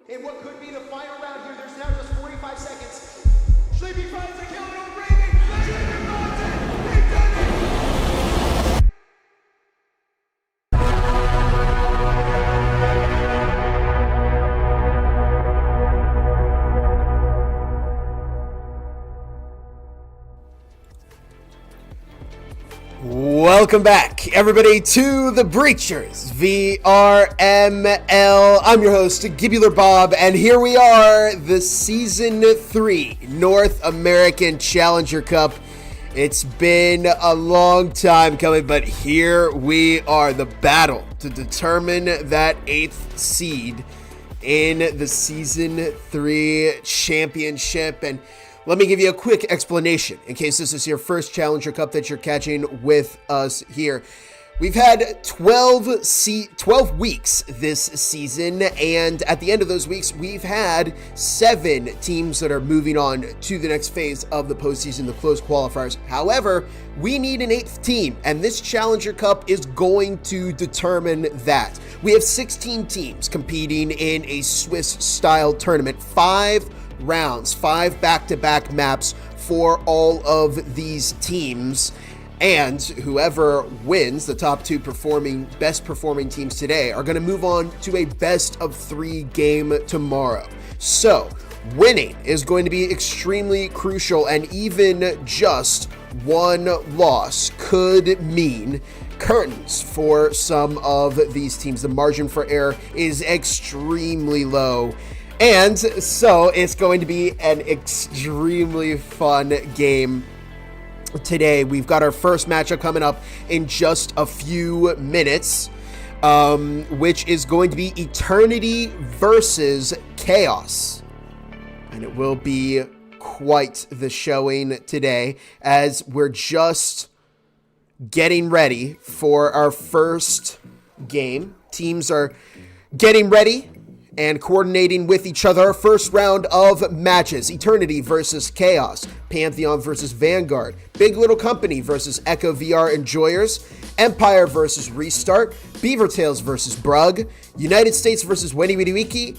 In what could be the final round here, there's now just 45 seconds. Sleepy finds a kill on Reagan. Sleepy finds it. He did it. Welcome back, everybody, to the Breachers VRML. I'm your host, Gibular Bob, and here we are, the Season 3 North American Challenger Cup. It's been a long time coming, but here we are, the battle to determine that 8th seed in the Season 3 Championship. And let me give you a quick explanation in case this is your first Challenger Cup that you're catching with us here. We've had 12 weeks this season, and at the end of those weeks, we've had 7 teams that are moving on to the next phase of the postseason, the closed qualifiers. However, we need an 8th team, and this Challenger Cup is going to determine that. We have 16 teams competing in a Swiss-style tournament, 5 rounds, 5 back-to-back maps for all of these teams, and whoever wins, the top 2 best performing teams today, are going to move on to a best of 3 game tomorrow. So winning is going to be extremely crucial, and even just one loss could mean curtains for some of these teams. The margin for error is extremely low. And so it's going to be an extremely fun game today. We've got our first matchup coming up in just a few minutes, which is going to be Eternity versus Chaos. And it will be quite the showing today as we're just getting ready for our first game. Teams are getting ready and coordinating with each other. First round of matches: Eternity versus Chaos, Pantheon versus Vanguard, Big Little Company versus Echo VR Enjoyers, Empire versus Restart, Beaver Tails versus Brug, United States versus Wendy Witty Wiki,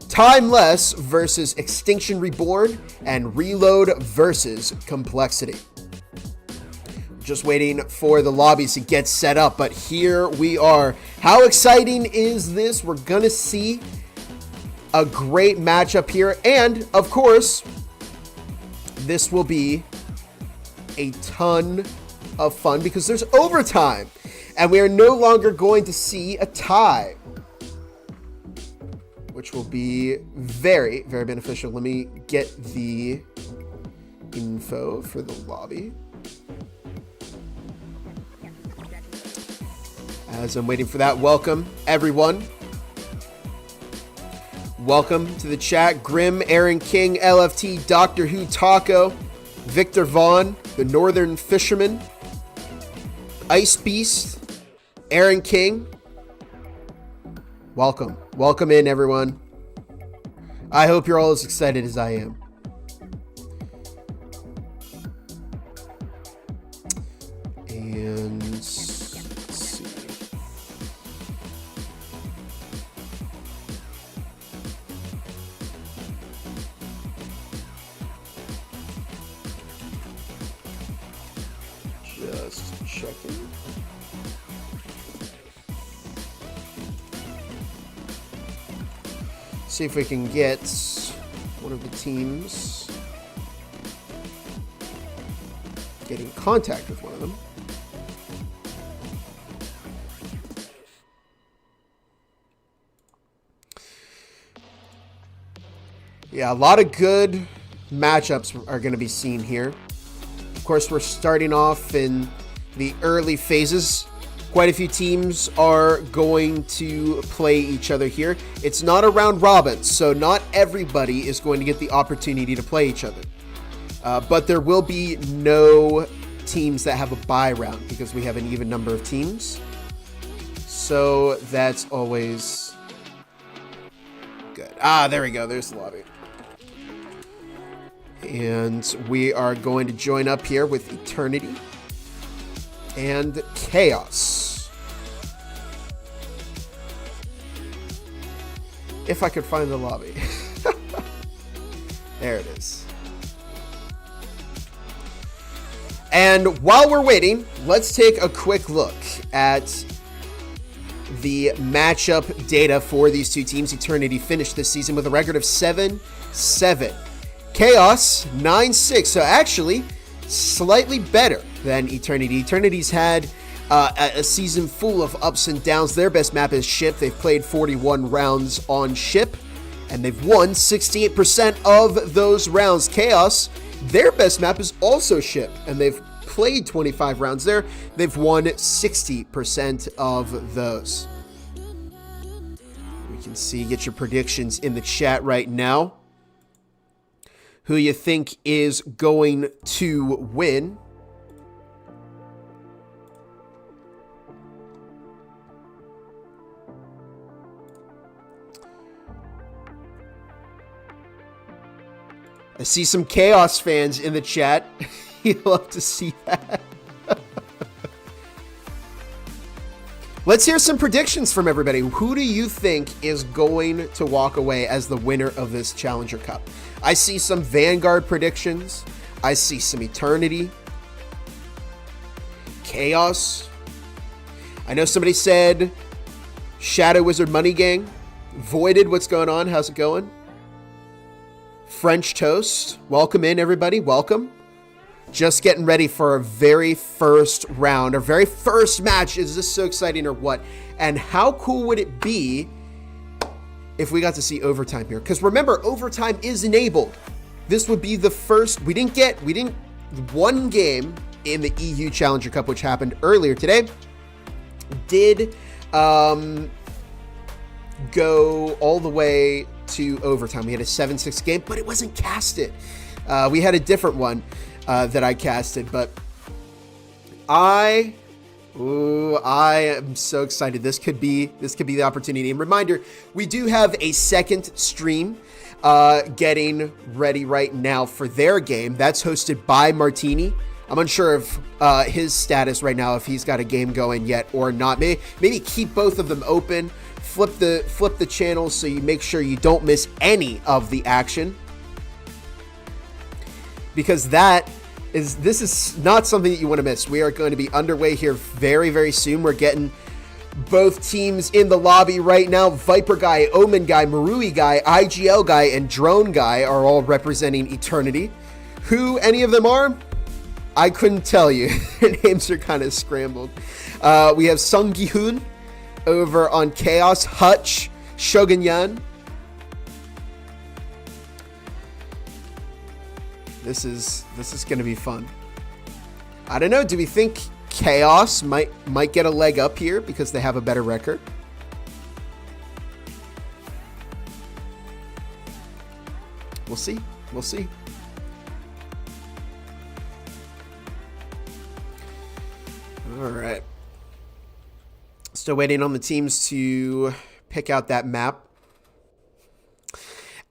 Timeless versus Extinction Reborn, and Reload versus Complexity. Just waiting for the lobbies to get set up, but here we are. How exciting is this? We're gonna see a great matchup here, and of course, this will be a ton of fun because there's overtime, and we are no longer going to see a tie, which will be very, very beneficial. Let me get the info for the lobby. As I'm waiting for that, welcome everyone. Welcome to the chat. Grim, Aaron King, LFT, Doctor Who Taco, Victor Vaughn, the Northern Fisherman, Ice Beast, Aaron King. Welcome. Welcome in, everyone. I hope you're all as excited as I am. And let's see. Just checking. See if we can get one of the teams, get in contact with one of them. Yeah, a lot of good matchups are going to be seen here. Of course, we're starting off in the early phases. Quite a few teams are going to play each other here. It's not a round robin, so not everybody is going to get the opportunity to play each other. But there will be no teams that have a bye round because we have an even number of teams. So that's always good. Ah, there we go. There's the lobby. And we are going to join up here with Eternity and Chaos. If I could find the lobby. There it is. And while we're waiting, let's take a quick look at the matchup data for these two teams. Eternity finished this season with a record of 7-7. Chaos 9-6. So actually slightly better than Eternity. Eternity's had a season full of ups and downs. Their best map is Ship. They've played 41 rounds on Ship, and they've won 68% of those rounds. Chaos, their best map is also Ship, and they've played 25 rounds there. They've won 60% of those. We can see, get your predictions in the chat right now. Who you think is going to win? I see some Chaos fans in the chat. You'd love to see that. Let's hear some predictions from everybody. Who do you think is going to walk away as the winner of this Challenger Cup? I see some Vanguard predictions. I see some Eternity. Chaos. I know somebody said Shadow Wizard Money Gang. Voided, what's going on? How's it going? French Toast. Welcome in, everybody. Welcome. Just getting ready for our very first round, our very first match. Is this so exciting or what? And how cool would it be if we got to see overtime here? Because remember, overtime is enabled. This would be the first. We didn't one game in the EU Challenger Cup, which happened earlier today, did go all the way to overtime. We had a 7-6 game, but it wasn't casted. We had a different one that I casted, but I am so excited. This could be the opportunity. And reminder, we do have a second stream getting ready right now for their game. That's hosted by Martini. I'm unsure of his status right now, if he's got a game going yet or not. Maybe keep both of them open. Flip the channels so you make sure you don't miss any of the action, because this is not something that you want to miss. We are going to be underway here very, very soon. We're getting both teams in the lobby right now. Viper Guy, Omen Guy, Marui Guy, IGL Guy, and Drone Guy are all representing Eternity. Who any of them are, I couldn't tell you. Their names are kind of scrambled. We have Sung Gi-hoon over on Chaos, Hutch, Shogun Yan. This is going to be fun. I don't know. Do we think Chaos might get a leg up here because they have a better record? We'll see. We'll see. All right. Still waiting on the teams to pick out that map.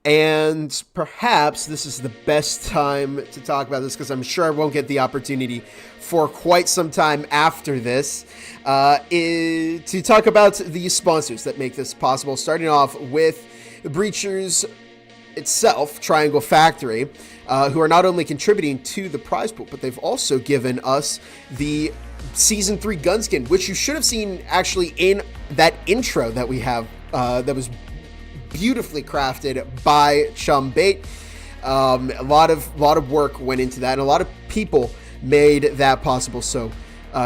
And perhaps this is the best time to talk about this, because I'm sure I won't get the opportunity for quite some time after this, to talk about the sponsors that make this possible, starting off with the Breachers itself, Triangle Factory, who are not only contributing to the prize pool, but they've also given us the Season 3 Gunskin, which you should have seen actually in that intro that we have, that was beautifully crafted by Chum Bait. A lot of work went into that, and a lot of people made that possible. So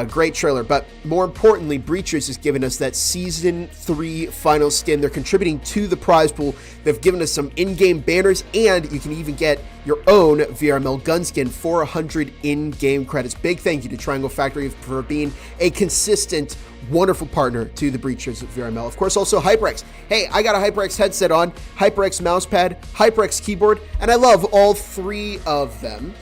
great trailer. But more importantly, Breachers has given us that Season 3 final skin. They're contributing to the prize pool. They've given us some in-game banners, and you can even get your own VRML gun skin for 100 in-game credits. Big thank you to Triangle Factory for being a consistent, wonderful partner to the Breachers at VRML. Of course, also HyperX. Hey, I got a HyperX headset on, HyperX mousepad, HyperX keyboard, and I love all three of them.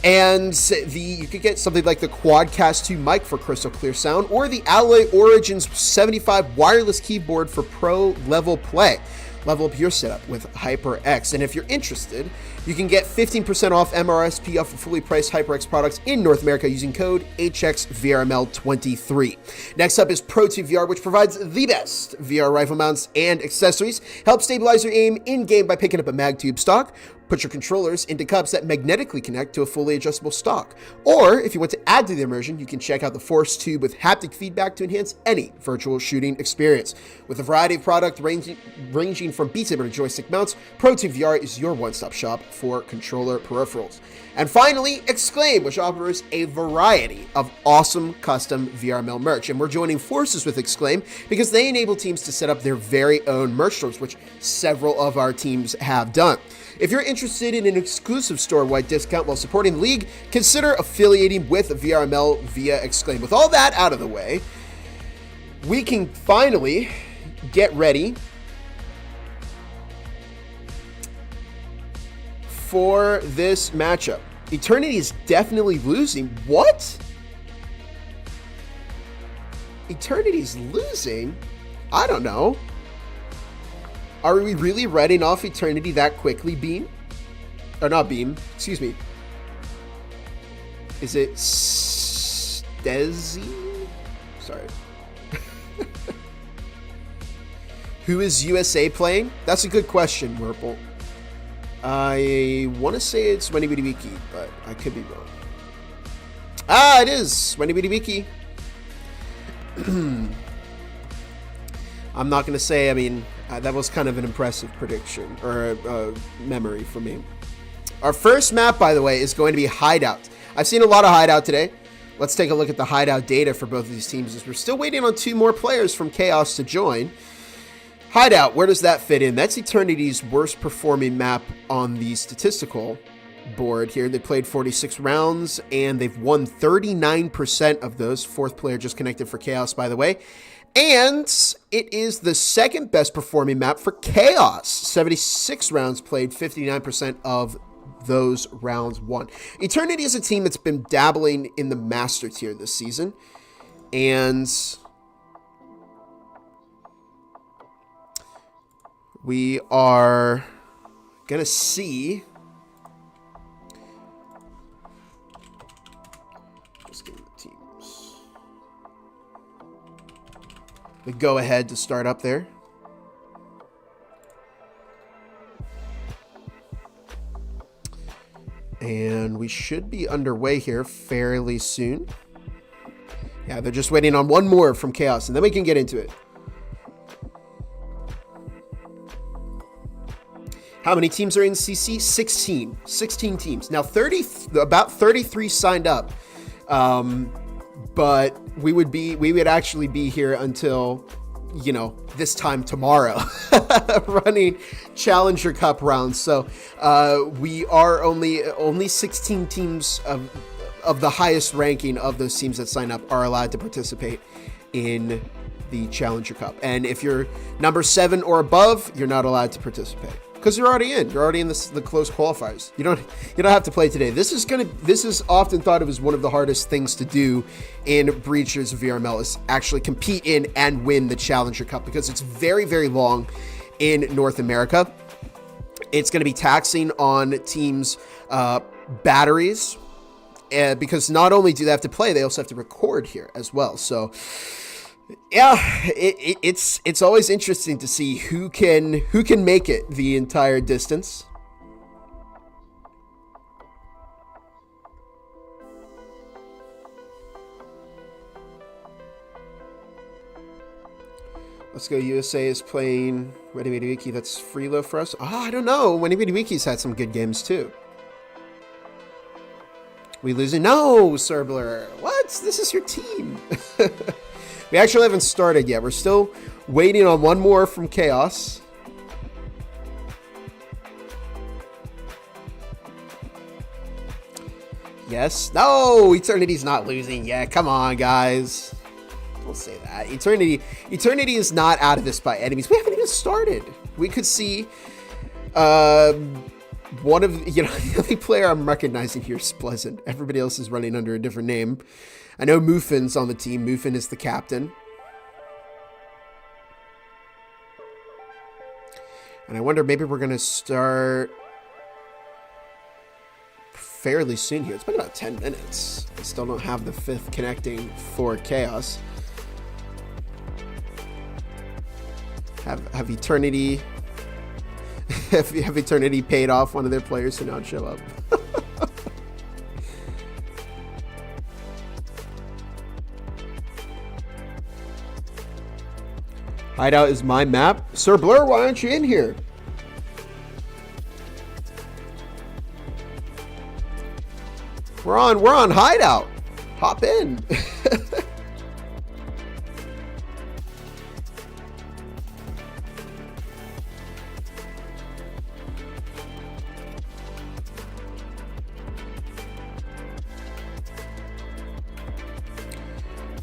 And you could get something like the Quadcast 2 mic for crystal clear sound, or the Alloy Origins 75 wireless keyboard for pro level play. Level up your setup with HyperX. And if you're interested, you can get 15% off MRSP off of fully priced HyperX products in North America using code HXVRML23. Next up is Pro2 VR, which provides the best VR rifle mounts and accessories. Help stabilize your aim in-game by picking up a mag tube stock. Put your controllers into cups that magnetically connect to a fully adjustable stock. Or, if you want to add to the immersion, you can check out the Force Tube with haptic feedback to enhance any virtual shooting experience. With a variety of product ranging from Beat Saber to joystick mounts, Pro2 VR is your one-stop shop for controller peripherals. And finally, Exclaim, which offers a variety of awesome custom VRML merch. And we're joining forces with Exclaim because they enable teams to set up their very own merch stores, which several of our teams have done. If you're interested in an exclusive store-wide discount while supporting the league, consider affiliating with VRML via Exclaim. With all that out of the way, we can finally get ready for this matchup. Eternity is definitely losing. What? Eternity's losing? I don't know. Are we really writing off Eternity that quickly, Beam? Or not Beam, excuse me. Is it Stezi? Sorry. Who is USA playing? That's a good question, Whirple. I want to say it's Wenibidibiki, but I could be wrong. Ah, it is Wenibidibiki. I'm not going to say, I mean, that was kind of an impressive prediction, or memory for me. Our first map, by the way, is going to be Hideout. I've seen a lot of Hideout today. Let's take a look at the Hideout data for both of these teams, as we're still waiting on 2 more players from Chaos to join. Hideout, where does that fit in? That's Eternity's worst performing map on the statistical board here. They played 46 rounds, and they've won 39% of those. 4th player just connected for Chaos, by the way. And it is the 2nd best performing map for Chaos. 76 rounds played, 59% of those rounds won. Eternity is a team that's been dabbling in the Master Tier this season. And we are going to see... the go ahead to start up there. And we should be underway here fairly soon. Yeah, they're just waiting on 1 more from Chaos, and then we can get into it. How many teams are in CC? 16. 16 teams. Now, about 33 signed up. But we would actually be here until, you know, this time tomorrow running Challenger Cup rounds. So we are only 16 teams of the highest ranking of those teams that sign up are allowed to participate in the Challenger Cup. And if you're number 7 or above, you're not allowed to participate. Because you're already in. You're already in the close qualifiers. You don't have to play today. This is often thought of as one of the hardest things to do in Breachers VRML, is actually compete in and win the Challenger Cup, because it's very, very long in North America. It's going to be taxing on teams' batteries, because not only do they have to play, they also have to record here as well. So yeah, it's always interesting to see who can make it the entire distance. Let's go. USA is playing Wenibidibiki. That's Freelo for us. Oh, I don't know. Wenibidibiki's had some good games too. We losing? No, Serbler. What? This is your team. We actually haven't started yet. We're still waiting on 1 more from Chaos. Yes. No, Eternity's not losing. Yeah, come on, guys. Don't say that. Eternity is not out of this by enemies. We haven't even started. We could see one of, you know, the only player I'm recognizing here is Pleasant. Everybody else is running under a different name. I know Muffin's on the team. Muffin is the captain. And I wonder, maybe we're going to start fairly soon here. It's been about 10 minutes. I still don't have the 5th connecting for Chaos. Have Eternity... have Eternity paid off one of their players to not show up? Hideout is my map. Sir Blur, why aren't you in here? We're on Hideout. Hop in.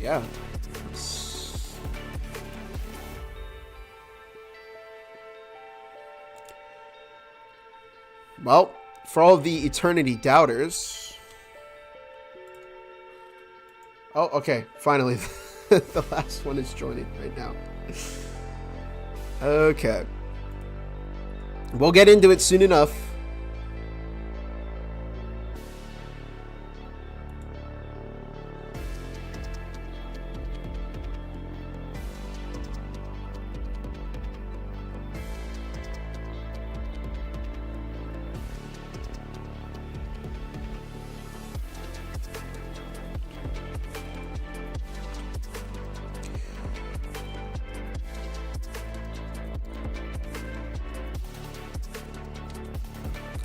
Yeah. Well, for all of the Eternity doubters. Oh, okay. Finally, the last one is joining right now. Okay. We'll get into it soon enough.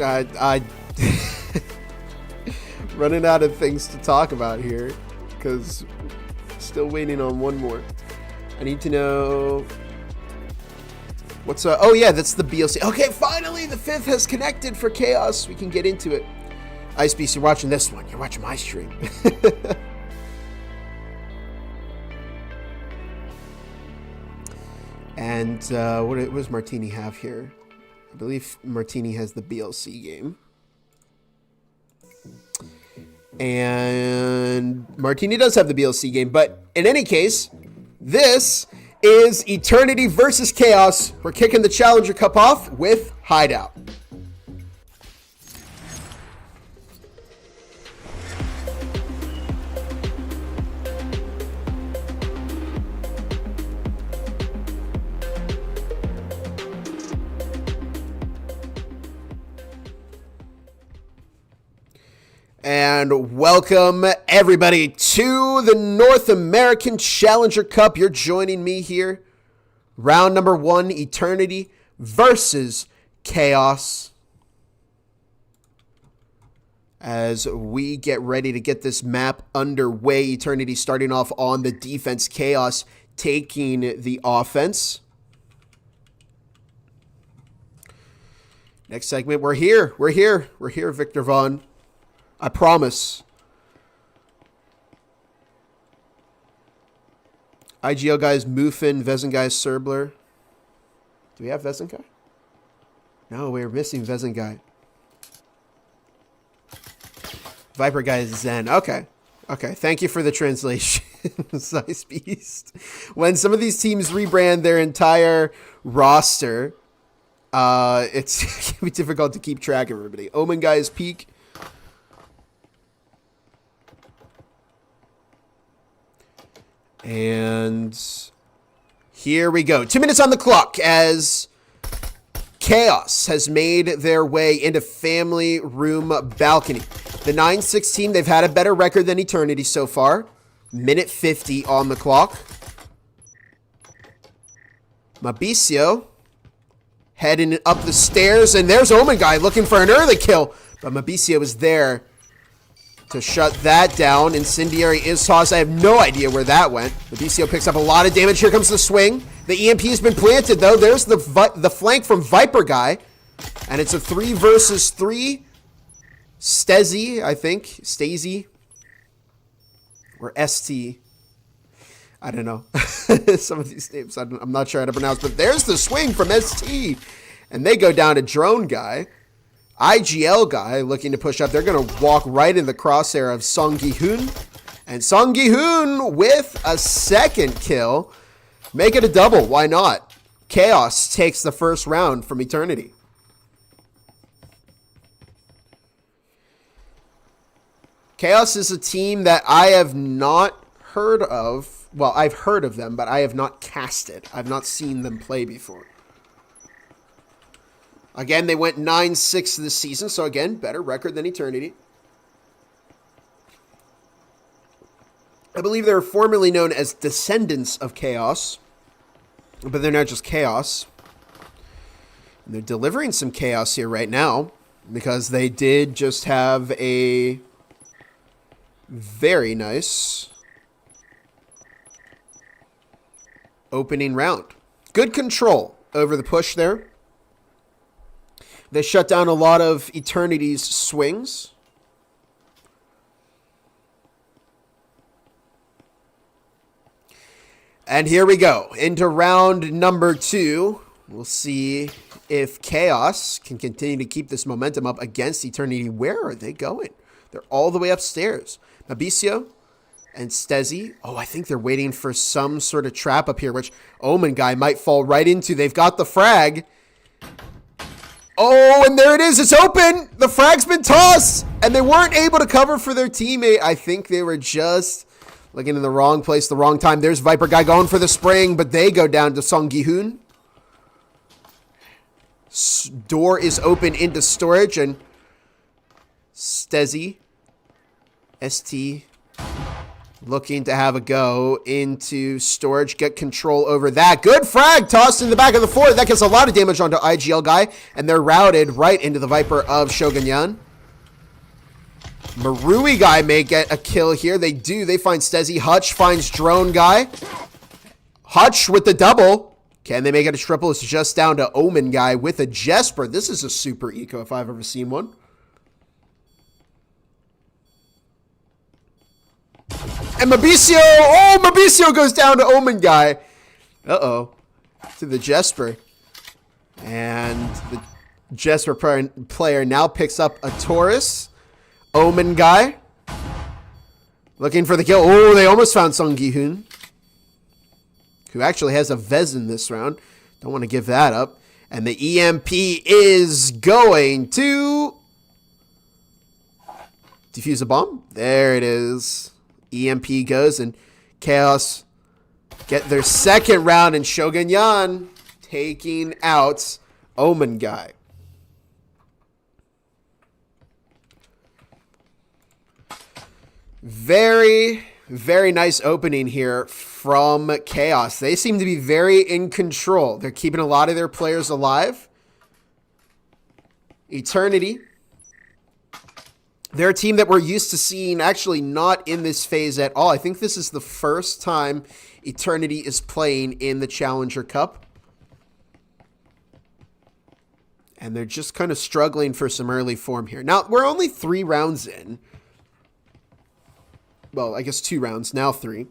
I running out of things to talk about here because still waiting on one more. I need to know what's oh yeah, that's the BLC. Okay, finally the 5th has connected for Chaos. We can get into it. Ice Beast, you're watching this one. You're watching my stream. And what does Martini have here? I believe Martini has the BLC game. And Martini does have the BLC game, but in any case, this is Eternity versus Chaos. We're kicking the Challenger Cup off with Hideout. And welcome everybody to the North American Challenger Cup. You're joining me here. Round number 1, Eternity versus Chaos. As we get ready to get this map underway, Eternity starting off on the defense, Chaos taking the offense. Next segment, we're here, Victor Vaughn. I promise. IGL guys, Mufin, Vezin guys, Serbler. Do we have Vezin guy? No, we're missing Vezin guy. Viper guy is Zen. Okay. Okay. Thank you for the translation. Ice Beast. When some of these teams rebrand their entire roster, it can be difficult to keep track of everybody. Omen guy is Peak. And here we go. 2 minutes on the clock as Chaos has made their way into Family Room Balcony. The 9-6 team, they've had a better record than Eternity so far. Minute 50 on the clock. Mabicio heading up the stairs, and there's Omen Guy looking for an early kill. But Mabicio is there to shut that down. Incendiary is tossed. I have no idea where that went. Mabicio picks up a lot of damage. Here comes the swing. The EMP has been planted, though. There's the flank from Viper Guy. And it's a 3 versus 3. Stezi, I think. Stasi. Or ST. I don't know. Some of these names I'm not sure how to pronounce. But there's the swing from ST. And they go down to Drone Guy. IGL guy looking to push up. They're going to walk right in the crosshair of Song Gi-hoon. And Song Gi-hoon with a second kill. Make it a double. Why not? Chaos takes the first round from Eternity. Chaos is a team that I have not heard of. Well, I've heard of them, but I have not casted. I've not seen them play before. Again, they went 9-6 this season, so again, better record than Eternity. I believe they were formerly known as Descendants of Chaos, but they're not just Chaos. And they're delivering some chaos here right now, because they did just have a very nice opening round. Good control over the push there. They shut down a lot of Eternity's swings. And here we go. Into round number 2. We'll see if Chaos can continue to keep this momentum up against Eternity. Where are they going? They're all the way upstairs. Mabicio and Stezzy. Oh, I think they're waiting for some sort of trap up here, which Omen guy might fall right into. They've got the frag. Oh, and there it is. It's open. The frag's been tossed, and they weren't able to cover for their teammate. I think they were just looking in the wrong place, the wrong time. There's Viper guy going for the spring, but they go down to Song Gi-hoon. Door is open into storage, and Stezzy, ST, looking to have a go into storage, get control over that. Good frag tossed in the back of the fort. That gets a lot of damage onto IGL guy, and they're routed right into the Viper of Shogun Yan. Marui guy may get a kill here. They do. They find Stezzy. Hutch finds drone guy. Hutch with the double. Can they make it a triple? It's just down to Omen guy with a Jesper. This is a super eco if I've ever seen one. And Mabicio, oh, Mabicio goes down to Omen guy. Uh-oh. To the Jesper. And the Jesper player now picks up a Taurus. Omen guy. Looking for the kill. Oh, they almost found Song Gi-hoon, who actually has a Vez in this round. Don't want to give that up. And the EMP is going to defuse a bomb. There it is. EMP goes, and Chaos get their second round, and Shogun Yan taking out Omen guy. Very, very nice opening here from Chaos. They seem to be very in control. They're keeping a lot of their players alive. Eternity, they're a team that we're used to seeing actually not in this phase at all. I think this is the first time Eternity is playing in the Challenger Cup. And they're just kind of struggling for some early form here. Now, we're only 3 rounds in. Well, I guess 2 rounds, now 3.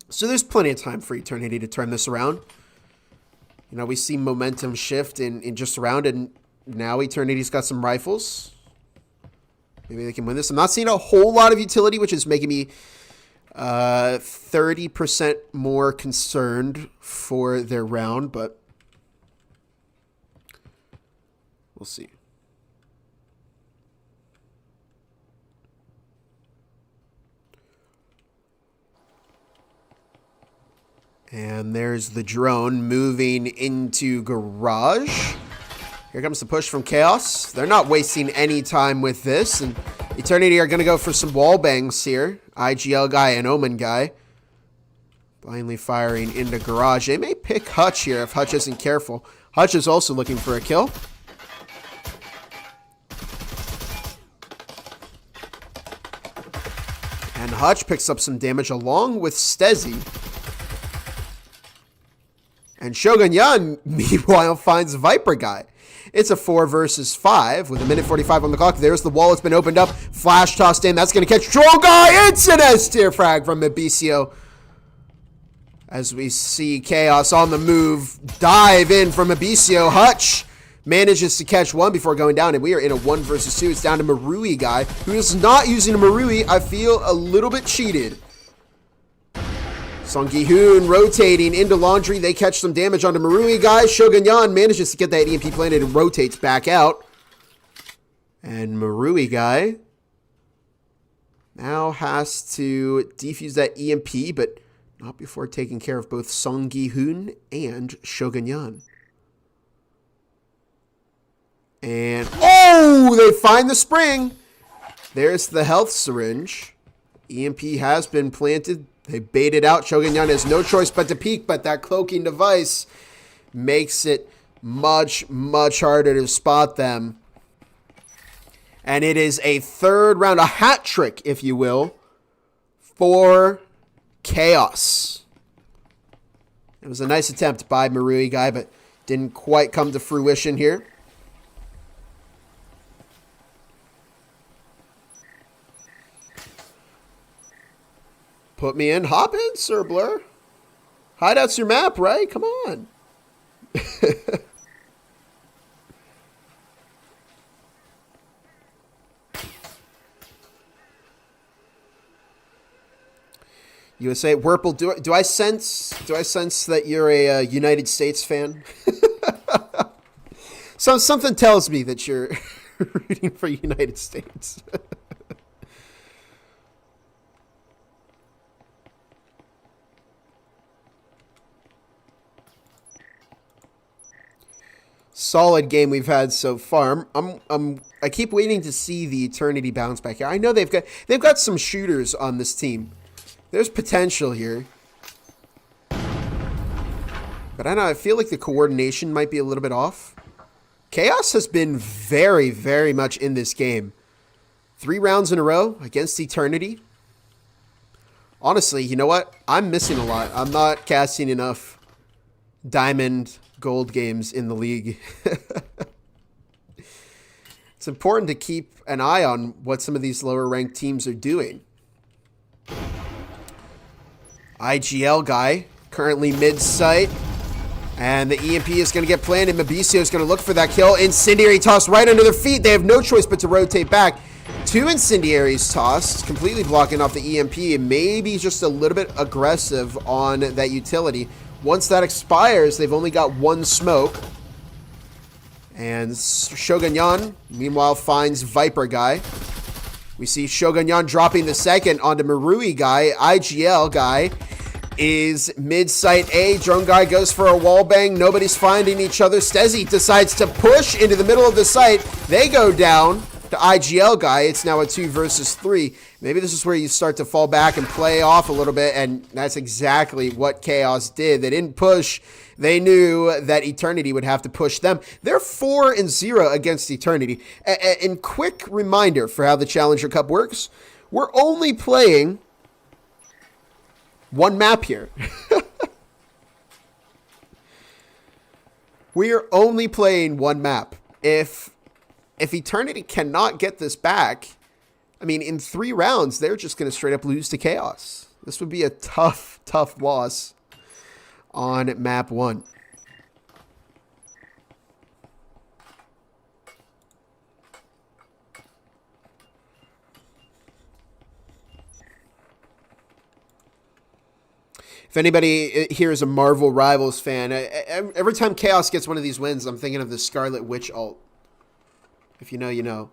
So there's plenty of time for Eternity to turn this around. You know, we see momentum shift in just a round, and now Eternity's got some rifles. Maybe they can win this. I'm not seeing a whole lot of utility, which is making me 30% more concerned for their round, but we'll see. And there's the drone moving into garage. Here comes the push from Chaos. They're not wasting any time with this. And Eternity are going to go for some wall bangs here. IGL guy and Omen guy. Blindly firing into garage. They may pick Hutch here if Hutch isn't careful. Hutch is also looking for a kill. And Hutch picks up some damage along with Stezzy. And Shogun Yan, meanwhile, finds Viper guy. It's a 4 versus 5 with 1:45 on the clock. There's the wall. It's been opened up. Flash tossed in. That's going to catch Troll guy. It's an S-tier frag from Mabicio. As we see Chaos on the move. Dive in from Mabicio. Hutch manages to catch one before going down. And we are in a 1 versus 2. It's down to Marui guy, who is not using a Marui. I feel a little bit cheated. Song Gi-hoon rotating into Laundry. They catch some damage onto Marui guy. Shogun Yan manages to get that EMP planted and rotates back out. And Marui guy now has to defuse that EMP, but not before taking care of both Song Gi-hoon and Shogun Yan. And, oh, they find the spring. There's the health syringe. EMP has been planted. They bait it out. Shogun Yan has no choice but to peek, but that cloaking device makes it much, much harder to spot them. And it is a third round, a hat trick, if you will, for Chaos. It was a nice attempt by Marui guy, but didn't quite come to fruition here. Put me in. Hop in, Sir Blur. Hideout's your map, right? Come on. USA Werple, do I sense that you're a United States fan? So something tells me that you're rooting for United States. Solid game we've had so far. I keep waiting to see the Eternity bounce back here. I know they've got some shooters on this team. There's potential here. But I don't know, I feel like the coordination might be a little bit off. Chaos has been very, very much in this game. 3 rounds in a row against Eternity. Honestly, you know what? I'm missing a lot. I'm not casting enough Diamond Gold games in the league. It's important to keep an eye on what some of these lower ranked teams are doing. IGL guy currently mid-site, and the EMP is going to get planted. Mabisio is going to look for that kill. Incendiary toss right under their feet. They have no choice but to rotate back. 2 incendiaries tossed, completely blocking off the EMP, and maybe just a little bit aggressive on that utility. Once that expires, they've only got 1 smoke. And Shogun Yan, meanwhile, finds Viper guy. We see Shogun Yan dropping the second onto Marui guy. IGL guy is mid-site A. Drone guy goes for a wall bang. Nobody's finding each other. Stezzy decides to push into the middle of the site. They go down to IGL guy. It's now a 2 versus 3. Maybe this is where you start to fall back and play off a little bit, and that's exactly what Chaos did. They didn't push. They knew that Eternity would have to push them. They're 4-0 against Eternity. And quick reminder for how the Challenger Cup works. We're only playing 1 map here. We are only playing 1 map. If Eternity cannot get this back, I mean, in 3 rounds, they're just going to straight up lose to Chaos. This would be a tough, tough loss on map 1. If anybody here is a Marvel Rivals fan, every time Chaos gets one of these wins, I'm thinking of the Scarlet Witch ult. If you know, you know.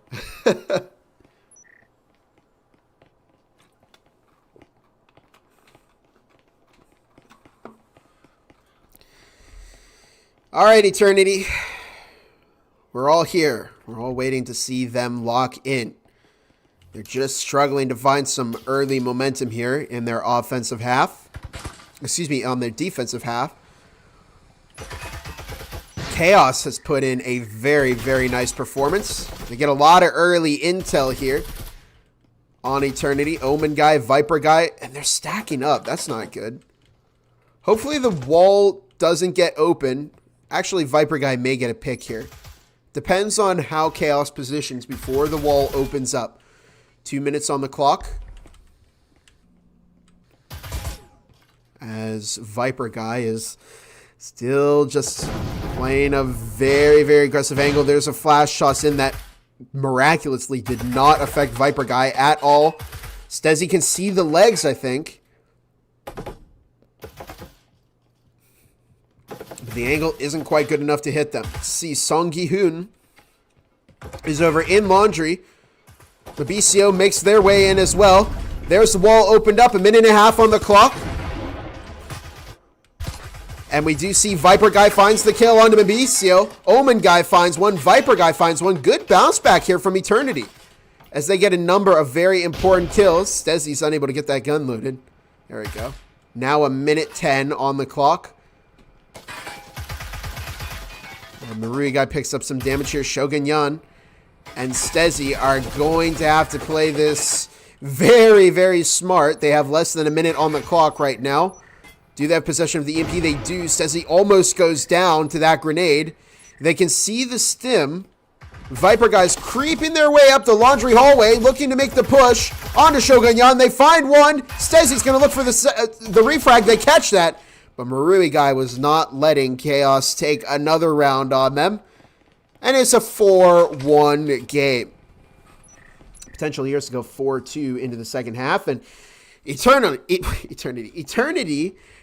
All right, Eternity. We're all here. We're all waiting to see them lock in. They're just struggling to find some early momentum here in their offensive half. Excuse me, on their defensive half. Chaos has put in a very, very nice performance. They get a lot of early intel here on Eternity. Omen guy, Viper guy, and they're stacking up. That's not good. Hopefully the wall doesn't get open. Actually, Viper guy may get a pick here. Depends on how Chaos positions before the wall opens up. 2 minutes on the clock. As Viper guy is still just playing a very, very aggressive angle. There's a flash toss in that miraculously did not affect Viper guy at all. Stezzy can see the legs, I think. The angle isn't quite good enough to hit them. See, Song Gi-hoon is over in Laundry. Mabicio makes their way in as well. There's the wall opened up, 1.5 minutes on the clock. And we do see Viper Guy finds the kill onto Mabicio. Omen Guy finds one. Viper Guy finds one. Good bounce back here from Eternity as they get a number of very important kills. Stezzy's unable to get that gun loaded. There we go. Now 1.10 minutes on the clock. And Marui Guy picks up some damage here. Shogun Yan and Stezzy are going to have to play this very, very smart. They have less than 1 minute on the clock right now. Do they have possession of the EMP? They do. Stezzy almost goes down to that grenade. They can see the stim. Viper Guys creeping their way up the Laundry hallway, looking to make the push onto Shogun Yan. They find one. Stezzy's going to look for the refrag. They catch that. But Marui Guy was not letting Chaos take another round on them. And it's a 4-1 game. Potential here is to go 4-2 into the second half. And Eternity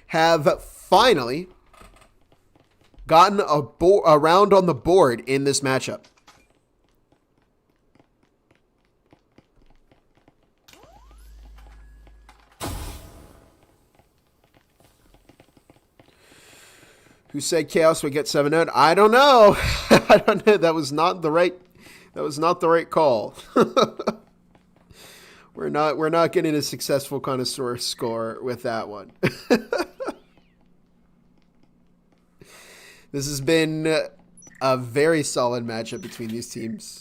have finally gotten a round on the board in this matchup. Who said Chaos would get 7-0? I don't know. I don't know. That was not the right call. We're not getting a successful connoisseur score with that one. This has been a very solid matchup between these teams.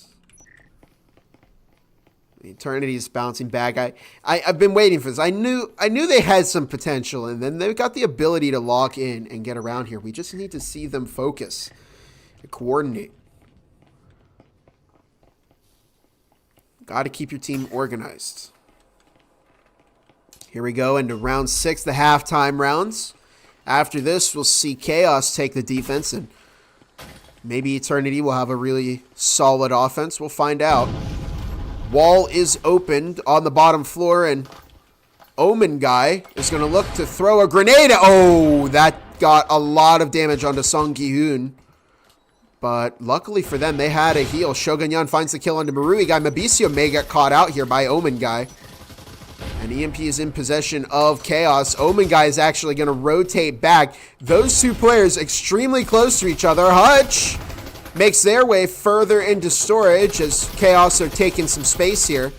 Eternity is bouncing back. I've been waiting for this. I knew they had some potential, and then they've got the ability to lock in and get around here. We just need to see them focus and coordinate. Got to keep your team organized. Here we go into round 6, the halftime rounds. After this, we'll see Chaos take the defense, and maybe Eternity will have a really solid offense. We'll find out. Wall is opened on the bottom floor, and Omen Guy is going to look to throw a grenade. Oh, that got a lot of damage onto Song Gi-hoon. But luckily for them, they had a heal. Shogun Yan finds the kill onto Marui Guy. Mabicio may get caught out here by Omen Guy. And EMP is in possession of Chaos. Omen Guy is actually going to rotate back. Those two players extremely close to each other. Hutch makes their way further into storage as Chaos are taking some space here.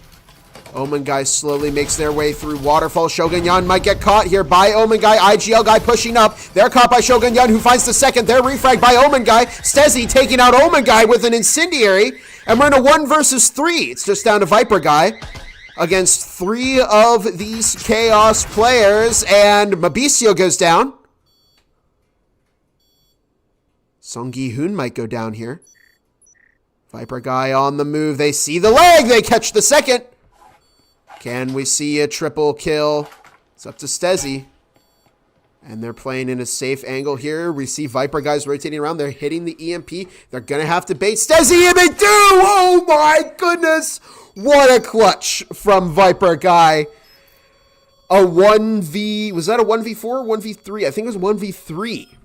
Omen Guy slowly makes their way through Waterfall. Shogun Yan might get caught here by Omen Guy. IGL Guy pushing up. They're caught by Shogun Yan, who finds the second. They're refragged by Omen Guy. Stezzy taking out Omen Guy with an incendiary. And we're in a 1 versus 3. It's just down to Viper Guy against 3 of these Chaos players. And Mabicio goes down. Song Gi-hoon might go down here. Viper Guy on the move. They see the leg. They catch the second. Can we see a triple kill? It's up to Stezzy. And they're playing in a safe angle here. We see Viper Guys rotating around. They're hitting the EMP. They're going to have to bait Stezzy, and they do! Oh my goodness! What a clutch from Viper Guy. A 1v... Was that a 1v4 or 1v3? I think it was 1v3.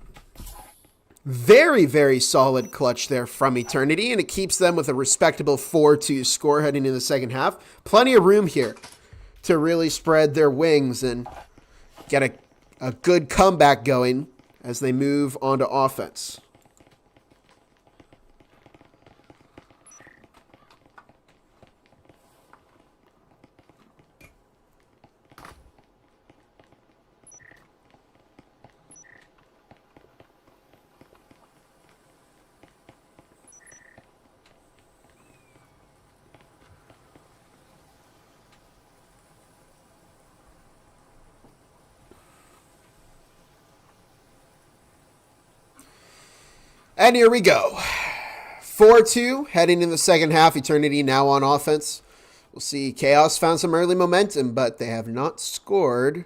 Very, very solid clutch there from Eternity, and it keeps them with a respectable 4-2 score heading into the second half. Plenty of room here to really spread their wings and get a good comeback going as they move on to offense. And here we go. 4-2 heading in the second half. Eternity now on offense. We'll see Chaos found some early momentum, but they have not scored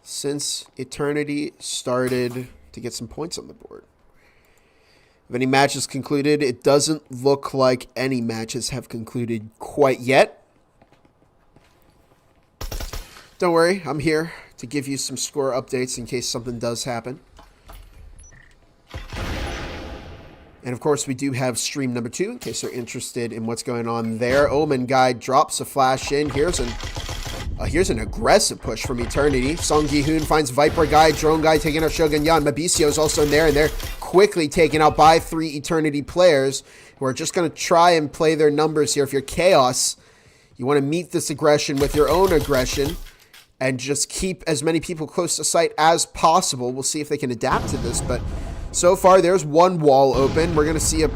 since Eternity started to get some points on the board. Have any matches concluded? It doesn't look like any matches have concluded quite yet. Don't worry, I'm here to give you some score updates in case something does happen. And of course, we do have stream number 2 in case you're interested in what's going on there. Omen guy drops a flash in. Here's an aggressive push from Eternity. Song Gi-hoon finds Viper guy, Drone guy taking out Shogun Yan. Mabisio is also in there, and they're quickly taken out by 3 Eternity players who are just going to try and play their numbers here. If you're Chaos, you want to meet this aggression with your own aggression and just keep as many people close to site as possible. We'll see if they can adapt to this, but so far, there's one wall open. We're going to see a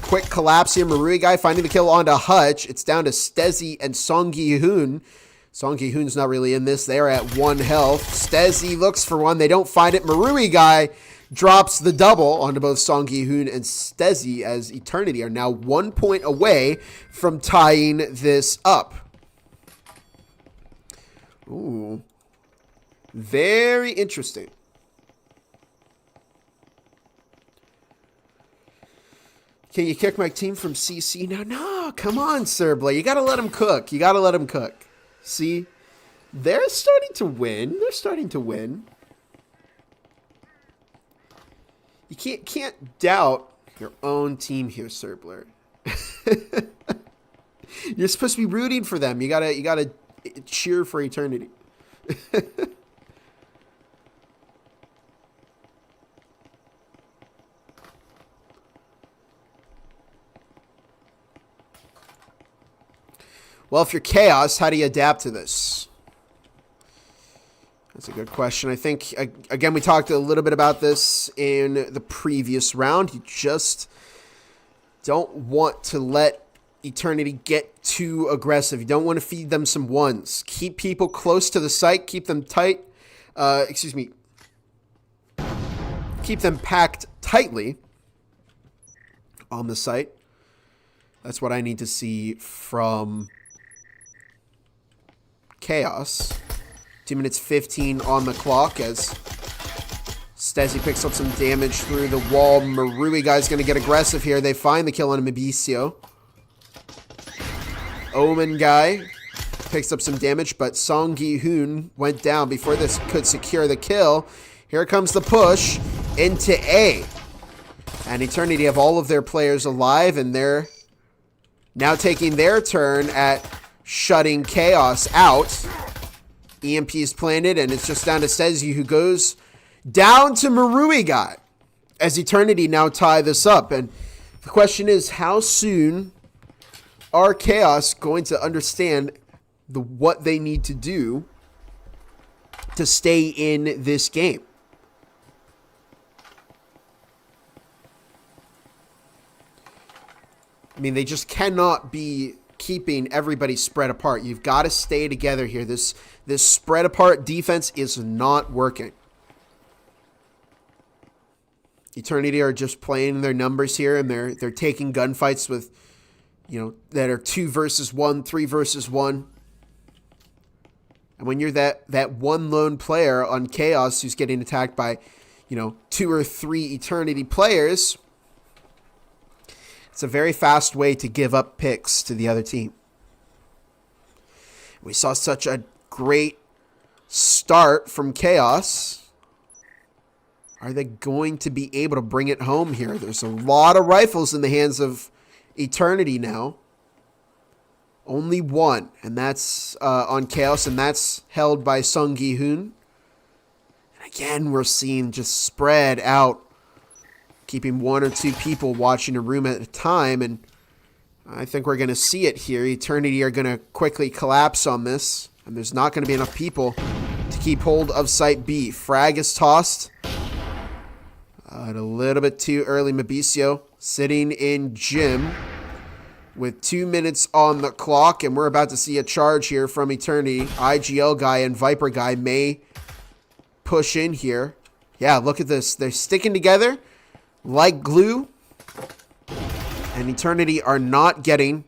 quick collapse here. Marui guy finding the kill onto Hutch. It's down to Stezzy and Song Gi-hoon. Song Gi-hoon's not really in this. They're at 1 health. Stezzy looks for one. They don't find it. Marui guy drops the double onto both Song Gi-hoon and Stezzy as Eternity are now 1 point away from tying this up. Ooh. Very interesting. Can you kick my team from CC now? No, come on, Serbla. You got to let them cook. You got to let them cook. See? They're starting to win. They're starting to win. You can't doubt your own team here, Serbler. You're supposed to be rooting for them. You gotta cheer for Eternity. Well, if you're Chaos, how do you adapt to this? That's a good question. I think, again, we talked a little bit about this in the previous round. You just don't want to let Eternity get too aggressive. You don't want to feed them some ones. Keep people close to the site. Keep them tight. Keep them packed tightly on the site. That's what I need to see from Chaos. 2 minutes 15 on the clock as Stezzy picks up some damage through the wall. Marui guy's going to get aggressive here. They find the kill on Mabisio. Omen guy picks up some damage, but Song Gi-hoon went down before this could secure the kill. Here comes the push into A. And Eternity have all of their players alive, and they're now taking their turn at shutting Chaos out. EMP is planted, and it's just down to Stezzy, who goes down to Marui guy as Eternity now tie this up. And the question is, how soon are Chaos going to understand what they need to do to stay in this game? I mean, they just cannot be keeping everybody spread apart. You've got to stay together here. This spread apart defense is not working. Eternity are just playing their numbers here, and they're taking gunfights with, that are 2 versus 1, 3 versus 1. And when you're that one lone player on Chaos who's getting attacked by, 2 or 3 Eternity players, it's a very fast way to give up picks to the other team. We saw such a great start from Chaos. Are they going to be able to bring it home here? There's a lot of rifles in the hands of Eternity now. Only one, and that's on Chaos, and that's held by Song Gi-hoon. And again, we're seeing just spread out, keeping 1 or 2 people watching a room at a time, and I think we're going to see it here. Eternity are going to quickly collapse on this, and there's not going to be enough people to keep hold of Site B. Frag is tossed. A little bit too early. Mabisio sitting in gym with 2 minutes on the clock, and we're about to see a charge here from Eternity. IGL guy and Viper guy may push in here. Yeah, look at this. They're sticking together like glue, and Eternity are not getting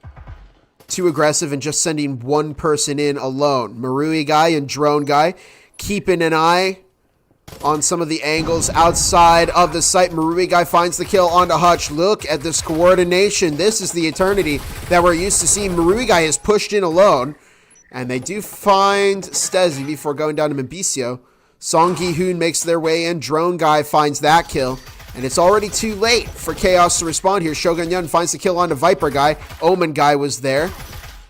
too aggressive and just sending one person in alone. Marui guy and Drone guy keeping an eye on some of the angles outside of the site. Marui guy finds the kill onto Hutch. Look at this coordination. This is the Eternity that we're used to seeing. Marui guy is pushed in alone, and they do find Stezzy before going down to Mabisio. Song Gi-hoon makes their way in. Drone guy finds that kill. And it's already too late for Chaos to respond here. Shogun Yun finds the kill on the Viper guy. Omen guy was there.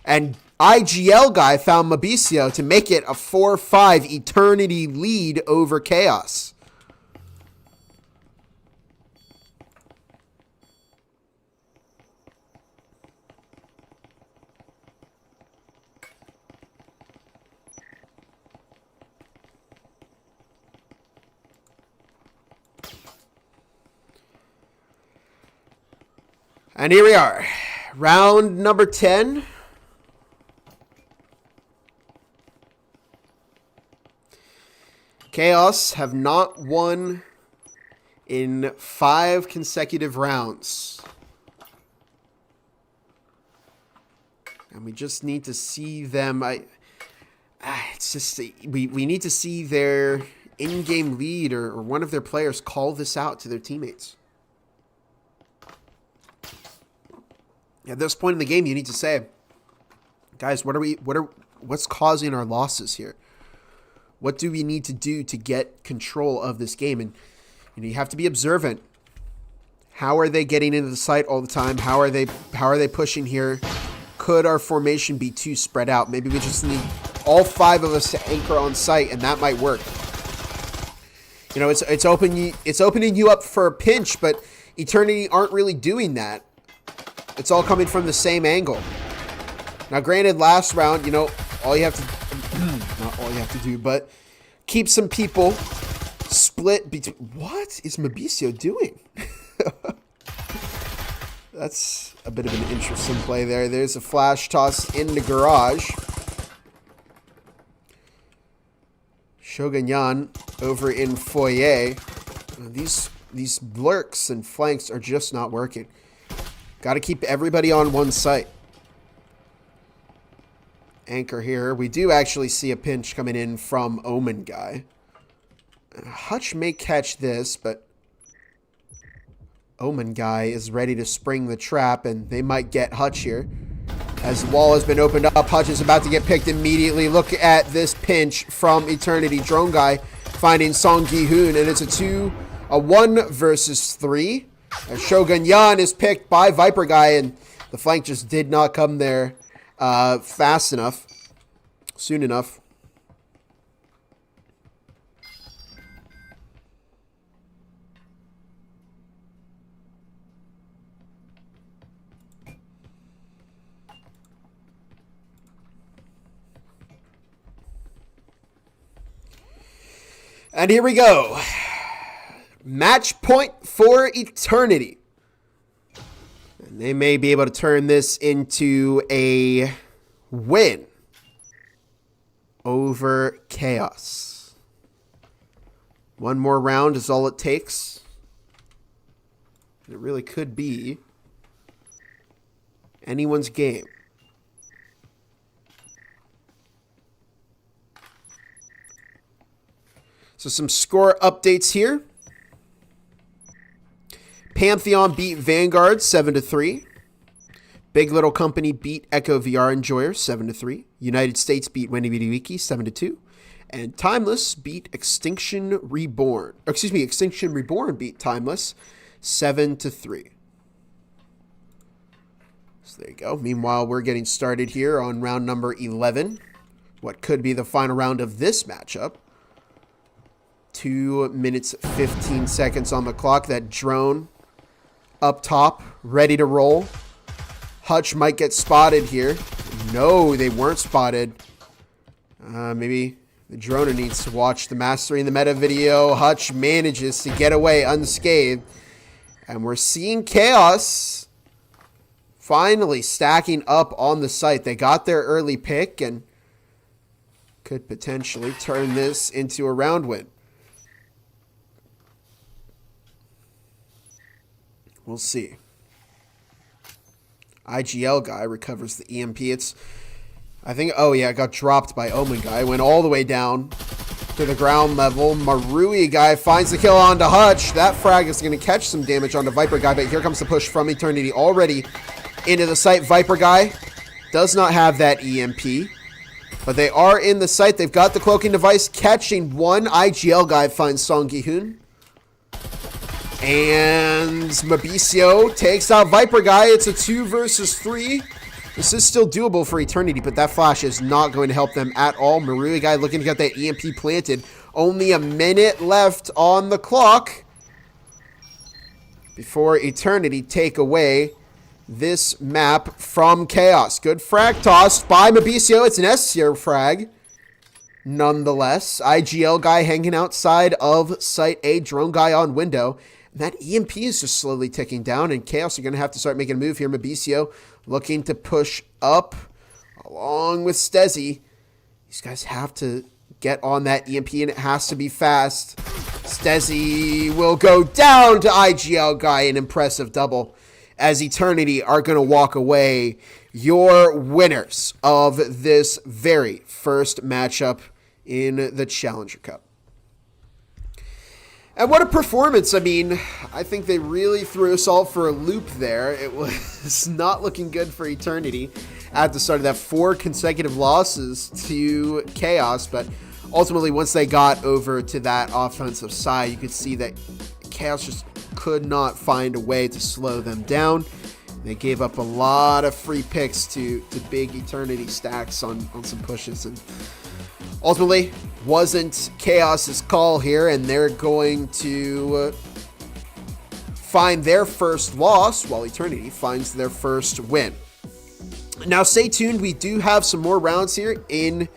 And IGL guy found Mabicio to make it a 4-5 Eternity lead over Chaos. And here we are, round number 10. Chaos have not won in 5 consecutive rounds. And we just need to see them. It's just, we need to see their in-game lead or one of their players call this out to their teammates. At this point in the game, you need to say, guys, what's causing our losses here? What do we need to do to get control of this game? And you have to be observant. How are they getting into the site all the time? How are they pushing here? Could our formation be too spread out? Maybe we just need all 5 of us to anchor on site, and that might work. You know, it's opening you up for a pinch, but Eternity aren't really doing that. It's all coming from the same angle. Now, granted, last round, you know, all you have to, not all you have to do, but keep some people split between, what is Mabicio doing? That's a bit of an interesting play there. There's a flash toss in the garage. Shogun Yan over in foyer. These lurks and flanks are just not working. Got to keep everybody on one site. Anchor here. We do actually see a pinch coming in from Omen guy. Hutch may catch this, but Omen guy is ready to spring the trap, and they might get Hutch here. As the wall has been opened up, Hutch is about to get picked immediately. Look at this pinch from Eternity. Drone guy finding Song Gi-hoon, and it's a 1 versus 3. Shogun Yan is picked by Viper guy, and the flank just did not come there fast enough, soon enough. And here we go. Match point for Eternity. And they may be able to turn this into a win over Chaos. One more round is all it takes. It really could be anyone's game. So some score updates here. Pantheon beat Vanguard 7-3. Big Little Company beat Echo VR Enjoyer 7-3. United States beat Wendy Wiki 7-2. And Timeless beat Extinction Reborn. Extinction Reborn beat Timeless 7-3. So there you go. Meanwhile, we're getting started here on round number 11. What could be the final round of this matchup. 2 minutes 15 seconds on the clock. That drone up top, ready to roll. Hutch might get spotted here. No, they weren't spotted. Maybe the droner needs to watch the Mastering the Meta video. Hutch manages to get away unscathed. And we're seeing Chaos finally stacking up on the site. They got their early pick and could potentially turn this into a round win. We'll see. IGL guy recovers the EMP. Oh yeah, it got dropped by Omen guy. Went all the way down to the ground level. Marui guy finds the kill onto Hutch. That frag is going to catch some damage onto Viper guy, but here comes the push from Eternity already into the site. Viper guy does not have that EMP, but they are in the site. They've got the cloaking device catching one. IGL guy finds Song Gi-hoon. And Mabicio takes out Viper Guy. It's a 2 versus 3. This is still doable for Eternity, but that flash is not going to help them at all. Marui Guy looking to get that EMP planted. Only a minute left on the clock before Eternity take away this map from Chaos. Good frag tossed by Mabicio. It's an S-tier frag. Nonetheless, IGL Guy hanging outside of Site A, Drone Guy on window. And that EMP is just slowly ticking down, and Chaos are going to have to start making a move here. Mabicio looking to push up along with Stezzy. These guys have to get on that EMP, and it has to be fast. Stezzy will go down to IGL Guy, an impressive double, as Eternity are going to walk away your winners of this very first matchup in the Challenger Cup. And what a performance. I mean, I think they really threw us all for a loop there. It was not looking good for Eternity at the start of that. 4 consecutive losses to Chaos, but ultimately once they got over to that offensive side, you could see that Chaos just could not find a way to slow them down. They gave up a lot of free picks to big Eternity stacks on some pushes, and ultimately wasn't Chaos's call here, and they're going to find their first loss while Eternity finds their first win. Now stay tuned, we do have some more rounds here in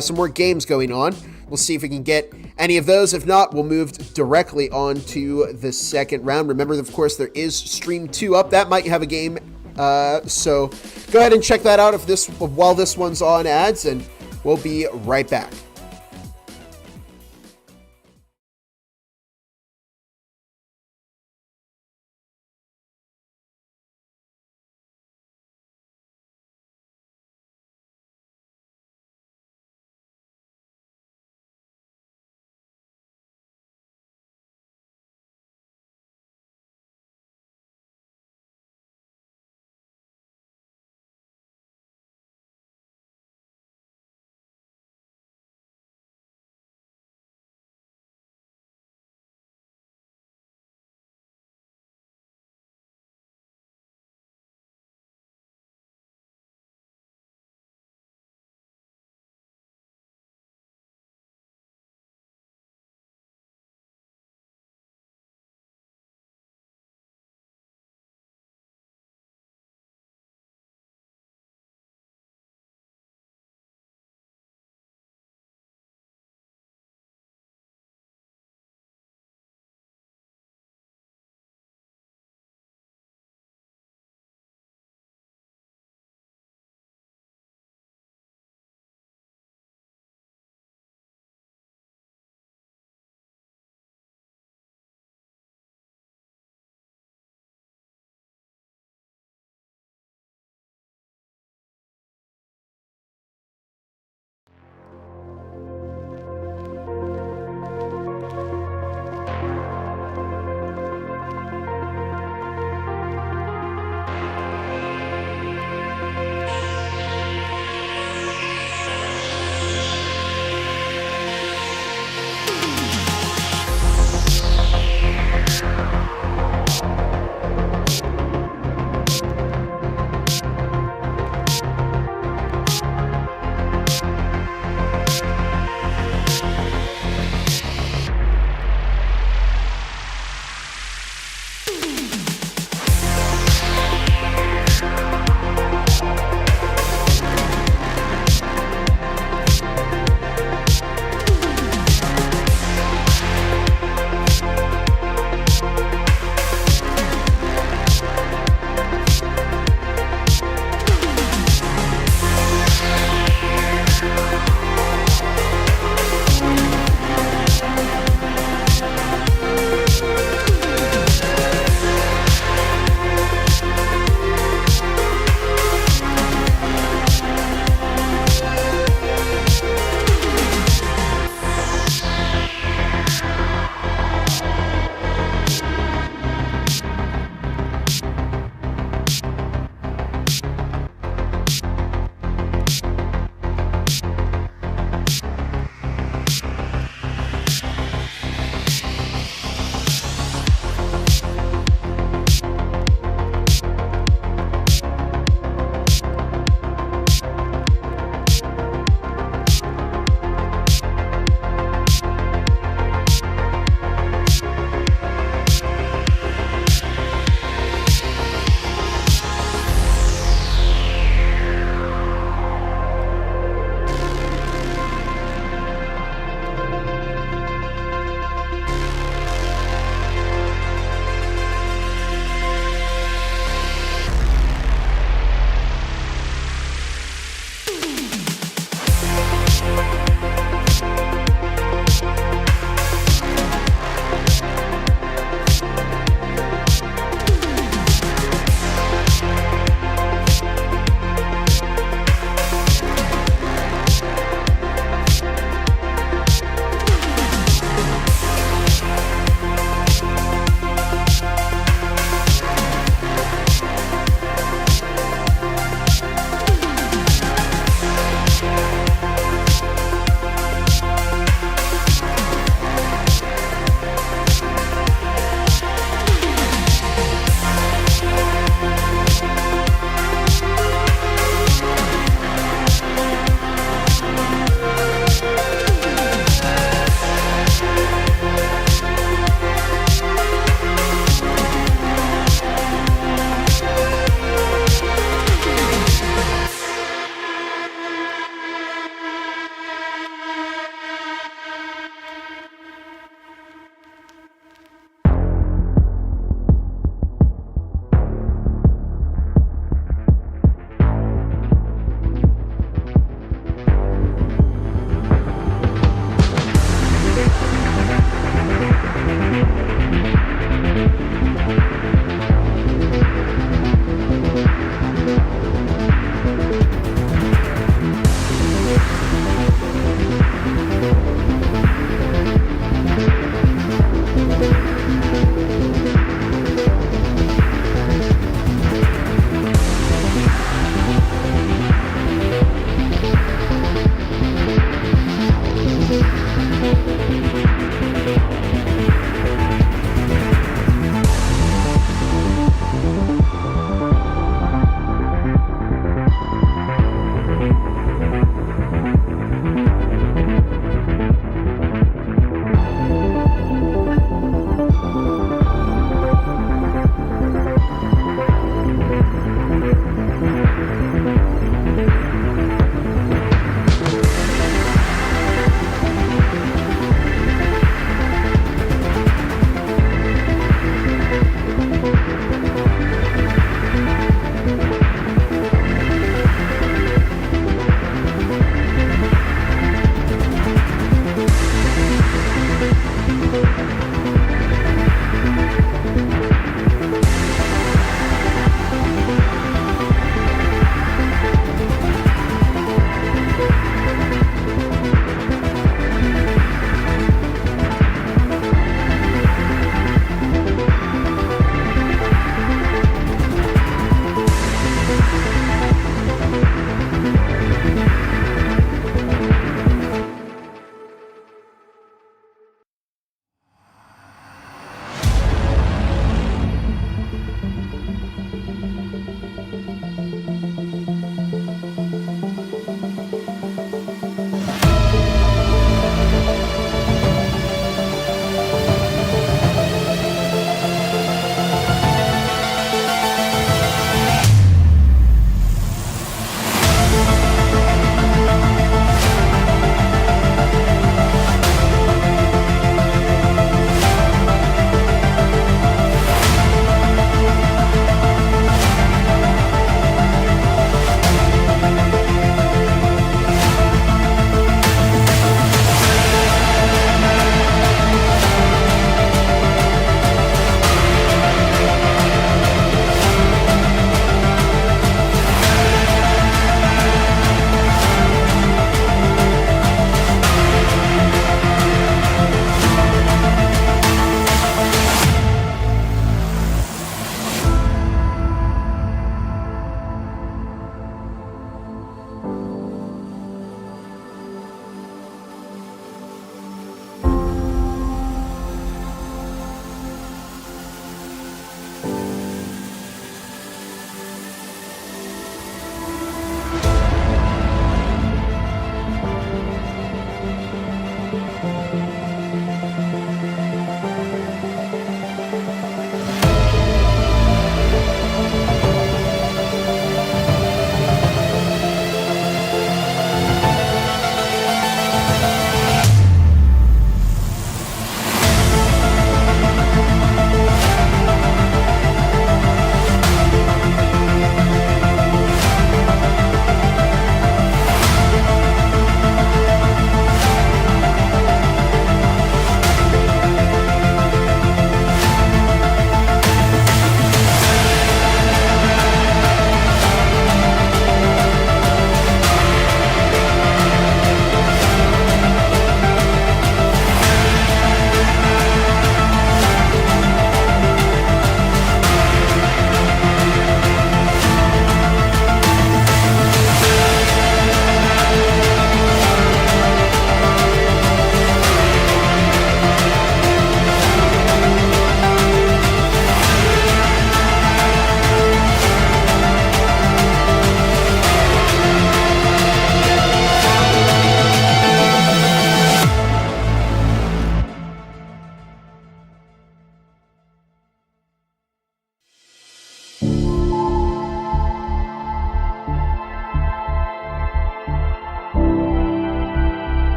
some more games going on. We'll see if we can get any of those. If not, we'll move directly on to the second round. Remember, of course, there is Stream 2 up. That might have a game, so go ahead and check that out while this one's on ads, and we'll be right back.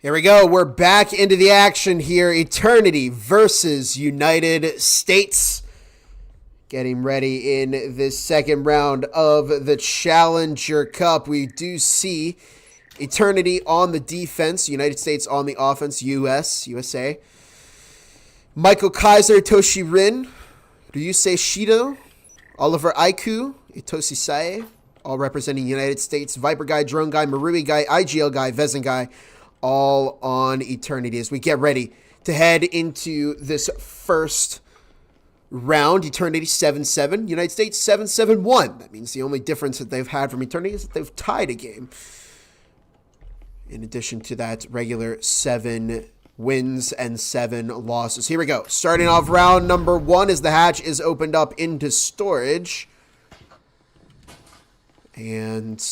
Here we go. We're back into the action here. Eternity versus United States. Getting ready in this second round of the Challenger Cup. We do see Eternity on the defense, United States on the offense, USA. Michael Kaiser, Toshi Rin, Ryusei Shido, Oliver Aiku, Itoshi Sae, all representing United States. Viper Guy, Drone Guy, Marui Guy, IGL Guy, Vezin Guy, all on Eternity as we get ready to head into this first round. Eternity 7-7, United States 7-7-1. That means the only difference that they've had from Eternity is that they've tied a game. In addition to that regular 7 wins and 7 losses. Here we go. Starting off round number 1 as the hatch is opened up into storage. And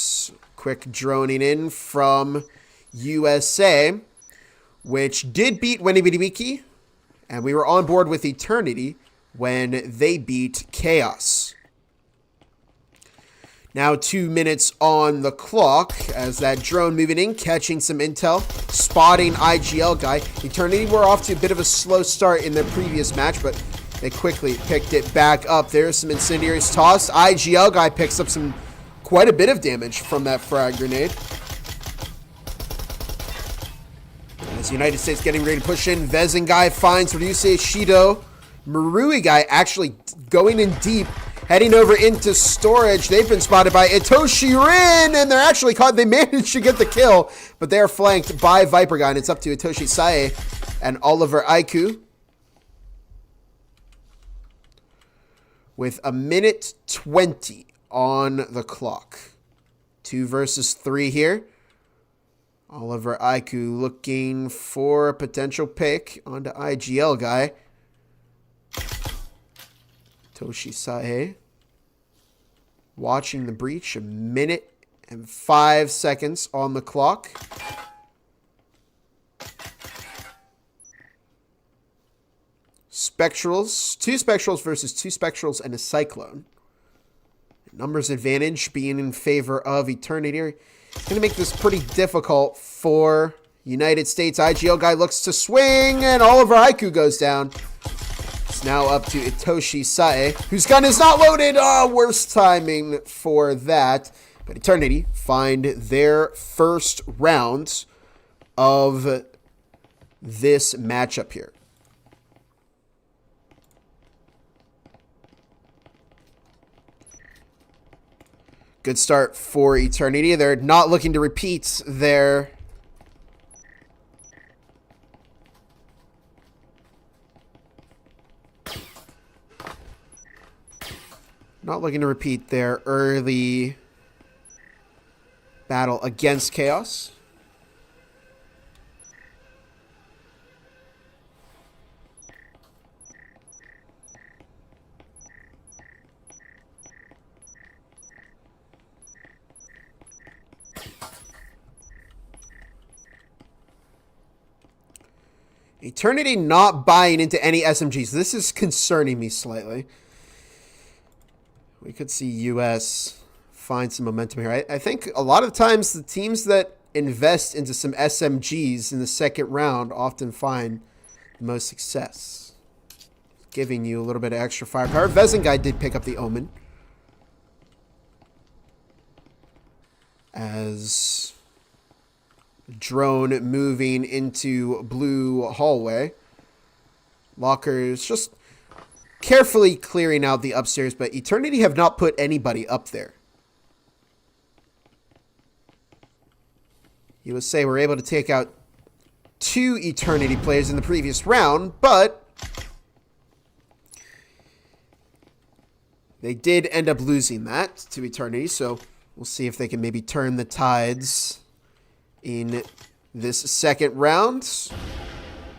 quick droning in from USA, which did beat Wenibidibiki, and we were on board with Eternity when they beat Chaos. Now 2 minutes on the clock as that drone moving in, catching some intel, spotting IGL Guy. Eternity were off to a bit of a slow start in their previous match, but they quickly picked it back up. There's some incendiaries tossed. IGL Guy picks up quite a bit of damage from that frag grenade. As United States getting ready to push in, Vezin Guy finds Ryusei Shido. Marui Guy actually going in deep, heading over into storage. They've been spotted by Itoshi Rin, and they're actually caught. They managed to get the kill, but they're flanked by Viper Guy, and it's up to Itoshi Sae and Oliver Aiku. With a minute 20 on the clock. 2 versus 3 here. Oliver Aiku looking for a potential pick onto IGL Guy. Toshi Sae watching the breach. 1 minute and 5 seconds on the clock. Spectrals. 2 Spectrals versus 2 Spectrals and a Cyclone. Numbers advantage being in favor of Eternity. It's going to make this pretty difficult for United States. IGL Guy looks to swing, and Oliver Aiku goes down. It's now up to Itoshi Sae, whose gun is not loaded. Worst timing for that. But Eternity find their first round of this matchup here. Good start for Eternity. They're not looking to repeat their early battle against Chaos. Eternity not buying into any SMGs. This is concerning me slightly. We could see US find some momentum here. I think a lot of times the teams that invest into some SMGs in the second round often find the most success. Giving you a little bit of extra firepower. Vezin Guy did pick up the Omen. As drone moving into blue hallway. Lockers just carefully clearing out the upstairs, but Eternity have not put anybody up there. USA were able to take out 2 Eternity players in the previous round, but they did end up losing that to Eternity, so we'll see if they can maybe turn the tides in this second round,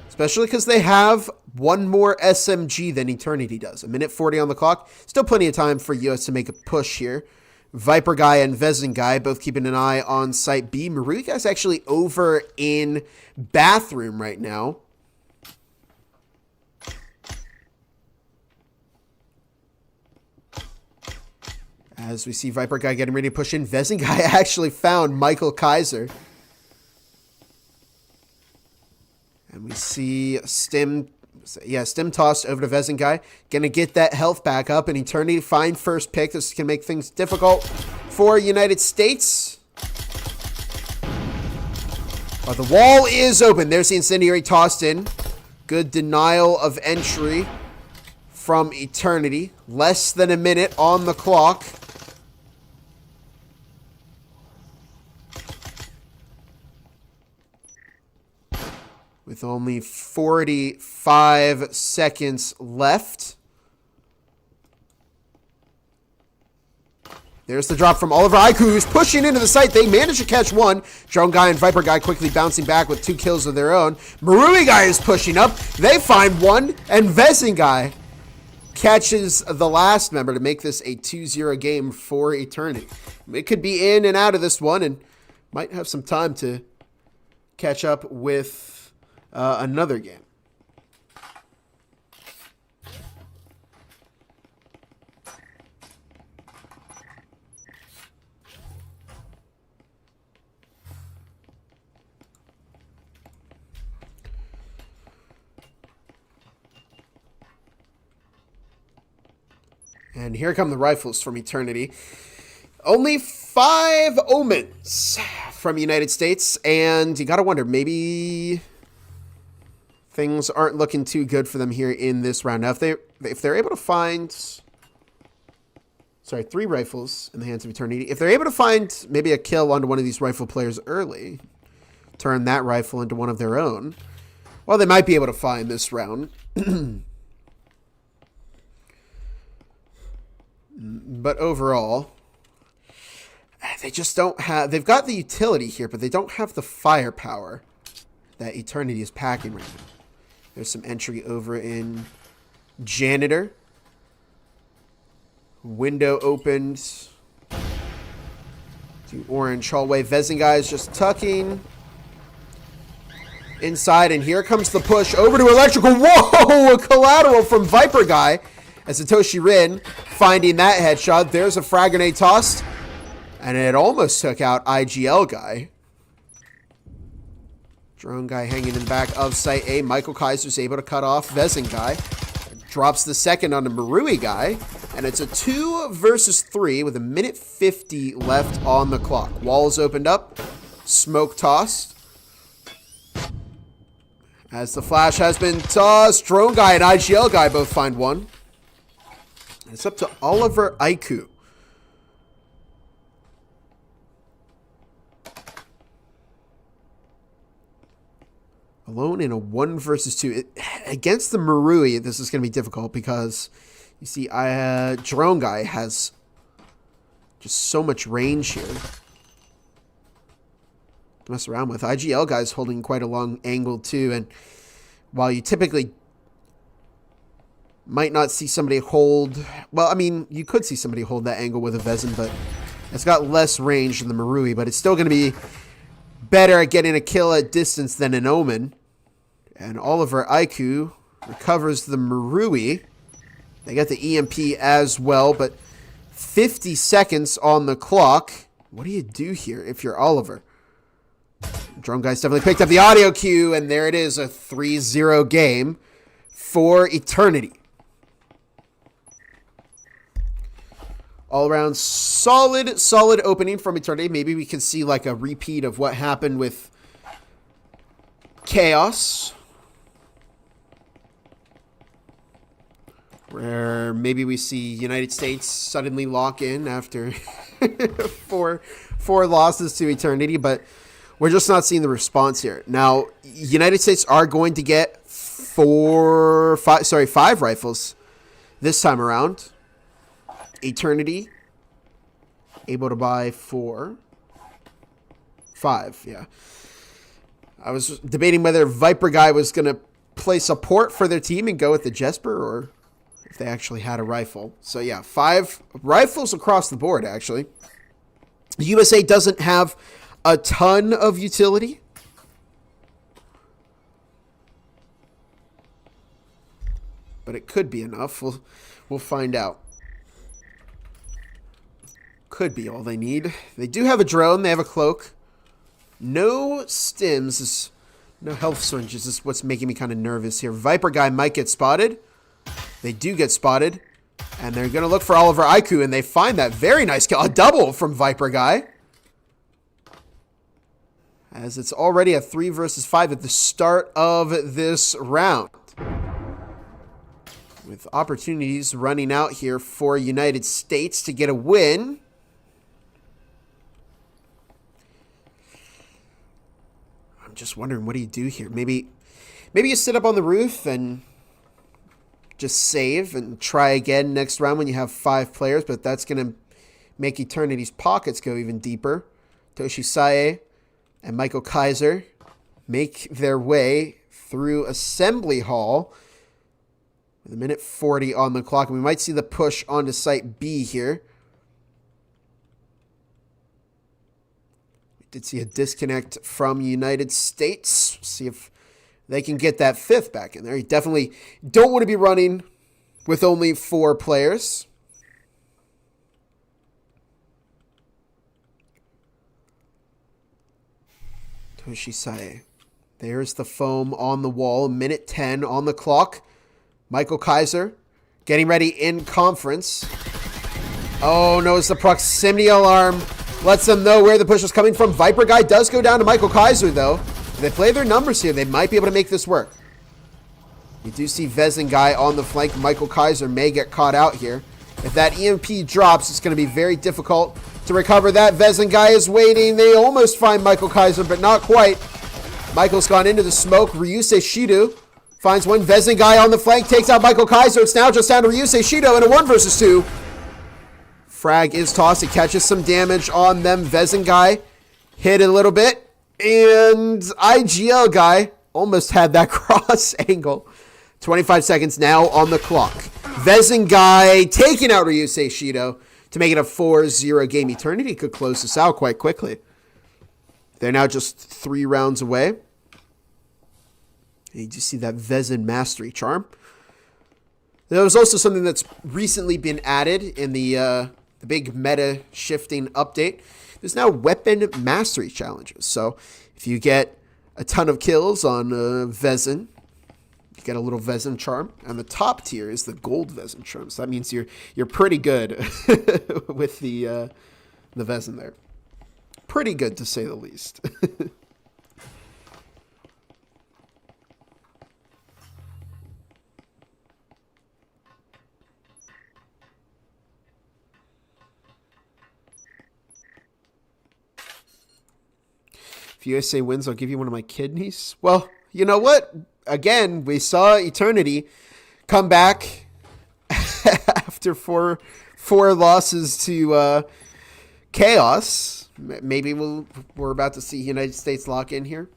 especially because they have one more SMG than Eternity does. 1 minute 40 on the clock. Still plenty of time for US to make a push here. Viper Guy and Vezin Guy both keeping an eye on Site B. Marui Guy's actually over in bathroom right now. As we see Viper Guy getting ready to push in, Vezin Guy actually found Michael Kaiser. Stim tossed over to Vezengai. Gonna get that health back up, and Eternity find first pick. This can make things difficult for United States. But the wall is open. There's the Incendiary tossed in. Good denial of entry from Eternity. Less than a minute on the clock. With only 45 seconds left. There's the drop from Oliver Aiku, who's pushing into the site. They manage to catch one. Drone Guy and Viper Guy quickly bouncing back with 2 kills of their own. Marui Guy is pushing up. They find one, and Vezin Guy catches the last member to make this a 2-0 game for Eternity. It could be in and out of this one, and might have some time to catch up with another game. And here come the rifles from Eternity. Only 5 omens from United States, and you gotta wonder, maybe things aren't looking too good for them here in this round. Now, if they're able to find, 3 rifles in the hands of Eternity. If they're able to find maybe a kill onto one of these rifle players early, turn that rifle into one of their own, well, they might be able to find this round. But overall, they just don't have, they've got the utility here, but they don't have the firepower that Eternity is packing right now. There's some entry over in Janitor. Window opened to orange hallway. Vezingai is just tucking inside, and here comes the push over to Electrical. Whoa! A collateral from Viper Guy as Satoshi Rin finding that headshot. There's a frag grenade tossed, and it almost took out IGL Guy. Drone Guy hanging in the back of Site A. Michael Kaiser's able to cut off Vezin Guy. Drops the second on the Marui Guy. And it's a 2 versus 3 with 1:50 left on the clock. Walls opened up. Smoke tossed. As the flash has been tossed, Drone Guy and IGL Guy both find one. It's up to Oliver Aiku. Alone in a 1 versus 2. Against the Marui, this is going to be difficult because you see Drone Guy has just so much range here to mess around with. IGL Guy's holding quite a long angle too, and while you typically might not see somebody hold, well, I mean, you could see somebody hold that angle with a Vezin, but it's got less range than the Marui, but it's still going to be better at getting a kill at distance than an Omen. And Oliver Aiku recovers the Marui. They got the EMP as well, but 50 seconds on the clock. What do you do here if you're Oliver? Drone Guy's definitely picked up the audio cue, and there it is, a 3-0 game for Eternity. All around solid opening from Eternity. Maybe we can see like a repeat of what happened with Chaos, where maybe we see United States suddenly lock in after four losses to Eternity, but we're just not seeing the response here. Now, United States are going to get 5 rifles this time around. Eternity able to buy 5, yeah. I was debating whether Viper Guy was going to play support for their team and go with the Jesper, or if they actually had a rifle. So yeah, 5 rifles across the board, actually. The USA doesn't have a ton of utility, but it could be enough. We'll find out. Could be all they need. They do have a drone. They have a cloak. No stims, as No health syringes. This is what's making me kind of nervous here. Viper guy might get spotted. They do get spotted. And they're going to look for Oliver Aiku, and they find that very nice kill. A double from Viper guy. As it's already a 3 versus 5 at the start of this round. With opportunities running out here for United States to get a win. I'm just wondering, what do you do here? Maybe you sit up on the roof and just save and try again next round when you have 5 players, but that's going to make Eternity's pockets go even deeper. Toshi Sae and Michael Kaiser make their way through Assembly Hall with a minute 40 on the clock. And we might see the push onto Site B here. We did see a disconnect from United States. See if they can get that 5th back in there. You definitely don't want to be running with only 4 players. Toshi Sae. There's the foam on the wall. Minute 10 on the clock. Michael Kaiser getting ready in conference. Oh no, it's the proximity alarm. Lets them know where the push is coming from. Viper guy does go down to Michael Kaiser though. If they play their numbers here, they might be able to make this work. We do see Vezin guy on the flank. Michael Kaiser may get caught out here. If that EMP drops, it's going to be very difficult to recover that. Vezin guy is waiting. They almost find Michael Kaiser, but not quite. Michael's gone into the smoke. Ryusei Shido finds one. Vezin guy on the flank takes out Michael Kaiser. It's now just down to Ryusei Shido in a 1 versus 2. Frag is tossed. It catches some damage on them. Vezin guy hit a little bit. And IGL guy almost had that cross angle. 25 seconds now on the clock. Vezin guy taking out Ryusei Shido to make it a 4-0 game. Eternity could close this out quite quickly. They're now just 3 rounds away. And you just see that Vezin Mastery Charm. There was also something that's recently been added in the big meta shifting update. There's now weapon mastery challenges. So if you get a ton of kills on Vezin, you get a little Vezin charm. And the top tier is the gold Vezin charm. So that means you're pretty good with the Vezin there. Pretty good to say the least. If USA wins, I'll give you one of my kidneys. Well, you know what? Again, we saw Eternity come back after four losses to Chaos. Maybe we're about to see United States lock in here.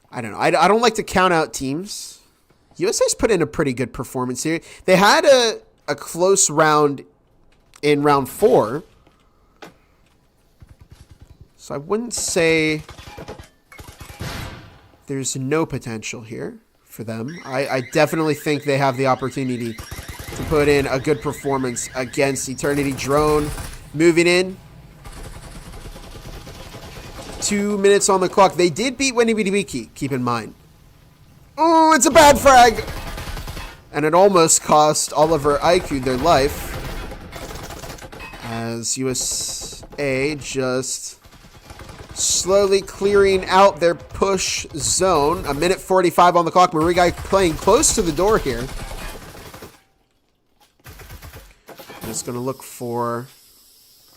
I don't know. I don't like to count out teams. USA's put in a pretty good performance here. They had a close round in round 4. So I wouldn't say there's no potential here for them. I definitely think they have the opportunity to put in a good performance against Eternity. Drone moving in. 2 minutes on the clock. They did beat Wenibidibiki, keep in mind. Oh, it's a bad frag. And it almost cost Oliver IQ their life. As USA just slowly clearing out their push zone. A minute 45 on the clock. Marigai playing close to the door here. And it's going to look for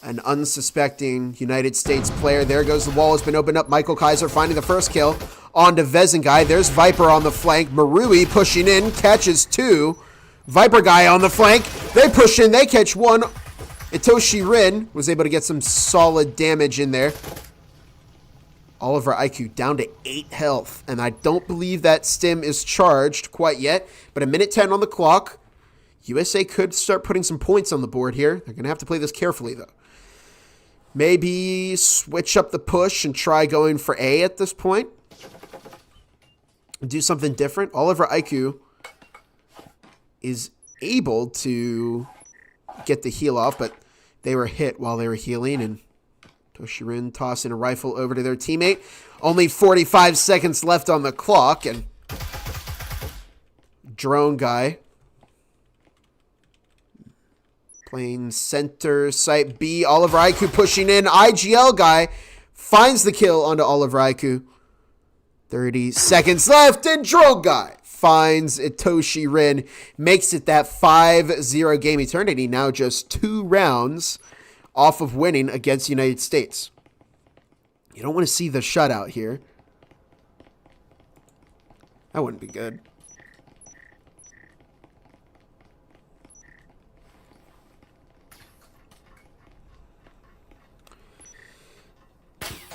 an unsuspecting United States player. There goes the wall. Has been opened up. Michael Kaiser finding the first kill onto Vezin guy. There's Viper on the flank. Marui pushing in. Catches 2. Viper guy on the flank. They push in. They catch 1. Itoshi Rin was able to get some solid damage in there. Oliver IQ down to 8 health. And I don't believe that stim is charged quite yet. But a minute 10 on the clock. USA could start putting some points on the board here. They're going to have to play this carefully, though. Maybe switch up the push and try going for A at this point. Do something different. Oliver IQ is able to get the heal off, but they were hit while they were healing, and Toshirin tossing a rifle over to their teammate. Only 45 seconds left on the clock, and drone guy playing center site B. Oliver Aiku pushing in. IGL guy finds the kill onto Oliver Aiku. 30 seconds left, and drone guy finds Toshirin. Makes it that 5-0 game. Eternity now just 2 rounds off of winning against the United States. You don't want to see the shutout here. That wouldn't be good.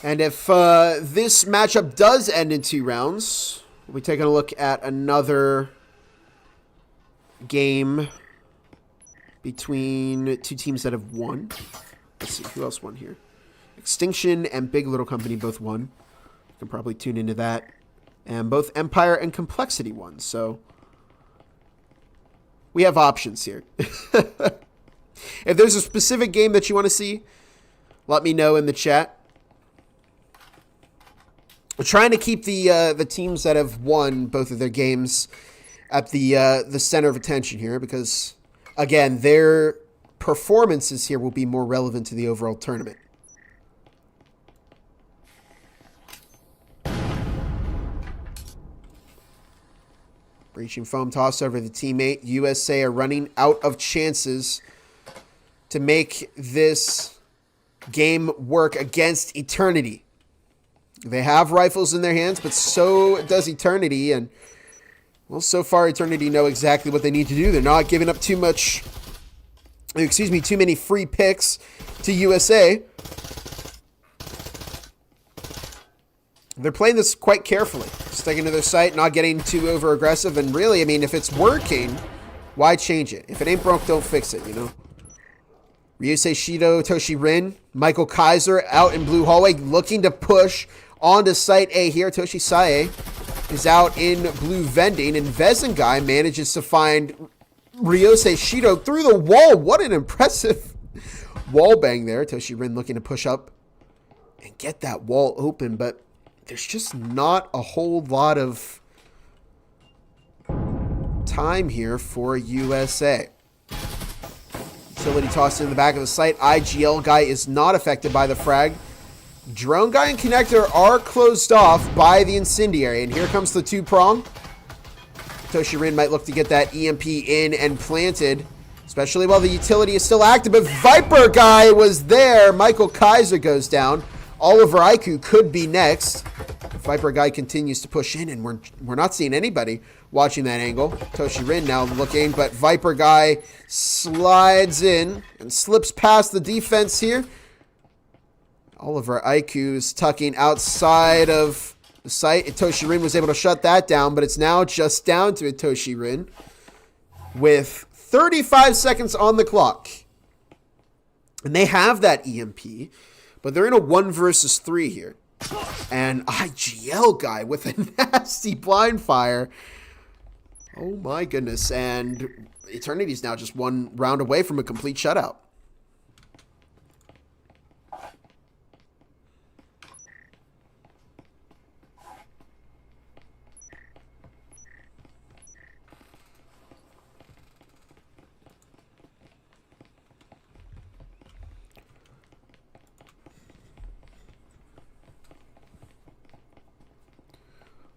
And if this matchup does end in 2 rounds, we'll be taking a look at another game between 2 teams that have won. Let's see, who else won here? Extinction and Big Little Company both won. You can probably tune into that. And both Empire and Complexity won, so we have options here. If there's a specific game that you want to see, let me know in the chat. We're trying to keep the teams that have won both of their games at the center of attention here because, again, their performances here will be more relevant to the overall tournament. Breaching foam toss over the teammate. USA are running out of chances to make this game work against Eternity. They have rifles in their hands, but so does Eternity. And, well, so far Eternity know exactly what they need to do. They're not giving up too many free picks to USA. They're playing this quite carefully, sticking to their site, not getting too over aggressive. And really, I mean, if it's working, why change it? If it ain't broke, don't fix it, you know? Ryusei Shido, Toshirin, Michael Kaiser out in blue hallway looking to push onto site A here. Toshi Sae is out in blue vending, and Vezengai manages to find Ryusei Shido through the wall. What an impressive wall bang there. Toshirin looking to push up and get that wall open, but there's just not a whole lot of time here for USA. Utility tossed in the back of the site. IGL guy is not affected by the frag. Drone guy and connector are closed off by the incendiary. And here comes the 2-prong. Toshirin might look to get that EMP in and planted, especially while the utility is still active. But Viper guy was there. Michael Kaiser goes down. Oliver Aiku could be next. Viper guy continues to push in, and we're not seeing anybody watching that angle. Toshirin now looking, but Viper guy slides in and slips past the defense here. Oliver Aiku's tucking outside of the site. Toshirin was able to shut that down, but it's now just down to Toshirin with 35 seconds on the clock. And they have that EMP, but they're in a 1 versus 3 here. And IGL guy with a nasty blind fire. Oh my goodness. And Eternity's now just 1 round away from a complete shutout.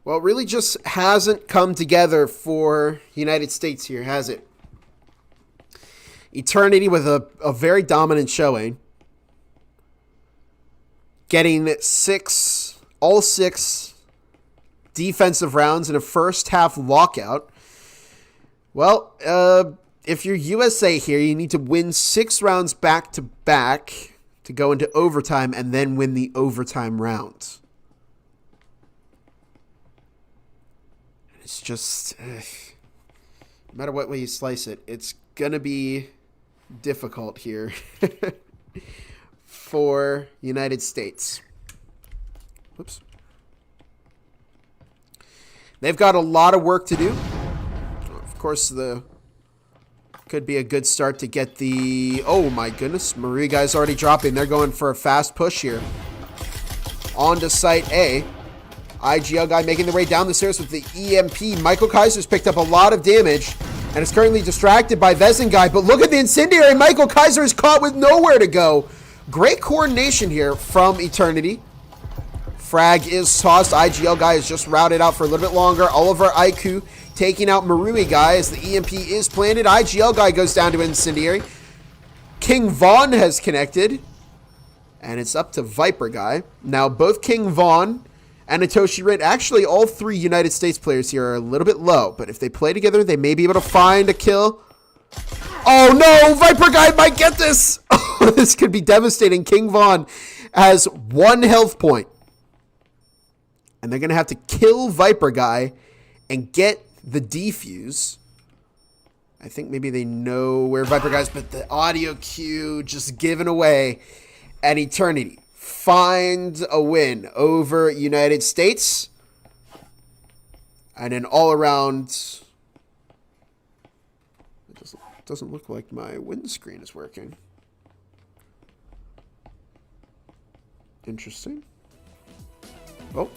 Well, it really just hasn't come together for United States here, has it? Eternity with a very dominant showing. Getting all six defensive rounds in a first half lockout. Well, if you're USA here, you need to win 6 rounds back to back to go into overtime and then win the overtime rounds. It's just, no matter what way you slice it, it's going to be difficult here for United States. Whoops. They've got a lot of work to do. Of course, the Could be a good start to get the... Oh my goodness, Marie guy's already dropping. They're going for a fast push here. On to site A. IGL guy making their way down the stairs with the EMP. Michael Kaiser's picked up a lot of damage and is currently distracted by Vezin guy. But look at the incendiary. Michael Kaiser is caught with nowhere to go. Great coordination here from Eternity. Frag is tossed. IGL guy is just routed out for a little bit longer. Oliver Aiku taking out Marui guy as the EMP is planted. IGL guy goes down to incendiary. King Vaughn has connected. And it's up to Viper guy. Now both King Vaughn and Atoshi Rit, actually all three United States players here are a little bit low. But if they play together, they may be able to find a kill. Oh no, Viper guy might get this. This could be devastating. King Vaughn has 1 health point. And they're going to have to kill Viper guy and get the defuse. I think maybe they know where Viper guy's, but the audio cue just given away. And Eternity finds a win over United States. And an all-around... It doesn't look like my win screen is working. Interesting. Oh.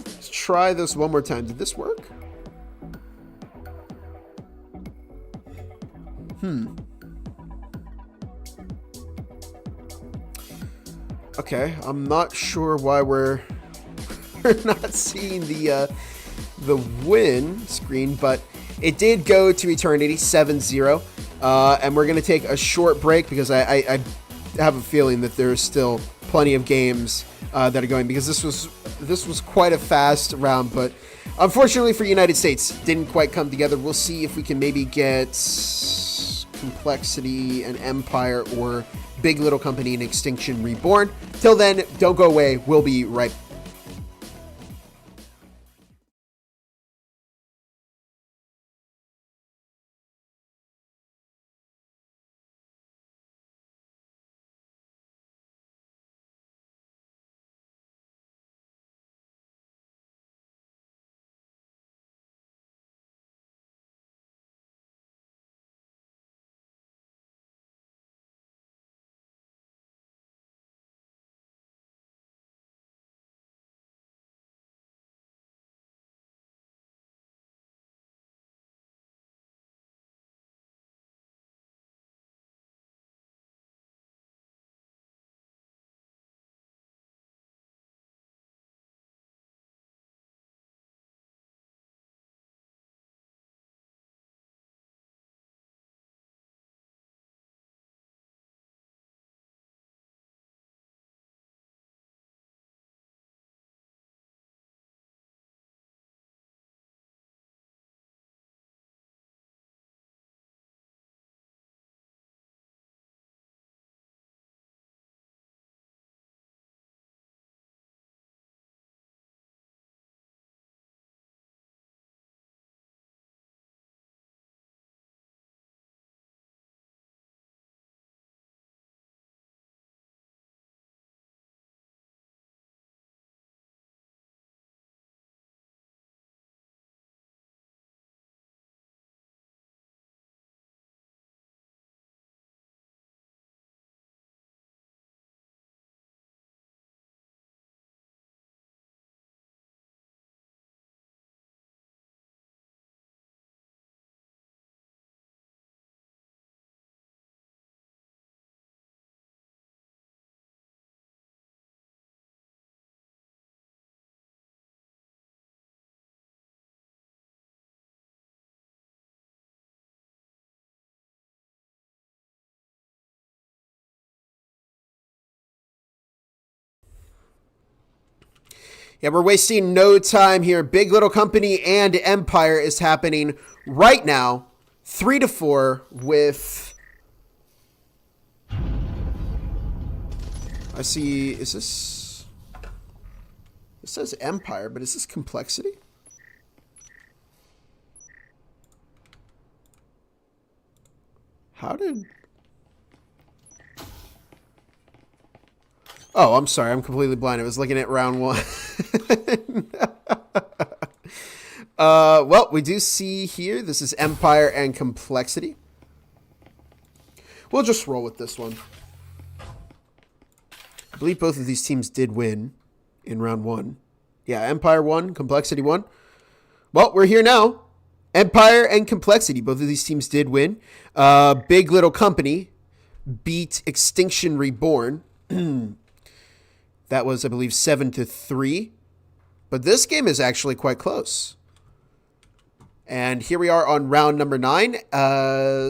Let's try this one more time. Did this work? Okay, I'm not sure why we're not seeing the win screen, but it did go to Eternity 7-0. And we're going to take a short break because I have a feeling that there's still plenty of games that are going, because this was quite a fast round, but unfortunately for United States, didn't quite come together. We'll see if we can maybe get Complexity and Empire or Big Little Company and Extinction Reborn. Till then, don't go away. We'll be right back. Yeah, we're wasting no time here. Big Little Company and Empire is happening right now. 3-4 with... I see... Is this... It says Empire, but is this Complexity? How did... Oh, I'm sorry. I'm completely blind. I was looking at round one. Well, we do see here, this is Empire and Complexity. We'll just roll with this one. I believe both of these teams did win in round 1. Yeah, Empire won, Complexity won. Well, we're here now. Empire and Complexity, both of these teams did win. Big Little Company beat Extinction Reborn. That was, I believe, 7-3. But this game is actually quite close. And here we are on round number 9.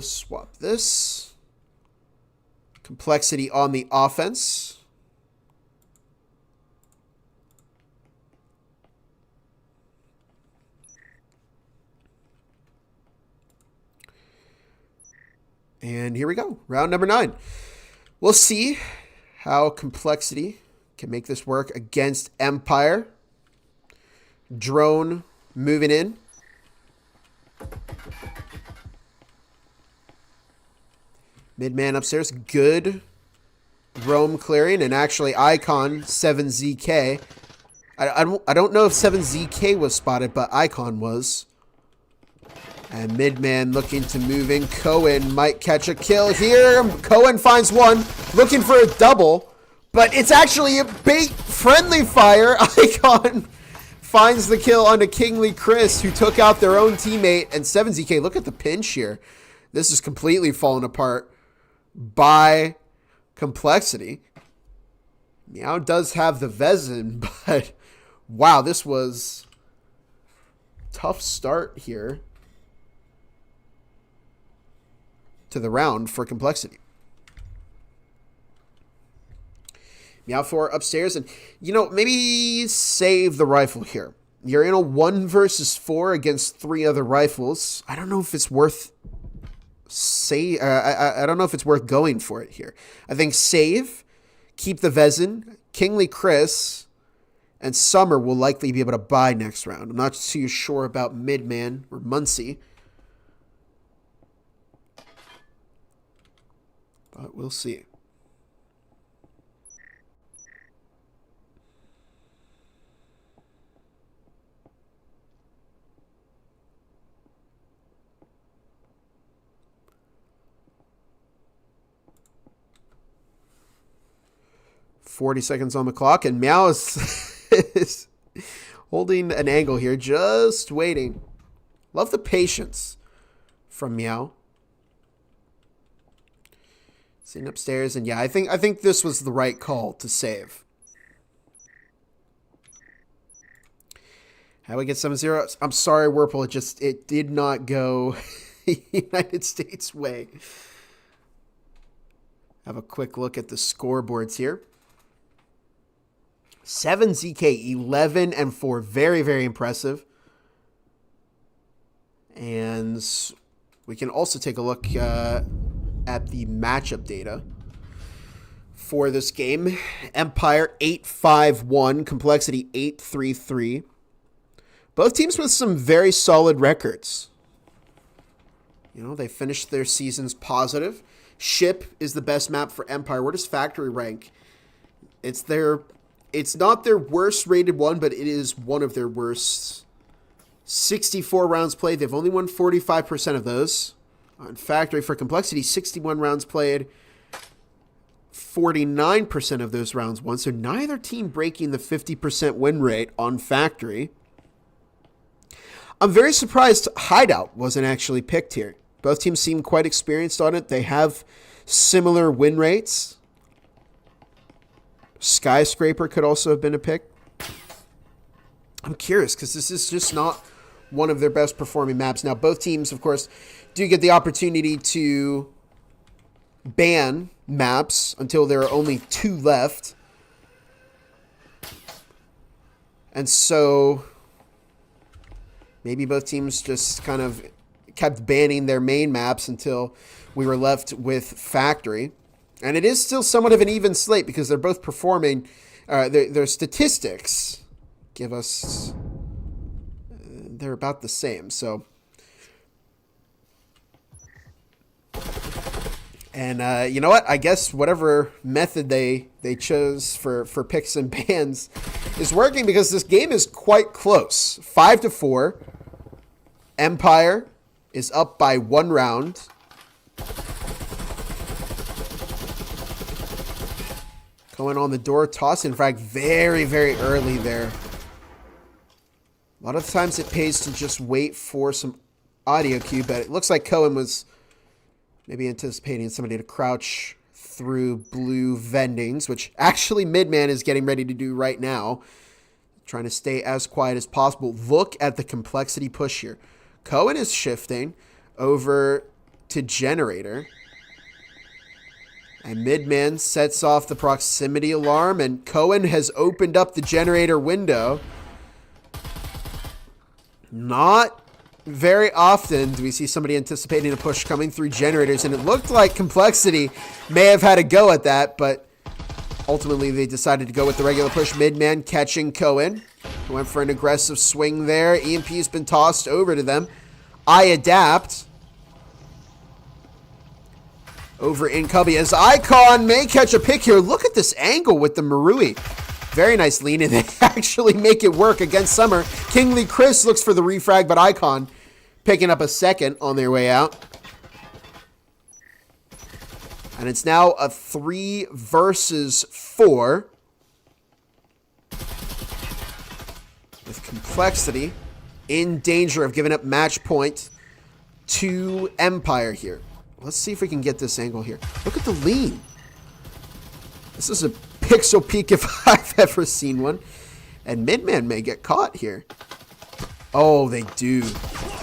Swap this. Complexity on the offense. And here we go. Round number 9. We'll see how Complexity can make this work against Empire. Drone moving in. Midman upstairs. Good roam clearing. And actually Icon 7ZK. I don't know if 7ZK was spotted, but Icon was. And Midman looking to move in. Cohen might catch a kill here. Cohen finds one. Looking for a double. But it's actually a bait friendly fire. Icon finds the kill onto Kingly Chris, who took out their own teammate. And 7ZK, look at the pinch here. This is completely fallen apart by Complexity. Meow does have the Vezin, but wow, this was tough start here to the round for Complexity. Meow 4 upstairs, and maybe save the rifle here. You're in a 1 versus 4 against 3 other rifles. I don't know if it's worth I don't know if it's worth going for it here. I think save, keep the Vezin, Kingly Chris, and Summer will likely be able to buy next round. I'm not too sure about Midman or Muncie. But we'll see. .40 seconds on the clock, and Meow is holding an angle here, just waiting. Love the patience from Meow. Sitting upstairs, and yeah, I think this was the right call to save. How we get 7-0? I'm sorry, Whirlpool. It did not go United States way. Have a quick look at the scoreboards here. 7ZK 11-4, very, very impressive. And we can also take a look at the matchup data for this game. Empire 8-5-1, Complexity 8-3-3. Both teams with some very solid records. They finished their seasons positive. Ship is the best map for Empire. Where does Factory rank? It's not their worst rated one, but it is one of their worst. 64 rounds played. They've only won 45% of those. On Factory for Complexity, 61 rounds played. 49% of those rounds won. So neither team breaking the 50% win rate on Factory. I'm very surprised Hideout wasn't actually picked here. Both teams seem quite experienced on it. They have similar win rates. Skyscraper could also have been a pick. I'm curious because this is just not one of their best performing maps. Now, both teams, of course, do get the opportunity to ban maps until there are only 2 left. And so maybe both teams just kind of kept banning their main maps until we were left with Factory. And it is still somewhat of an even slate because they're both performing. Their statistics give us they're about the same. So, and you know what? I guess whatever method they chose for picks and bans is working because this game is quite close. 5-4. Empire is up by 1 round. Going on the door, toss in frag very, very early there. A lot of times it pays to just wait for some audio cue, but it looks like Cohen was maybe anticipating somebody to crouch through blue vendings, which actually Midman is getting ready to do right now. Trying to stay as quiet as possible. Look at the complexity push here. Cohen is shifting over to generator. And Midman sets off the proximity alarm, and Cohen has opened up the generator window. Not very often do we see somebody anticipating a push coming through generators, and it looked like complexity may have had a go at that, but ultimately they decided to go with the regular push. Midman catching Cohen. Went for an aggressive swing there. EMP has been tossed over to them. I adapt. Over in Cubby as Icon may catch a pick here. Look at this angle with the Marui. Very nice lean, and they actually make it work against Summer. Kingly Chris looks for the refrag, but Icon picking up a second on their way out. And it's now a 3 versus 4. With complexity in danger of giving up match point to Empire here. Let's see if we can get this angle here. Look at the lean. This is a pixel peak if I've ever seen one. And Midman may get caught here. Oh, they do.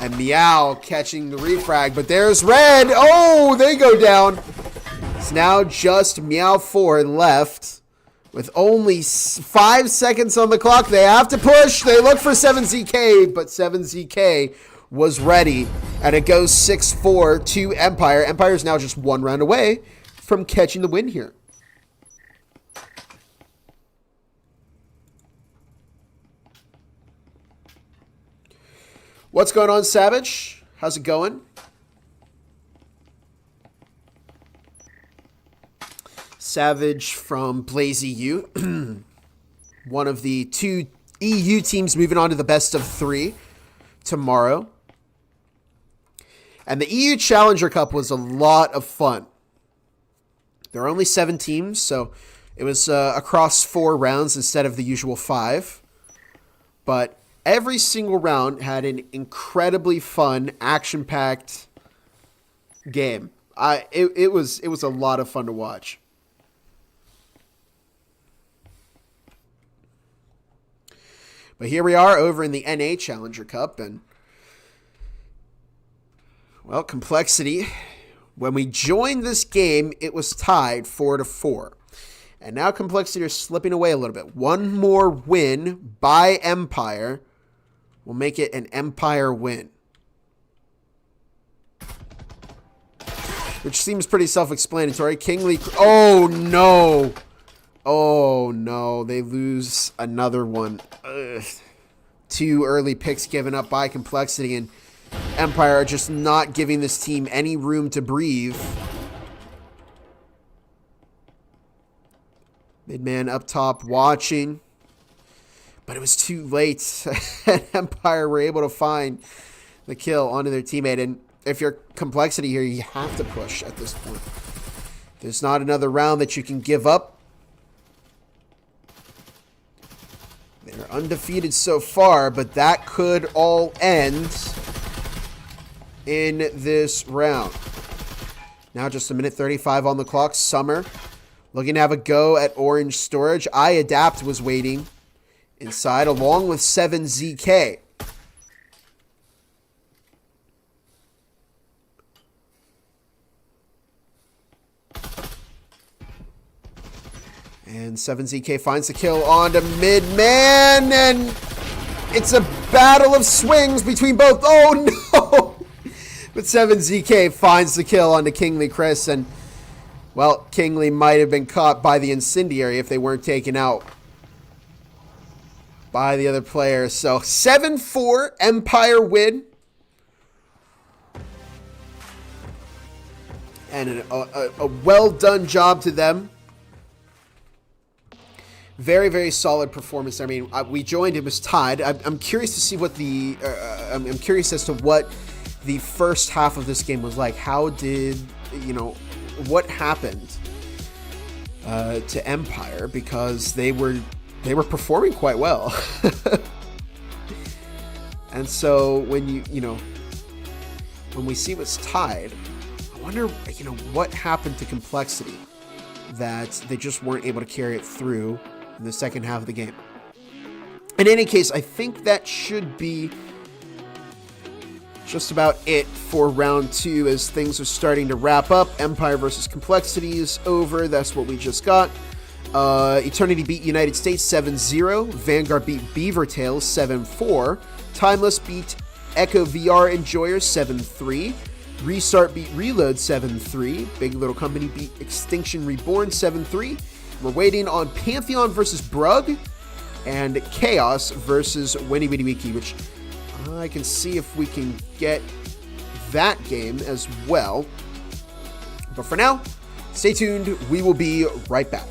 And Meow catching the refrag, but there's Red. Oh, they go down. It's now just Meow 4 left. With only 5 seconds on the clock, they have to push. They look for 7ZK, but 7ZK was ready, and it goes 6-4 to Empire. Empire is now just 1 round away from catching the win here. What's going on, Savage? How's it going? Savage from Blaze EU, one of the 2 EU teams moving on to the best of 3 tomorrow. And the EU Challenger Cup was a lot of fun. There are only 7 teams, so it was across 4 rounds instead of the usual 5. But every single round had an incredibly fun, action-packed game. It was a lot of fun to watch. But here we are over in the NA Challenger Cup, and well, complexity. When we joined this game, it was tied 4-4. And now complexity are slipping away a little bit. One more win by Empire will make it an Empire win. Which seems pretty self-explanatory. Kingly, oh no. Oh no, they lose another one. Ugh. 2 early picks given up by complexity, and Empire are just not giving this team any room to breathe. Midman up top watching, but it was too late. And Empire were able to find the kill onto their teammate. And if you're complexity here, you have to push at this point. There's not another round that you can give up. They're undefeated so far, but that could all end in this round. Now just 1:35 on the clock. Summer looking to have a go at orange storage. I Adapt was waiting inside along with 7ZK. And 7ZK finds the kill onto Midman, and it's a battle of swings between both. Oh no! But 7ZK finds the kill onto Kingly Chris, and well, Kingly might have been caught by the incendiary if they weren't taken out by the other player. So 7-4 Empire win. And a well done job to them. Very, very solid performance. I mean, we joined, it was tied. I'm curious to see what the I'm curious as to what the first half of this game was like. How did, what happened to Empire? Because they were performing quite well. And so when when we see what's tied, I wonder, what happened to Complexity that they just weren't able to carry it through in the second half of the game. In any case, I think that should be just about it for round 2 as things are starting to wrap up. Empire versus Complexity is over. That's what we just got. Eternity beat United States 7-0. Vanguard beat Beaver Tails 7-4. Timeless beat Echo VR Enjoyer 7-3. Restart beat Reload 7-3. Big Little Company beat Extinction Reborn 7-3. We're waiting on Pantheon versus Brug and Chaos versus Winnie Winnie Wiki, which I can see if we can get that game as well. But for now, stay tuned. We will be right back.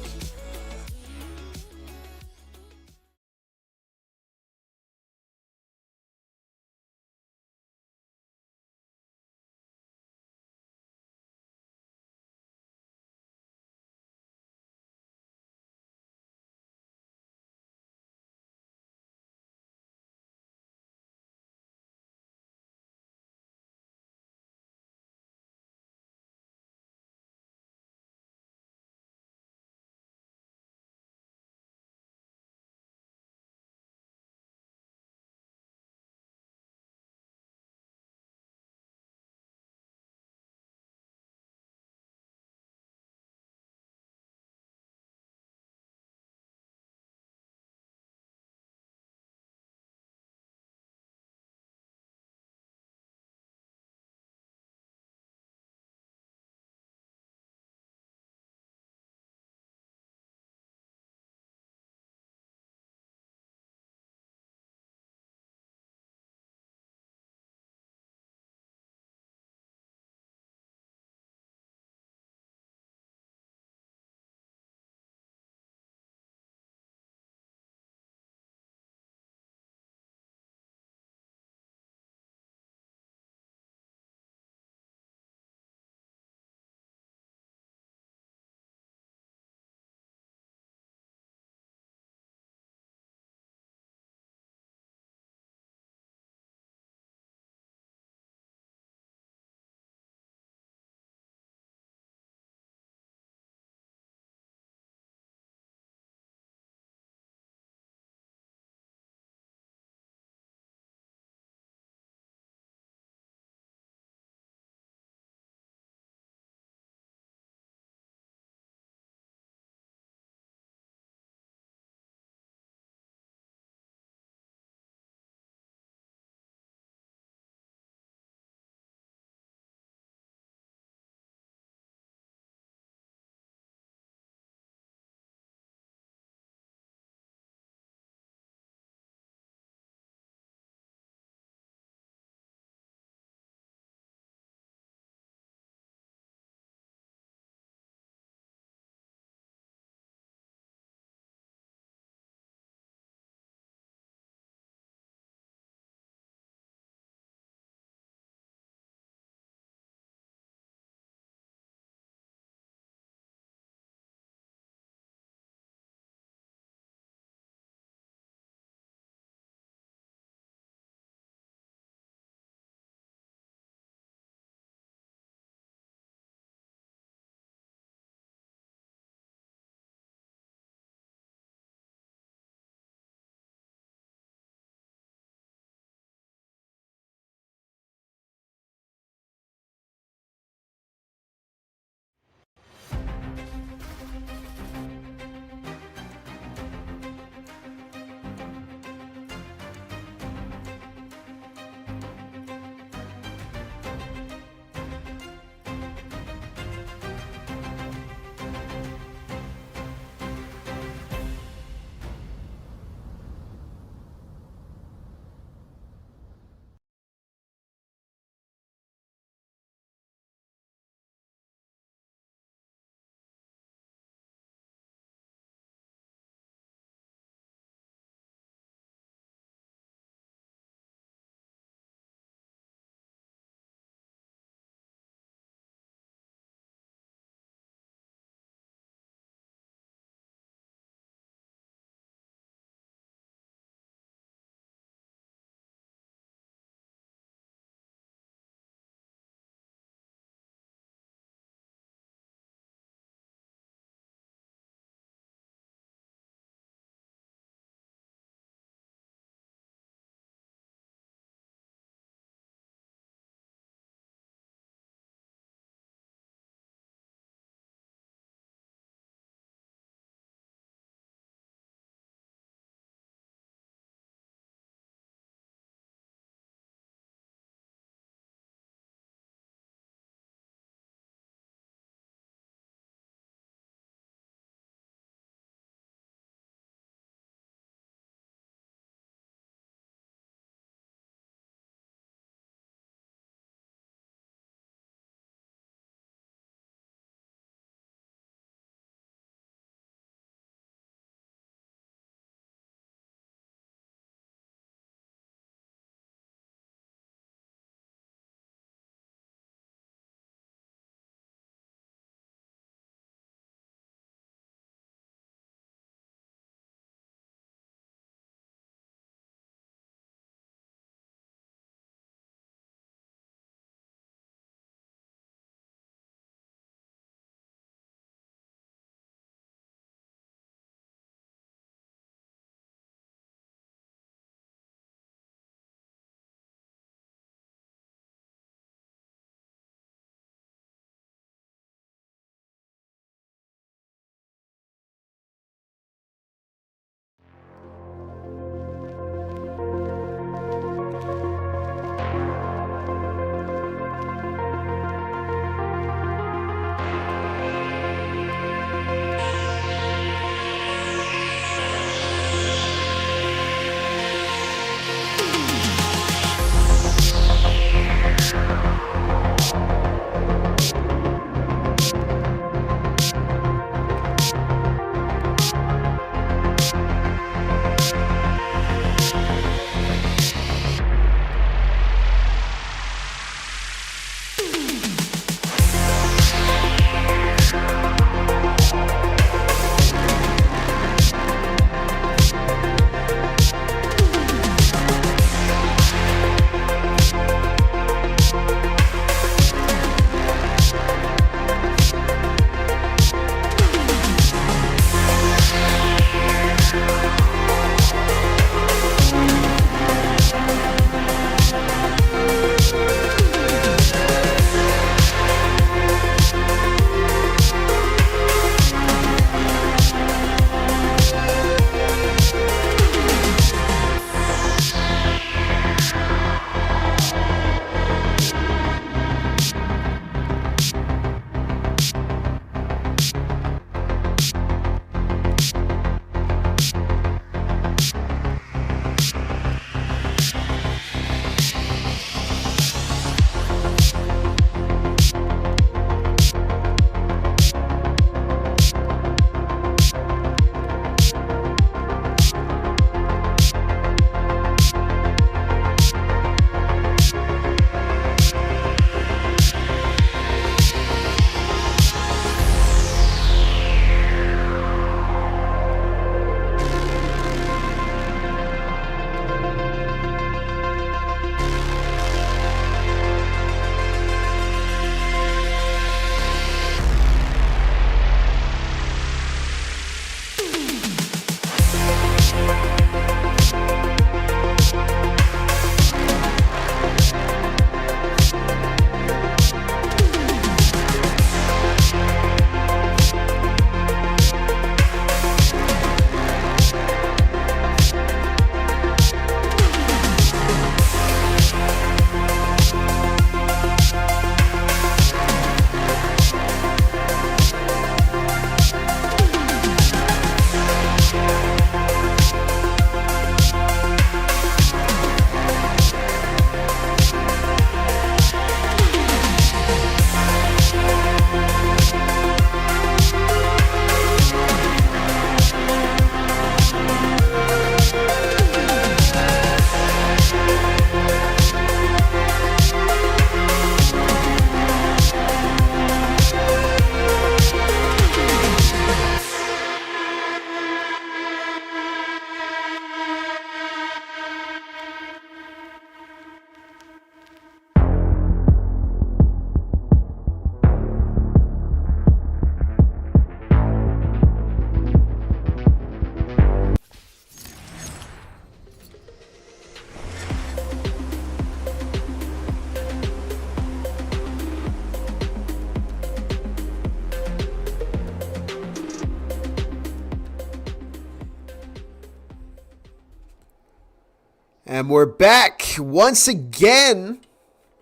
And we're back once again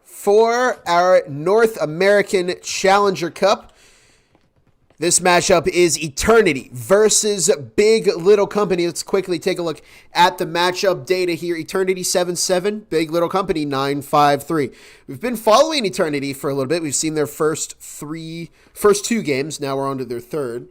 for our North American Challenger Cup. This matchup is Eternity versus Big Little Company. Let's quickly take a look at the matchup data here. Eternity 7-7, Big Little Company 9-5-3. We've been following Eternity for a little bit. We've seen their first two games. Now we're on to their third.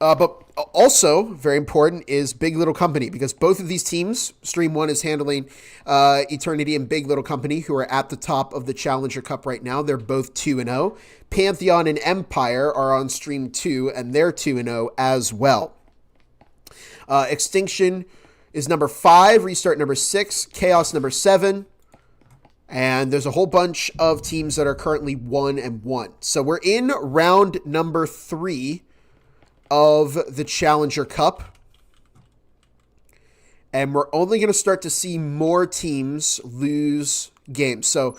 But also, very important, is Big Little Company, because both of these teams, Stream 1 is handling Eternity and Big Little Company, who are at the top of the Challenger Cup right now. They're both 2-0. Pantheon and Empire are on Stream 2, and they're 2-0 as well. Extinction is number 5, Restart number 6, Chaos number 7, and there's a whole bunch of teams that are currently 1-1. So we're in round number 3 of the Challenger Cup, and we're only going to start to see more teams lose games. So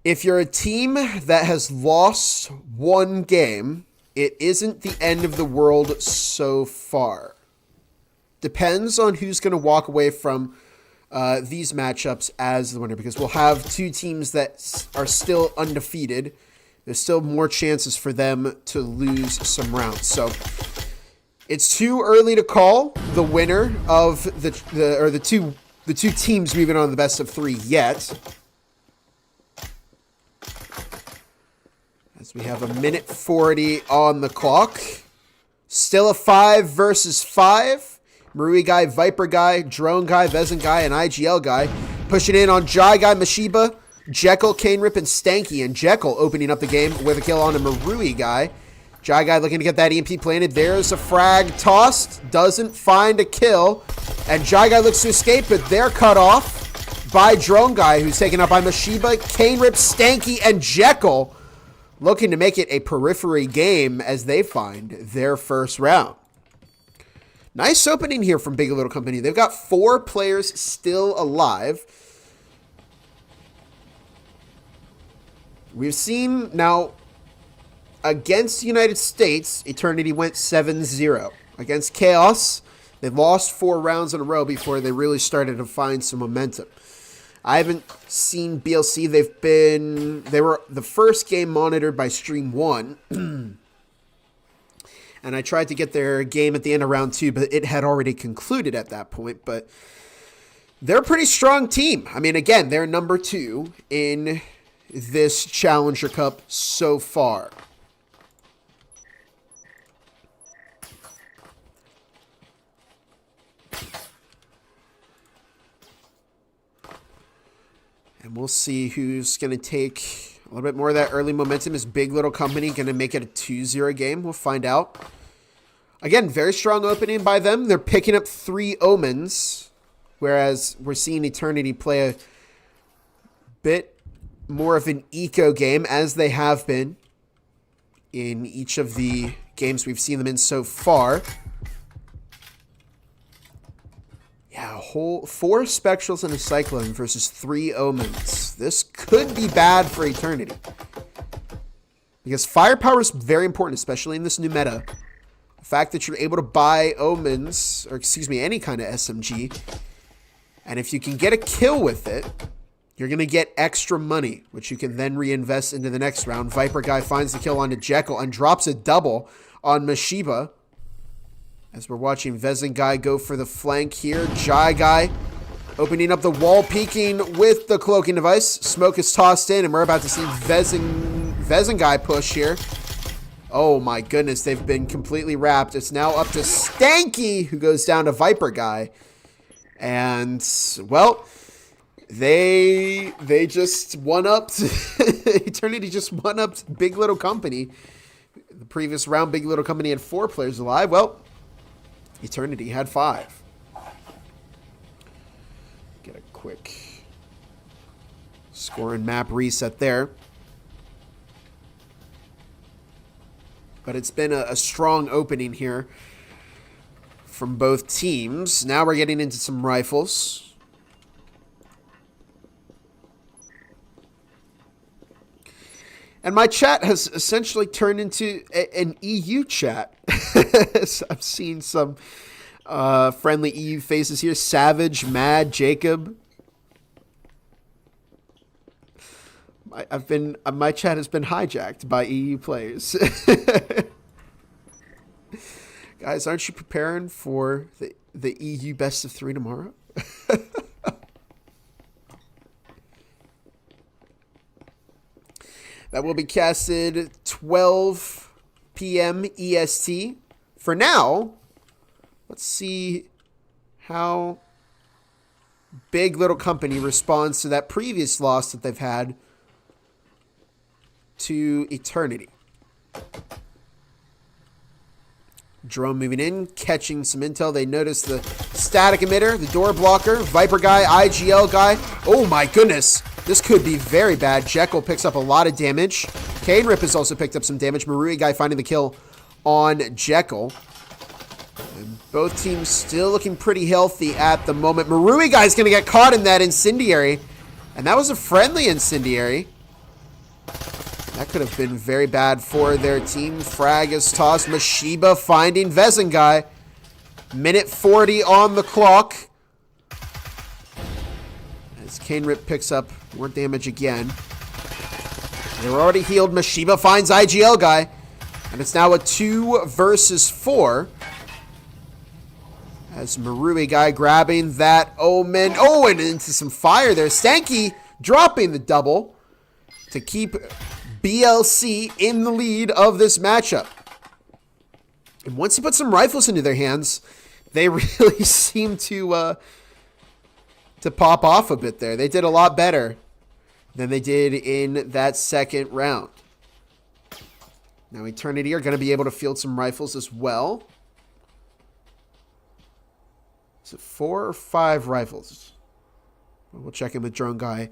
if you're a team that has lost one game, it isn't the end of the world so far. Depends on who's going to walk away from these matchups as the winner, because we'll have two teams that are still undefeated. There's still more chances for them to lose some rounds. So it's too early to call the winner of the two teams moving on to the best of 3 yet. As we have a minute 40 on the clock. Still a 5 versus 5. Marui guy, Viper guy, Drone guy, Vezin guy, and IGL guy. Pushing in on Jai guy, Mashiba, Jekyll, Kane Rip, and Stanky, and Jekyll opening up the game with a kill on a Marui guy. Jai guy looking to get that EMP planted. There's a frag tossed. Doesn't find a kill. And Jai guy looks to escape, but they're cut off by Drone guy, who's taken out by Mashiba, Kane Rip, Stanky, and Jekyll, looking to make it a periphery game as they find their first round. Nice opening here from Big Little Company. They've got 4 players still alive. We've seen now against the United States, Eternity went 7-0. Against Chaos, they lost 4 rounds in a row before they really started to find some momentum. I haven't seen BLC. They were the first game monitored by Stream 1. And I tried to get their game at the end of round 2, but it had already concluded at that point. But they're a pretty strong team. I mean, again, they're number 2 in this Challenger Cup so far. And we'll see who's going to take a little bit more of that early momentum. Is Big Little Company going to make it a 2-0 game? We'll find out. Again, very strong opening by them. They're picking up 3 omens, whereas we're seeing Eternity play a bit more of an eco game, as they have been in each of the games we've seen them in so far. Yeah, a whole 4 Spectrals and a Cyclone versus 3 Omens. This could be bad for Eternity, because firepower is very important, especially in this new meta. The fact that you're able to buy Omens, or excuse me, any kind of SMG, and if you can get a kill with it, you're going to get extra money, which you can then reinvest into the next round. Viper guy finds the kill onto Jekyll and drops a double on Mashiba. As we're watching Vezin guy go for the flank here. Jai guy opening up the wall, peeking with the cloaking device. Smoke is tossed in, and we're about to see Vezin guy push here. Oh my goodness, they've been completely wrapped. It's now up to Stanky, who goes down to Viper guy. And, well, They just one-upped. Eternity just one-upped Big Little Company. The previous round, Big Little Company had 4 players alive. Well, Eternity had 5. Get a quick score and map reset there. But it's been a strong opening here from both teams. Now we're getting into some rifles. And my chat has essentially turned into an EU chat. I've seen some Friendly EU faces here. Savage, Mad, Jacob. My chat has been hijacked by EU players. Guys, aren't you preparing for the EU best of 3 tomorrow? That will be casted 12 p.m. EST. For now, let's see how Big Little Company responds to that previous loss that they've had to Eternity. Drone moving in, catching some intel. They notice the static emitter, the door blocker, Viper guy, IGL guy. Oh my goodness. This could be very bad. Jekyll picks up a lot of damage. Kane Rip has also picked up some damage. Marui guy finding the kill on Jekyll. And both teams still looking pretty healthy at the moment. Marui guy's going to get caught in that incendiary. And that was a friendly incendiary. That could have been very bad for their team. Frag is tossed. Mashiba finding Vezengai. Minute 40 on the clock. As Kane Rip picks up more damage again. They're already healed. Mashiba finds IGL guy. And it's now a 2 versus 4. As Marui guy grabbing that Omen. Oh, and into some fire there. Stanky dropping the double to keep BLC in the lead of this matchup. And once you put some rifles into their hands, they really seem to pop off a bit there. They did a lot better than they did in that second round. Now Eternity are going to be able to field some rifles as well. Is it 4 or 5 rifles? We'll check in with Drone Guy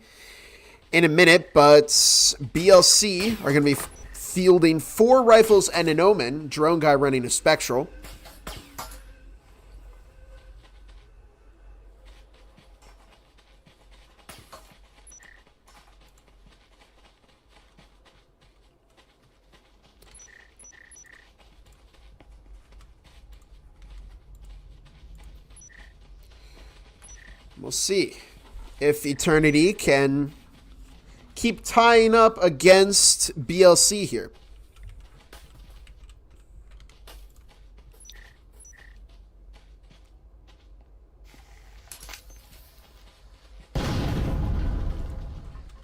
in a minute, but BLC are going to be fielding 4 rifles and an Omen. Drone Guy running a Spectral. We'll see if Eternity can keep tying up against BLC here.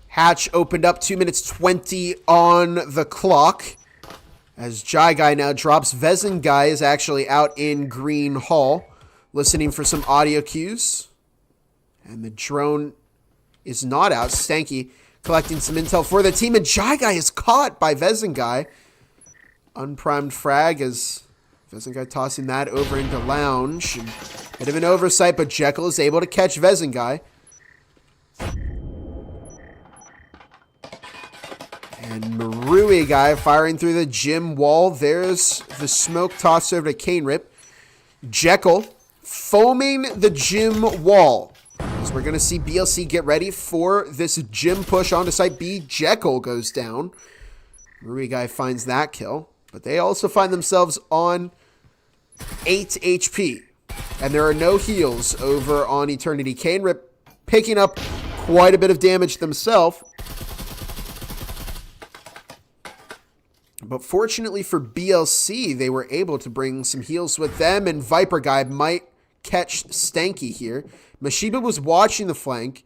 Hatch opened up 2 minutes 20 on the clock. As Jai Guy now drops. Vezin Guy is actually out in Green Hall listening for some audio cues. And the drone is not out. Stanky collecting some intel for the team. And Jai Guy is caught by Vezin Guy. Unprimed frag as Vezin Guy tossing that over into Lounge. And bit of an oversight, but Jekyll is able to catch Vezin Guy. And Marui Guy firing through the gym wall. There's the smoke tossed over to Kane Rip. Jekyll foaming the gym wall. As we're going to see BLC get ready for this gym push onto site B. Jekyll goes down. Marui Guy finds that kill. But they also find themselves on 8 HP. And there are no heals over on Eternity. Kane Rip picking up quite a bit of damage themselves. But fortunately for BLC, they were able to bring some heals with them. And Viper Guy might catch Stanky here. Mashiba was watching the flank.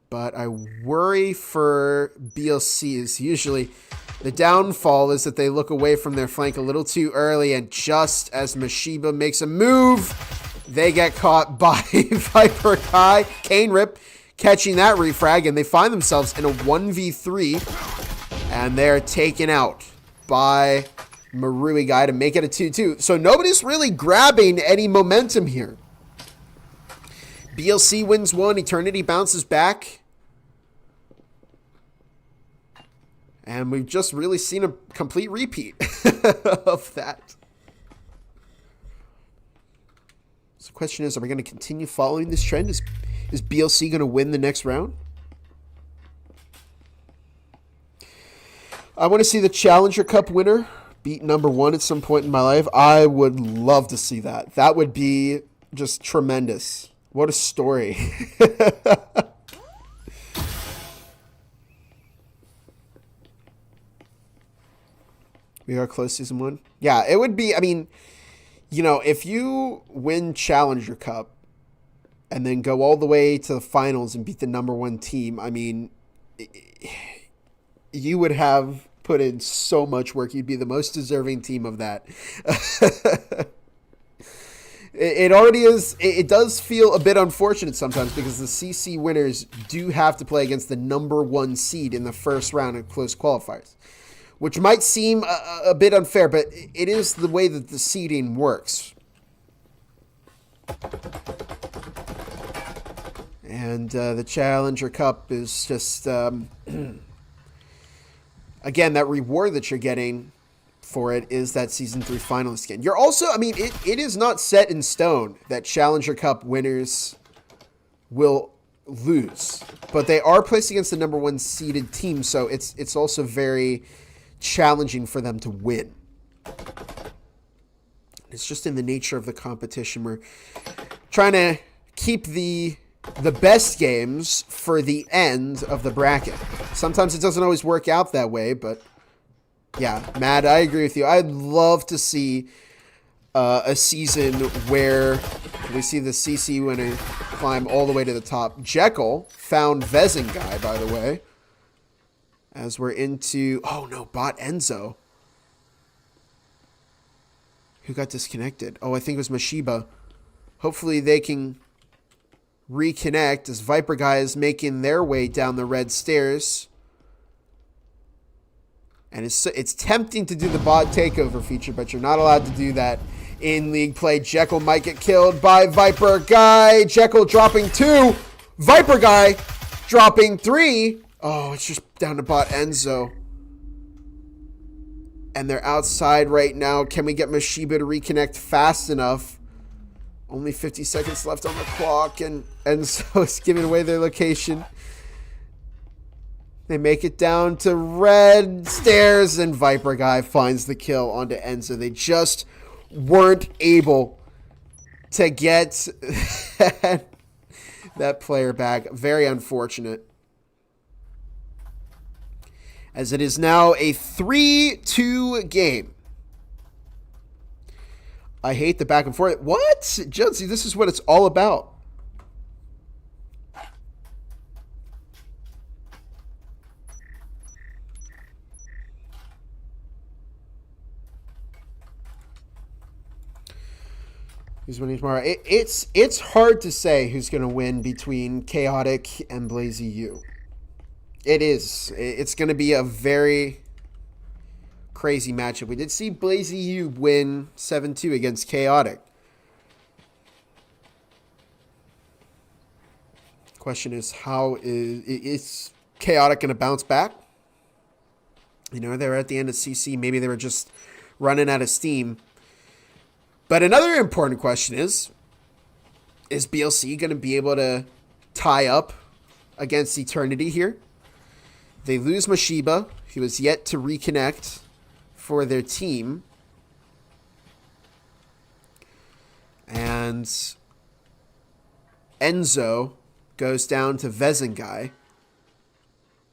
But I worry for BLC is usually the downfall is that they look away from their flank a little too early. And just as Mashiba makes a move, they get caught by Viper Guy. Kane Rip catching that refrag. And they find themselves in a 1v3. And they're taken out by Marui Guy to make it a 2-2. So nobody's really grabbing any momentum here. BLC wins 1. Eternity bounces back. And we've just really seen a complete repeat of that. So the question is, are we going to continue following this trend? Is BLC going to win the next round? I want to see the Challenger Cup winner beat number 1 at some point in my life, I would love to see that. That would be just tremendous. What a story. We are close to season 1. Yeah, it would be, I mean, you know, if you win Challenger Cup and then go all the way to the finals and beat the number 1 team, I mean, you would have put in so much work. You'd be the most deserving team of that. It already is. It does feel a bit unfortunate sometimes because the CC winners do have to play against the number 1 seed in the first round of close qualifiers, which might seem a bit unfair, but it is the way that the seeding works. And the Challenger Cup is just, again, that reward that you're getting for it is that Season 3 finalist skin. You're also, I mean, it is not set in stone that Challenger Cup winners will lose, but they are placed against the number 1 seeded team, so it's also very challenging for them to win. It's just in the nature of the competition. We're trying to keep the best games for the end of the bracket. Sometimes it doesn't always work out that way, but yeah, Matt, I agree with you. I'd love to see a season where we see the CC winner climb all the way to the top. Jekyll found Vezengai, by the way, as we're into... Oh, no, bot Enzo. Who got disconnected? Oh, I think it was Mashiba. Hopefully they can reconnect as Viper Guy is making their way down the red stairs. And it's tempting to do the bot takeover feature, but you're not allowed to do that in league play. Jekyll might get killed by Viper Guy. Jekyll dropping 2. Viper Guy dropping 3. Oh, it's just down to bot Enzo. And they're outside right now. Can we get Mashiba to reconnect fast enough? Only 50 seconds left on the clock, and Enzo is giving away their location. They make it down to red stairs, and Viper Guy finds the kill onto Enzo. They just weren't able to get that player back. Very unfortunate. As it is now a 3-2 game. I hate the back and forth. What? Jonesy, this is what it's all about. Who's winning tomorrow? It's hard to say who's going to win between Chaotic and Blazy U. It is. It's going to be a very crazy matchup. We did see Blazy U win 7-2 against Chaotic. Question is, how is Chaotic going to bounce back? You know, they were at the end of CC. Maybe they were just running out of steam. But another important question is BLC going to be able to tie up against Eternity here? They lose Mashiba. He was yet to reconnect for their team. And Enzo goes down to Vezengai.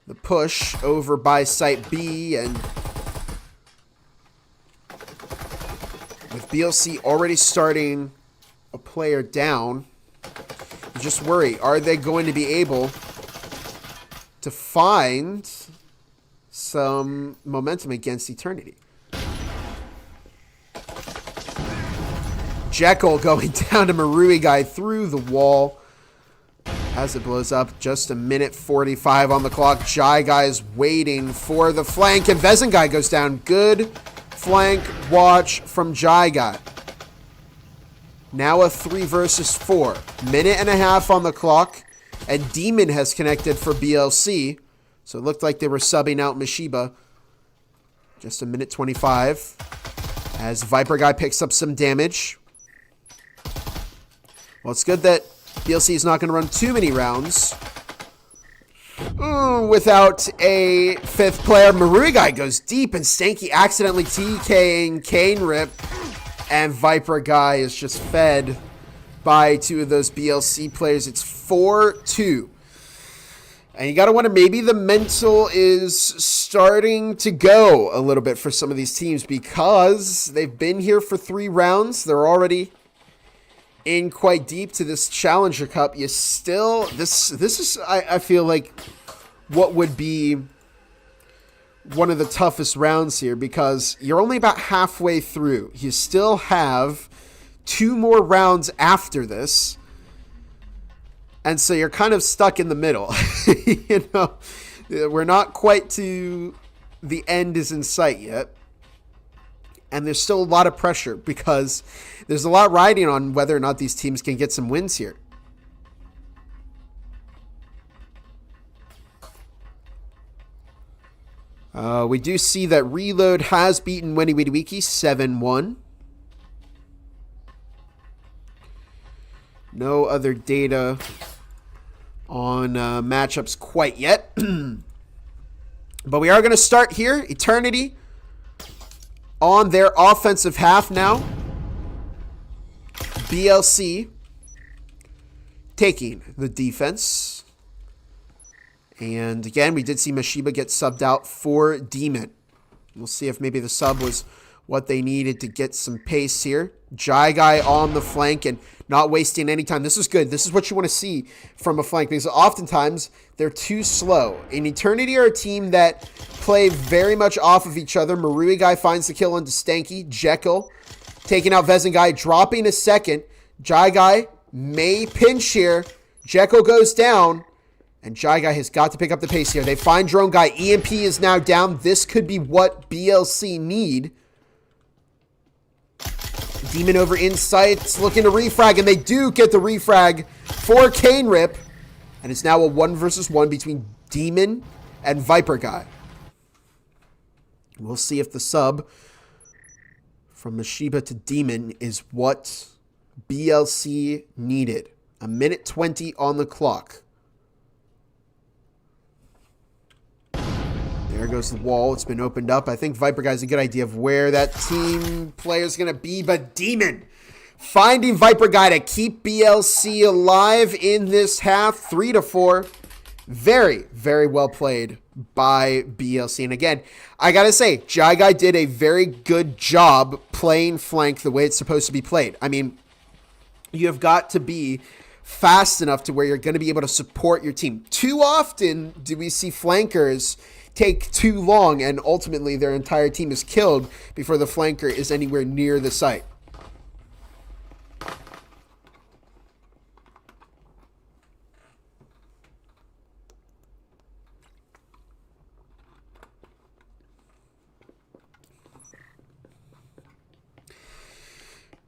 The push over by Site B, and with BLC already starting a player down, you just worry, are they going to be able to find some momentum against Eternity? Jekyll going down to Marui Guy through the wall as it blows up. Just a minute 45 on the clock. Jai Guy is waiting for the flank, and Vezengai goes down. Good flank watch from Jai Guy. Now a 3 versus 4. Minute and a half on the clock, and Demon has connected for BLC. So it looked like they were subbing out Mashiba. Just a minute 25 as Viper Guy picks up some damage. Well, it's good that BLC is not going to run too many rounds. without a fifth player. Marui guy goes deep, and Stanky accidentally TKing Kane Rip, and Viper guy is just fed by two of those BLC players. It's 4-2. And you got to wonder, maybe the mental is starting to go a little bit for some of these teams because they've been here for 3 rounds. They're already in quite deep to this Challenger Cup. You still, this is, I feel like, what would be one of the toughest rounds here because you're only about halfway through. You still have 2 more rounds after this. And so you're kind of stuck in the middle. You know, we're not quite to the end is in sight yet. And there's still a lot of pressure because there's a lot riding on whether or not these teams can get some wins here. We do see that Reload has beaten Wendy Weedy Wiki 7-1. No other data on matchups quite yet. But we are going to start here. Eternity on their offensive half now. BLC taking the defense. And again, we did see Mashiba get subbed out for Demon. We'll see if maybe the sub was what they needed to get some pace here. Jai Guy on the flank and not wasting any time. This is good. This is what you want to see from a flank because oftentimes they're too slow. In Eternity are a team that play very much off of each other. Marui Guy finds the kill into Stanky. Jekyll taking out Vezin Guy, dropping a second. Jai Guy may pinch here. Jekyll goes down. And Jai Guy has got to pick up the pace here. They find Drone Guy. EMP is now down. This could be what BLC need. Demon over insights, looking to refrag, and they do get the refrag for Kane Rip. And it's now a 1-versus-1 between Demon and Viper Guy. We'll see if the sub from Mashiba to Demon is what BLC needed. 1:20 on the clock. There goes the wall. It's been opened up. I think Viper Guy's a good idea of where that team player is going to be. But Demon finding Viper Guy to keep BLC alive in this half. 3-4. Very, very well played by BLC. And again, I got to say, Jai Guy did a very good job playing flank the way it's supposed to be played. I mean, you have got to be fast enough to where you're going to be able to support your team. Too often do we see flankers take too long and ultimately their entire team is killed before the flanker is anywhere near the site.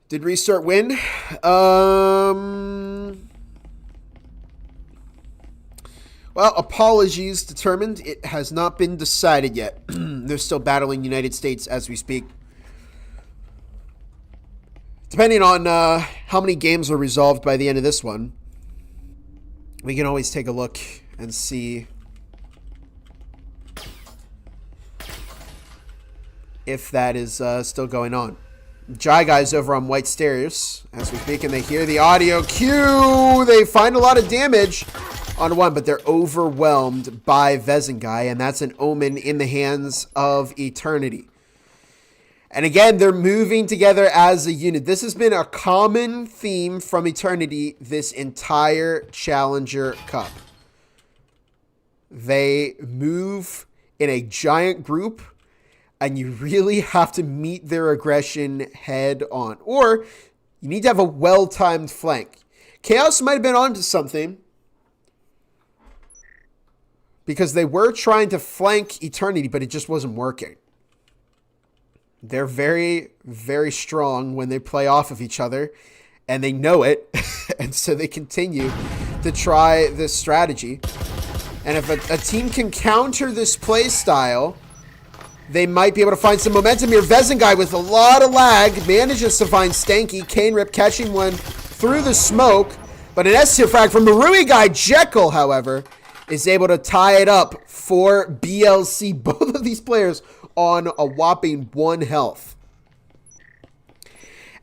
Did Restart win? Well, apologies determined. It has not been decided yet. They're still battling United States as we speak. Depending on how many games are resolved by the end of this one, we can always take a look and see if that is still going on. Jai Guy's over on White Stairs as we speak, and they hear the audio cue. They find a lot of damage on one, but they're overwhelmed by Vezin Guy, and that's an omen in the hands of Eternity. And again, they're moving together as a unit. This has been a common theme from Eternity this entire Challenger Cup. They move in a giant group, and you really have to meet their aggression head on. Or you need to have a well-timed flank. Chaos might have been onto something, because they were trying to flank Eternity, but it just wasn't working. They're very, very strong when they play off of each other, and they know it, and so they continue to try this strategy. And if a team can counter this play style, they might be able to find some momentum here. Vezin Guy with a lot of lag manages to find Stanky. Kane Rip catching one through the smoke, but an S-tier frag from Marui Guy. Jekyll, however, is able to tie it up for BLC. Both of these players on a whopping 1 health.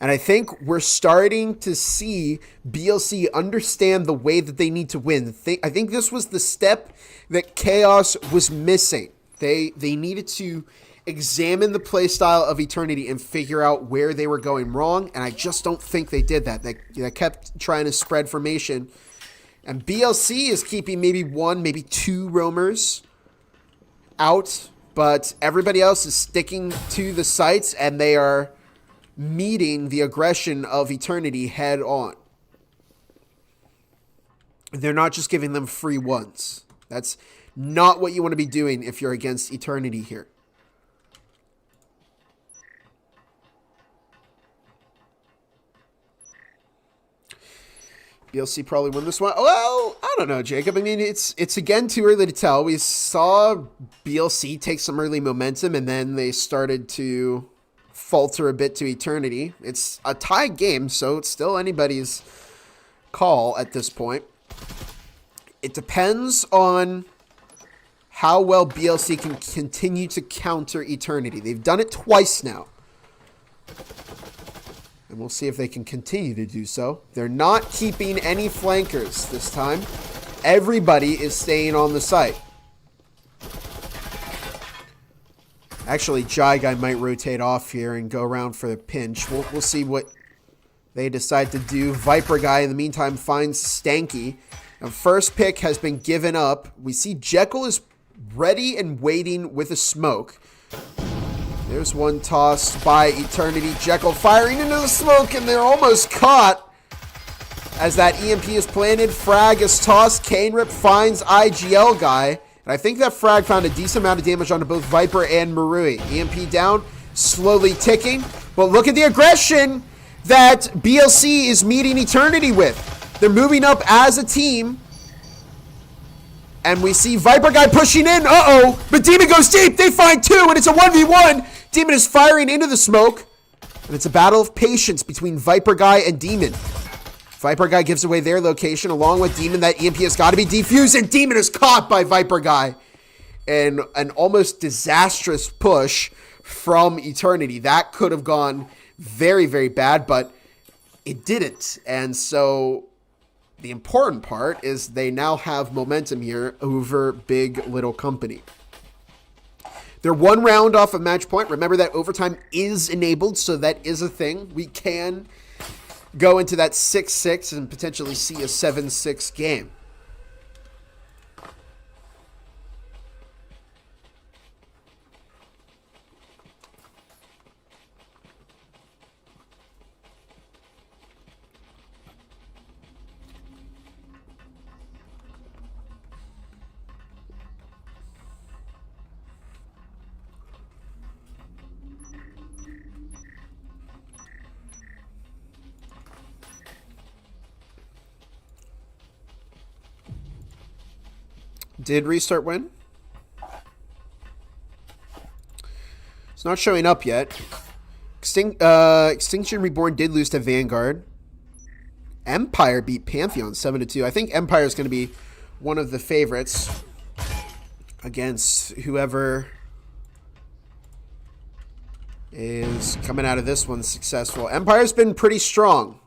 And I think we're starting to see BLC understand the way that they need to win. I think this was the step that Chaos was missing. They needed to examine the playstyle of Eternity and figure out where they were going wrong. And I just don't think they did that. They kept trying to spread formation. And BLC is keeping maybe 1, maybe 2 roamers out. But everybody else is sticking to the sites, and they are meeting the aggression of Eternity head on. They're not just giving them free ones. That's not what you want to be doing if you're against Eternity here. BLC probably win this one. Well, I don't know, Jacob. I mean, it's again too early to tell. We saw BLC take some early momentum, and then they started to falter a bit to Eternity. It's a tied game, so it's still anybody's call at this point. It depends on how well BLC can continue to counter Eternity. They've done it twice now. And we'll see if they can continue to do so. They're not keeping any flankers this time. Everybody is staying on the site. Actually, Jai Guy might rotate off here and go around for the pinch. We'll see what they decide to do. Viper Guy, in the meantime, finds Stanky. And first pick has been given up. We see Jekyll is ready and waiting with a smoke. There's one tossed by Eternity. Jekyll firing into the smoke, and they're almost caught. As that EMP is planted, frag is tossed. Cane Rip finds IGL Guy. And I think that frag found a decent amount of damage onto both Viper and Marui. EMP down, slowly ticking. But look at the aggression that BLC is meeting Eternity with. They're moving up as a team. And we see Viper Guy pushing in. Uh-oh. But Demon goes deep. They find 2, and it's a 1v1. Demon is firing into the smoke. And it's a battle of patience between Viper Guy and Demon. Viper Guy gives away their location along with Demon. That EMP has got to be defused, and Demon is caught by Viper Guy. And an almost disastrous push from Eternity. That could have gone very, very bad, but it didn't. And so the important part is they now have momentum here over Big Little Company. They're 1 round off of match point. Remember that overtime is enabled, so that is a thing. We can go into that 6-6 and potentially see a 7-6 game. Did Restart win? It's not showing up yet. Extinction Reborn did lose to Vanguard. Empire beat Pantheon 7-2. I think Empire is going to be one of the favorites against whoever is coming out of this one successful. Empire's been pretty strong.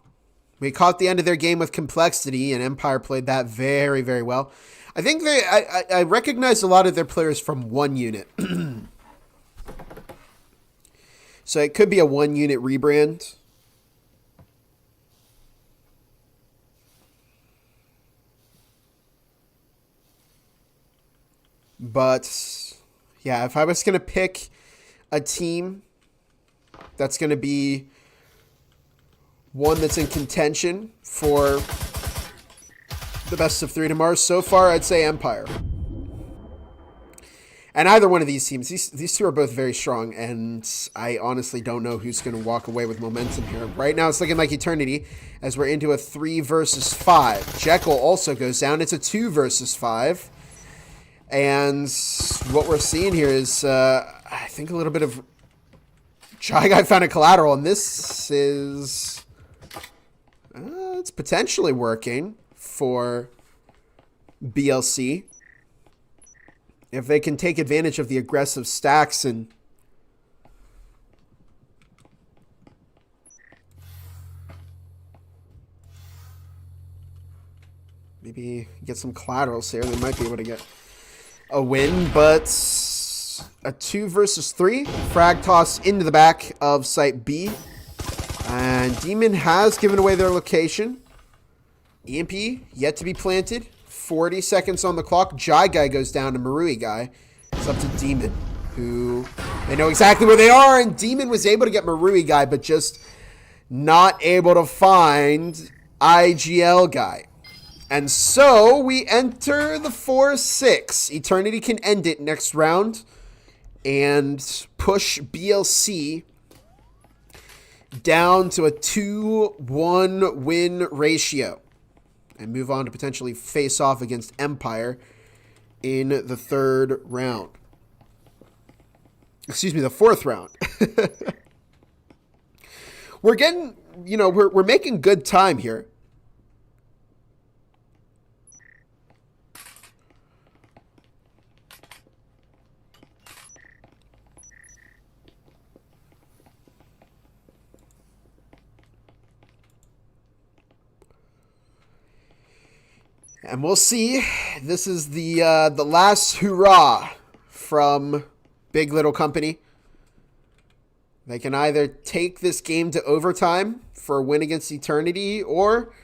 We caught the end of their game with Complexity, and Empire played that very, very well. I think I recognize a lot of their players from one unit. So it could be a 1-unit rebrand. But yeah, if I was going to pick a team that's going to be one that's in contention for the best of 3 tomorrow, so far I'd say Empire. And either one of these teams, these two are both very strong, and I honestly don't know who's going to walk away with momentum here. Right now it's looking like Eternity as we're into a 3 versus 5. Jekyll also goes down. It's a 2 versus 5. And what we're seeing here is, I think, a little bit of... Shy Guy found a collateral, and this is... it's potentially working for BLC. If they can take advantage of the aggressive stacks and maybe get some collaterals here, they might be able to get a win, but a 2 versus 3. Frag toss into the back of site B. And Demon has given away their location. EMP yet to be planted. 40 seconds on the clock. Jai Guy goes down to Marui Guy. It's up to Demon, who they know exactly where they are. And Demon was able to get Marui Guy, but just not able to find IGL Guy. And so we enter the 4-6. Eternity can end it next round and push BLC down to a 2-1 win ratio and move on to potentially face off against Empire in the 3rd round. Excuse me, the 4th round. We're getting, we're making good time here. And we'll see. This is the last hurrah from Big Little Company. They can either take this game to overtime for a win against Eternity, or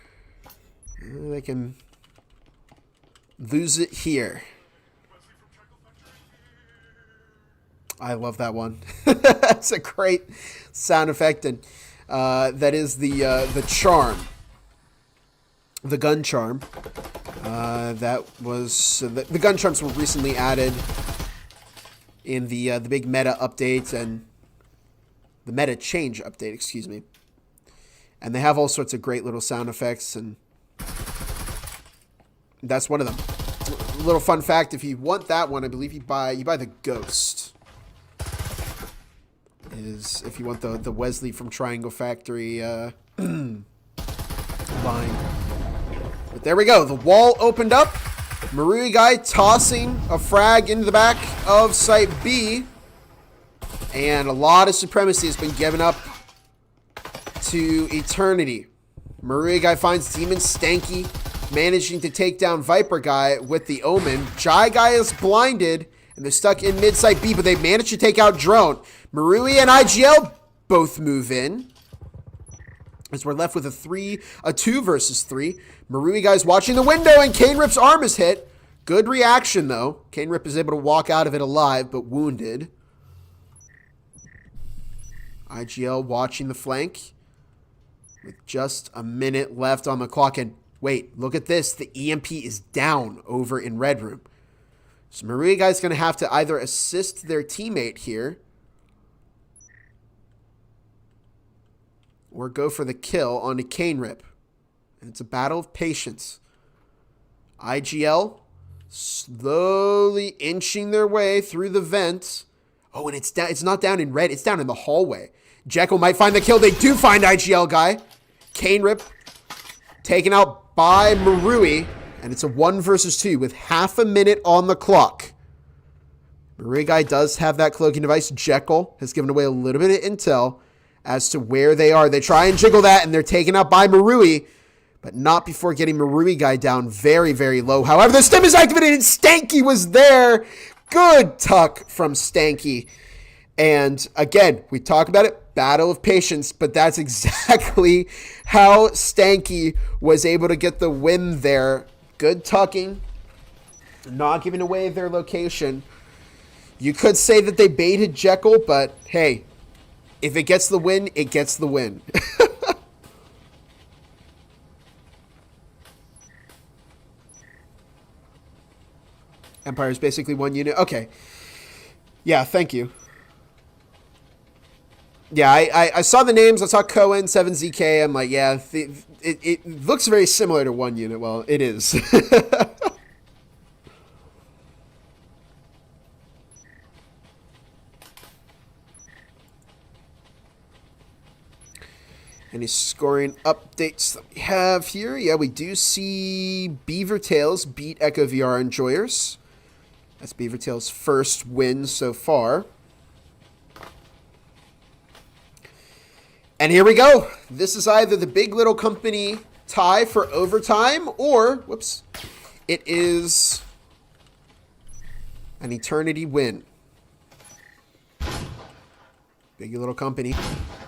they can lose it here. I love that one. That's a great sound effect, and that is the charm, the gun charm. That was the gun charms were recently added in the big meta update and the meta change update, excuse me. And they have all sorts of great little sound effects, and that's one of them. A little fun fact: if you want that one, I believe you buy the Ghost. Is if you want the Wesley from Triangle Factory line. But there we go. The wall opened up. Marui Guy tossing a frag into the back of Site B. And a lot of supremacy has been given up to Eternity. Marui Guy finds Demon Stanky, managing to take down Viper Guy with the Omen. Jai Guy is blinded, and they're stuck in mid-Site B, but they managed to take out Drone. Marui and IGL both move in, as we're left with a 2 versus 3. Marui Guy's watching the window, and Kane Rip's arm is hit. Good reaction, though. Kane Rip is able to walk out of it alive, but wounded. IGL watching the flank with just a minute left on the clock. And wait, look at this. The EMP is down over in Red Room. So Marui Guy's going to have to either assist their teammate here or go for the kill onto Kane Rip. And it's a battle of patience. IGL slowly inching their way through the vent. Oh, and it's not down in red. It's down in the hallway. Jekyll might find the kill. They do find IGL Guy. Kane Rip taken out by Marui. And it's a 1 versus 2 with half a minute on the clock. Marui Guy does have that cloaking device. Jekyll has given away a little bit of intel as to where they are. They try and jiggle that, and they're taken out by Marui, but not before getting Marui Guy down very, very low. However, the stim is activated, and Stanky was there. Good tuck from Stanky. And again, we talk about it, battle of patience, but that's exactly how Stanky was able to get the win there. Good tucking, not giving away their location. You could say that they baited Jekyll, but hey, if it gets the win, it gets the win. Empire's basically 1 unit. Okay. Yeah, thank you. Yeah, I saw the names. I saw Cohen, 7ZK. I'm like, yeah, it looks very similar to 1 unit. Well, it is. Any scoring updates that we have here? Yeah, we do see Beaver Tails beat Echo VR Enjoyers. That's Beavertail's first win so far. And here we go. This is either the Big Little Company tie for overtime or, whoops, it is an eternity win. Big Little Company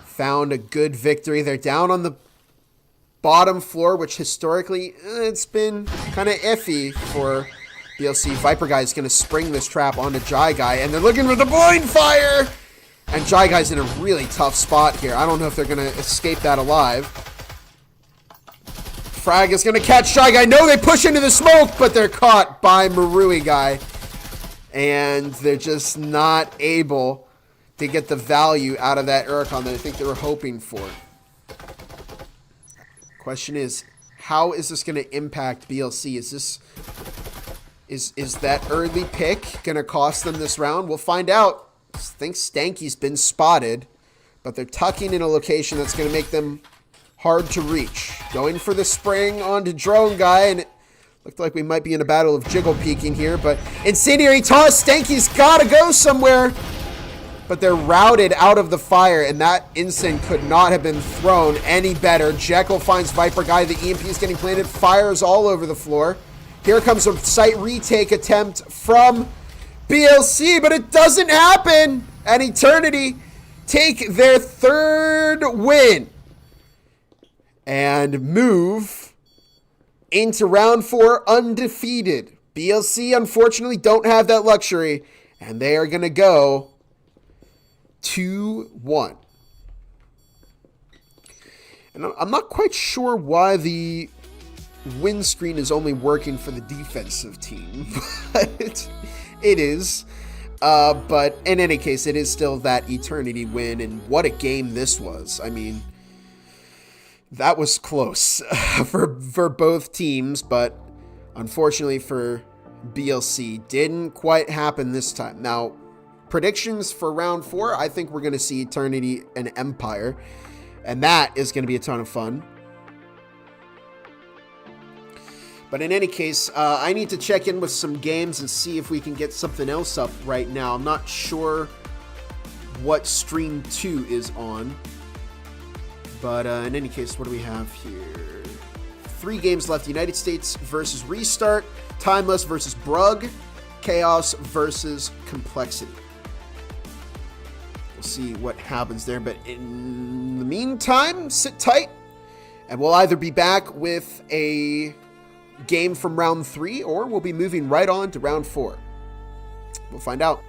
found a good victory. They're down on the bottom floor, which historically it's been kind of iffy for BLC. Viper Guy is going to spring this trap onto Jai Guy, and they're looking for the blind fire. And Jai Guy's in a really tough spot here. I don't know if they're going to escape that alive. Frag is going to catch Jai Guy. No, they push into the smoke, but they're caught by Marui Guy. And they're just not able to get the value out of that Uricon that I think they were hoping for. Question is, how is this going to impact BLC? Is that early pick going to cost them this round? We'll find out. I think Stanky's been spotted, but they're tucking in a location that's going to make them hard to reach. Going for the spring onto Drone Guy, and it looked like we might be in a battle of jiggle peeking here, but Incendiary Toss, Stanky's got to go somewhere, but they're routed out of the fire, and that Incen could not have been thrown any better. Jekyll finds Viper Guy, the EMP is getting planted, fires all over the floor. Here comes a site retake attempt from BLC, but it doesn't happen. And Eternity take their third win and move into round 4 undefeated. BLC, unfortunately, don't have that luxury, and they are going to go 2-1. And I'm not quite sure why the win screen is only working for the defensive team, but it is. But in any case, it is still that Eternity win, and what a game this was. I mean, that was close for both teams, but unfortunately for BLC, didn't quite happen this time. Now, predictions for round 4, I think we're going to see Eternity and Empire, and that is going to be a ton of fun. But in any case, I need to check in with some games and see if we can get something else up right now. I'm not sure what stream 2 is on. But in any case, what do we have here? 3 games left. United States versus Restart, Timeless versus Brug, Chaos versus Complexity. We'll see what happens there. But in the meantime, sit tight. And we'll either be back with a game from round 3, or we'll be moving right on to round 4. We'll find out.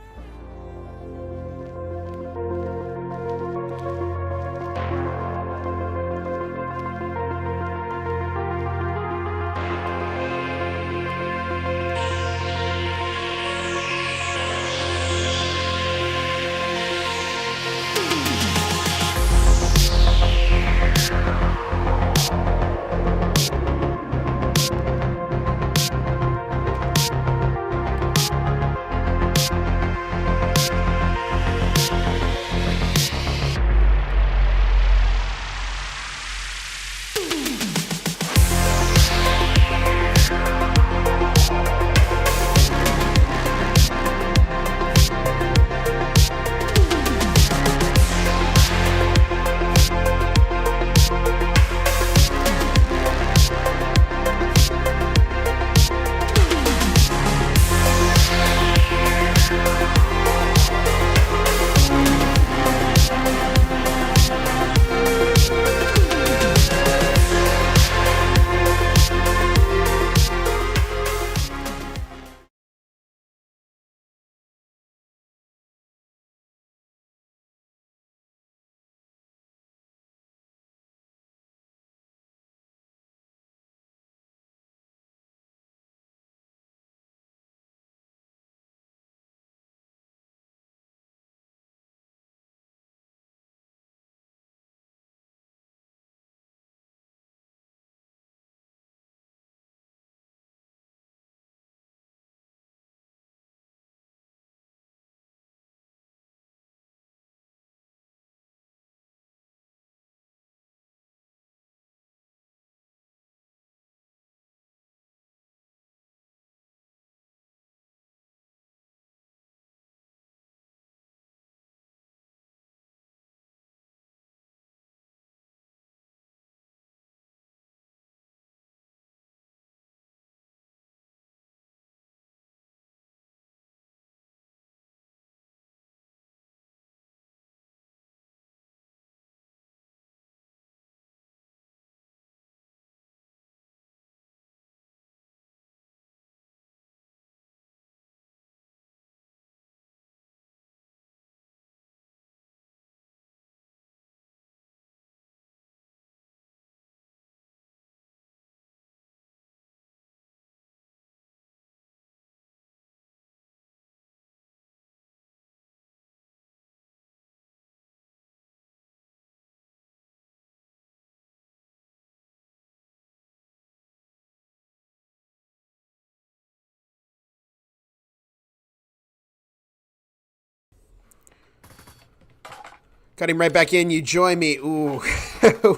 Cutting right back in, you join me. Ooh,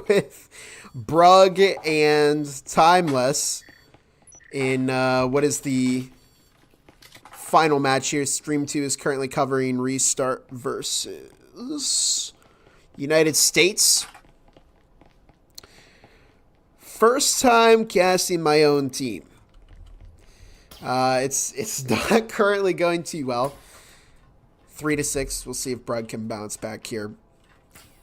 with Brug and Timeless in what is the final match here. Stream 2 is currently covering Restart versus United States. First time casting my own team. It's not currently going too well. 3-6. We'll see if Brug can bounce back here.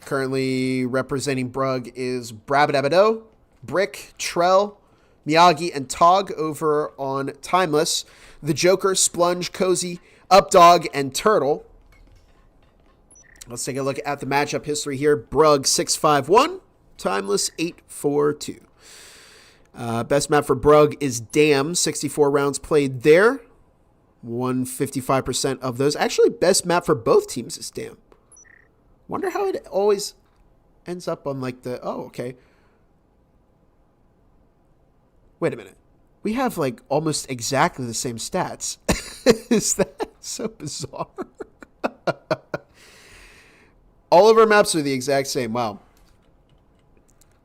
Currently representing Brug is Brabadabado, Brick, Trell, Miyagi, and Tog over on Timeless. The Joker, Splunge, Cozy, Updog, and Turtle. Let's take a look at the matchup history here. Brug 6-5-1, Timeless 8-4-2. Best map for Brug is Dam, 64 rounds played there. 155% of those. Actually, best map for both teams is Dam. Wonder how it always ends up on like the... Oh, okay. Wait a minute. We have like almost exactly the same stats. Is that so bizarre? All of our maps are the exact same. Wow.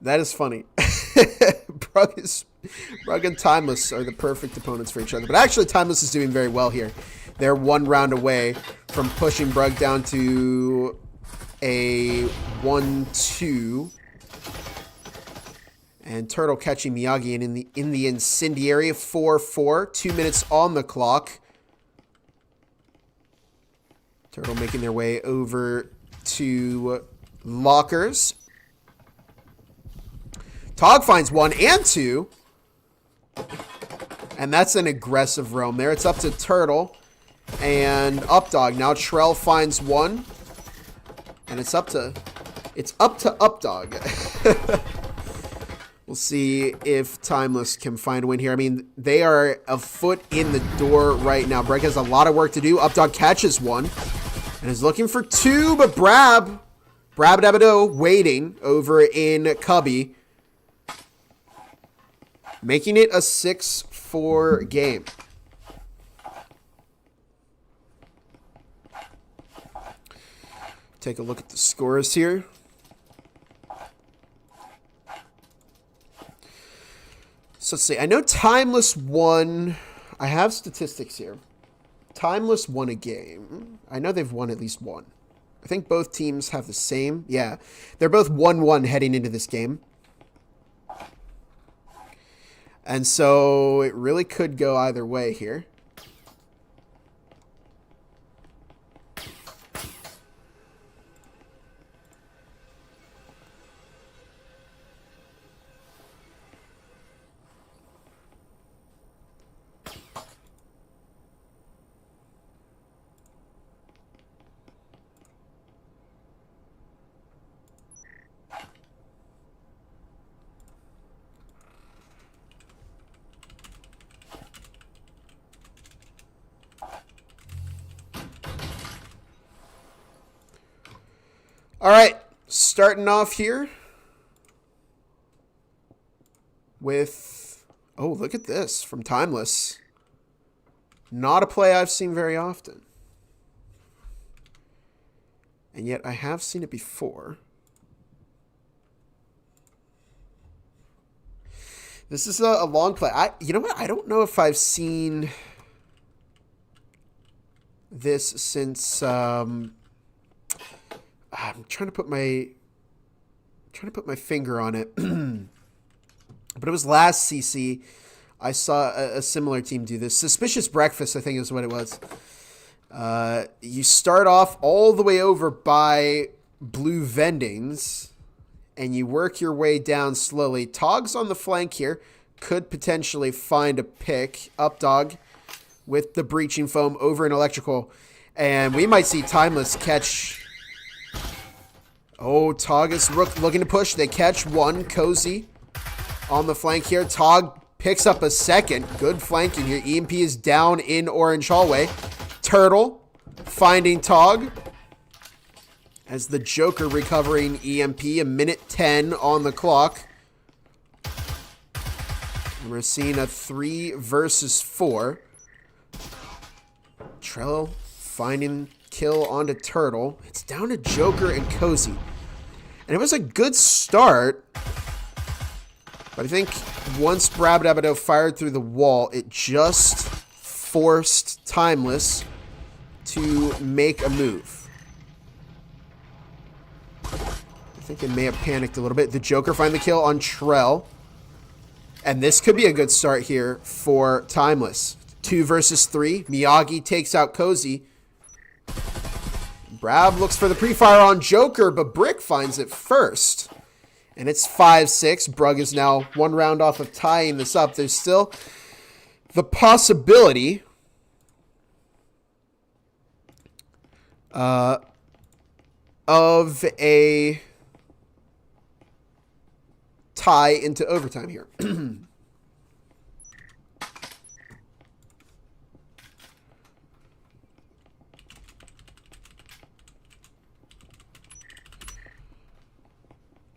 That is funny. Brug and Timeless are the perfect opponents for each other. But actually, Timeless is doing very well here. They're 1 round away from pushing Brug down to a 1-2. And Turtle catching Miyagi in the Incendiary. 4-4. 2 minutes on the clock. Turtle making their way over to Lockers. Tog finds 1 and 2. And that's an aggressive roam there. It's up to Turtle and Updog. Now Trell finds 1. And it's up to Updog. We'll see if Timeless can find a win here. I mean, they are a foot in the door right now. Breg has a lot of work to do. Updog catches 1 and is looking for 2, but Brabadabado waiting over in Cubby, making it a 6-4 game. Take a look at the scores here. So let's see. I know Timeless won. I have statistics here. Timeless won a game. I know they've won at least one. I think both teams have the same. Yeah. They're both 1-1 heading into this game. And so it really could go either way here. All right, starting off here with, oh, look at this from Timeless. Not a play I've seen very often. And yet I have seen it before. This is a long play. You know what? I don't know if I've seen this since... I'm trying to put my finger on it. But it was last CC. I saw a similar team do this. Suspicious Breakfast, I think is what it was. You start off all the way over by Blue Vendings, and you work your way down slowly. Tog's on the flank here. Could potentially find a pick. Updog with the Breaching Foam over an Electrical. And we might see Timeless catch... Oh, Tog is looking to push. They catch 1. Cozy on the flank here. Tog picks up a second. Good flanking here. EMP is down in Orange Hallway. Turtle finding Tog. As the Joker recovering EMP. A minute 10 on the clock. And we're seeing a 3 versus 4. Trello finding kill onto Turtle. It's down to Joker and Cozy. And it was a good start. But I think once Brabdabadoh fired through the wall, it just forced Timeless to make a move. I think they may have panicked a little bit. The Joker find the kill on Trell. And this could be a good start here for Timeless. 2 versus 3. Miyagi takes out Cozy. Brab looks for the pre-fire on Joker, but Brick finds it first. And it's 5-6. Brug is now 1 round off of tying this up. There's still the possibility of a tie into overtime here.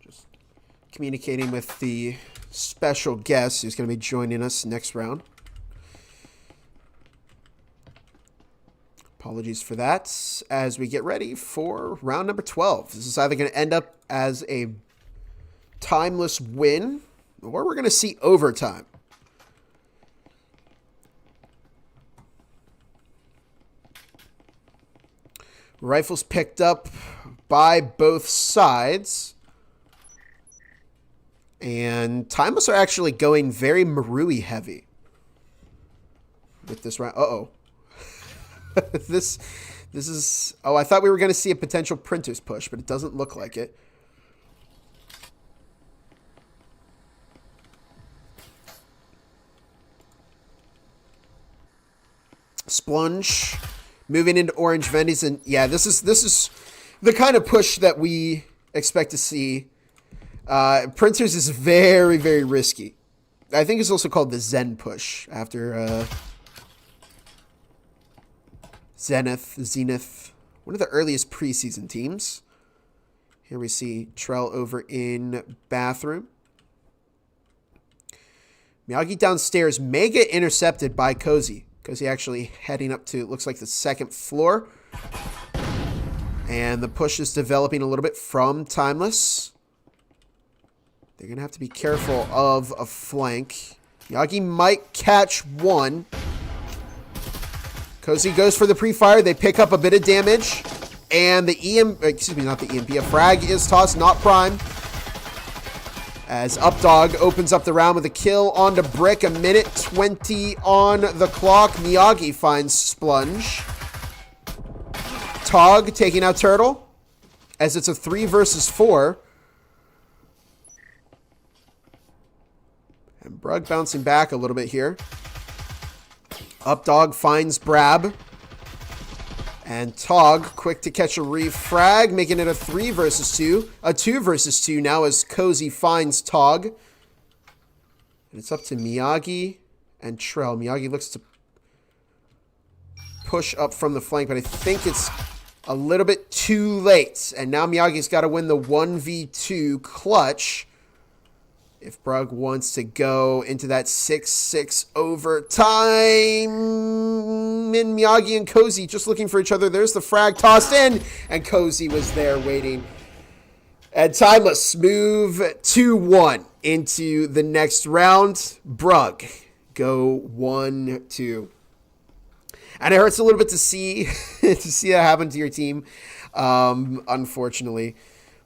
Just communicating with the special guest who's going to be joining us next round. Apologies for that as we get ready for round number 12. This is either going to end up as a Timeless win, or we're going to see overtime. Rifles picked up by both sides. And Timeless are actually going very Marui heavy with this round. Uh-oh. This is... Oh, I thought we were going to see a potential Printers push, but it doesn't look like it. Splunge moving into Orange Vendies, and yeah, this is the kind of push that we expect to see. Printers is very, very risky. I think it's also called the Zen push after Zenith, one of the earliest preseason teams. Here we see Trell over in Bathroom. Miyagi downstairs may get intercepted by Cozy. Cozy actually heading up to, it looks like, the second floor. And the push is developing a little bit from Timeless. They're going to have to be careful of a flank. Miyagi might catch one. Cozy goes for the pre-fire. They pick up a bit of damage. And the not the EMP, a frag is tossed, not prime. As Updog opens up the round with a kill onto Brick. 1:20 on the clock. Miyagi finds Splunge. Tog taking out Turtle. As it's a 3 versus 4. And Brug bouncing back a little bit here. Updog finds Brab. And Tog, quick to catch a refrag, making it a 3 versus 2. A 2 versus 2 now as Cozy finds Tog. And it's up to Miyagi and Trell. Miyagi looks to push up from the flank, but I think it's a little bit too late. And now Miyagi's got to win the 1v2 clutch if Brug wants to go into that 6-6 overtime. And Miyagi and Cozy just looking for each other. There's the frag tossed in, and Cozy was there waiting. And Timeless move 2-1 into the next round. Brug go 1-2. And it hurts a little bit to see to see that happen to your team, unfortunately.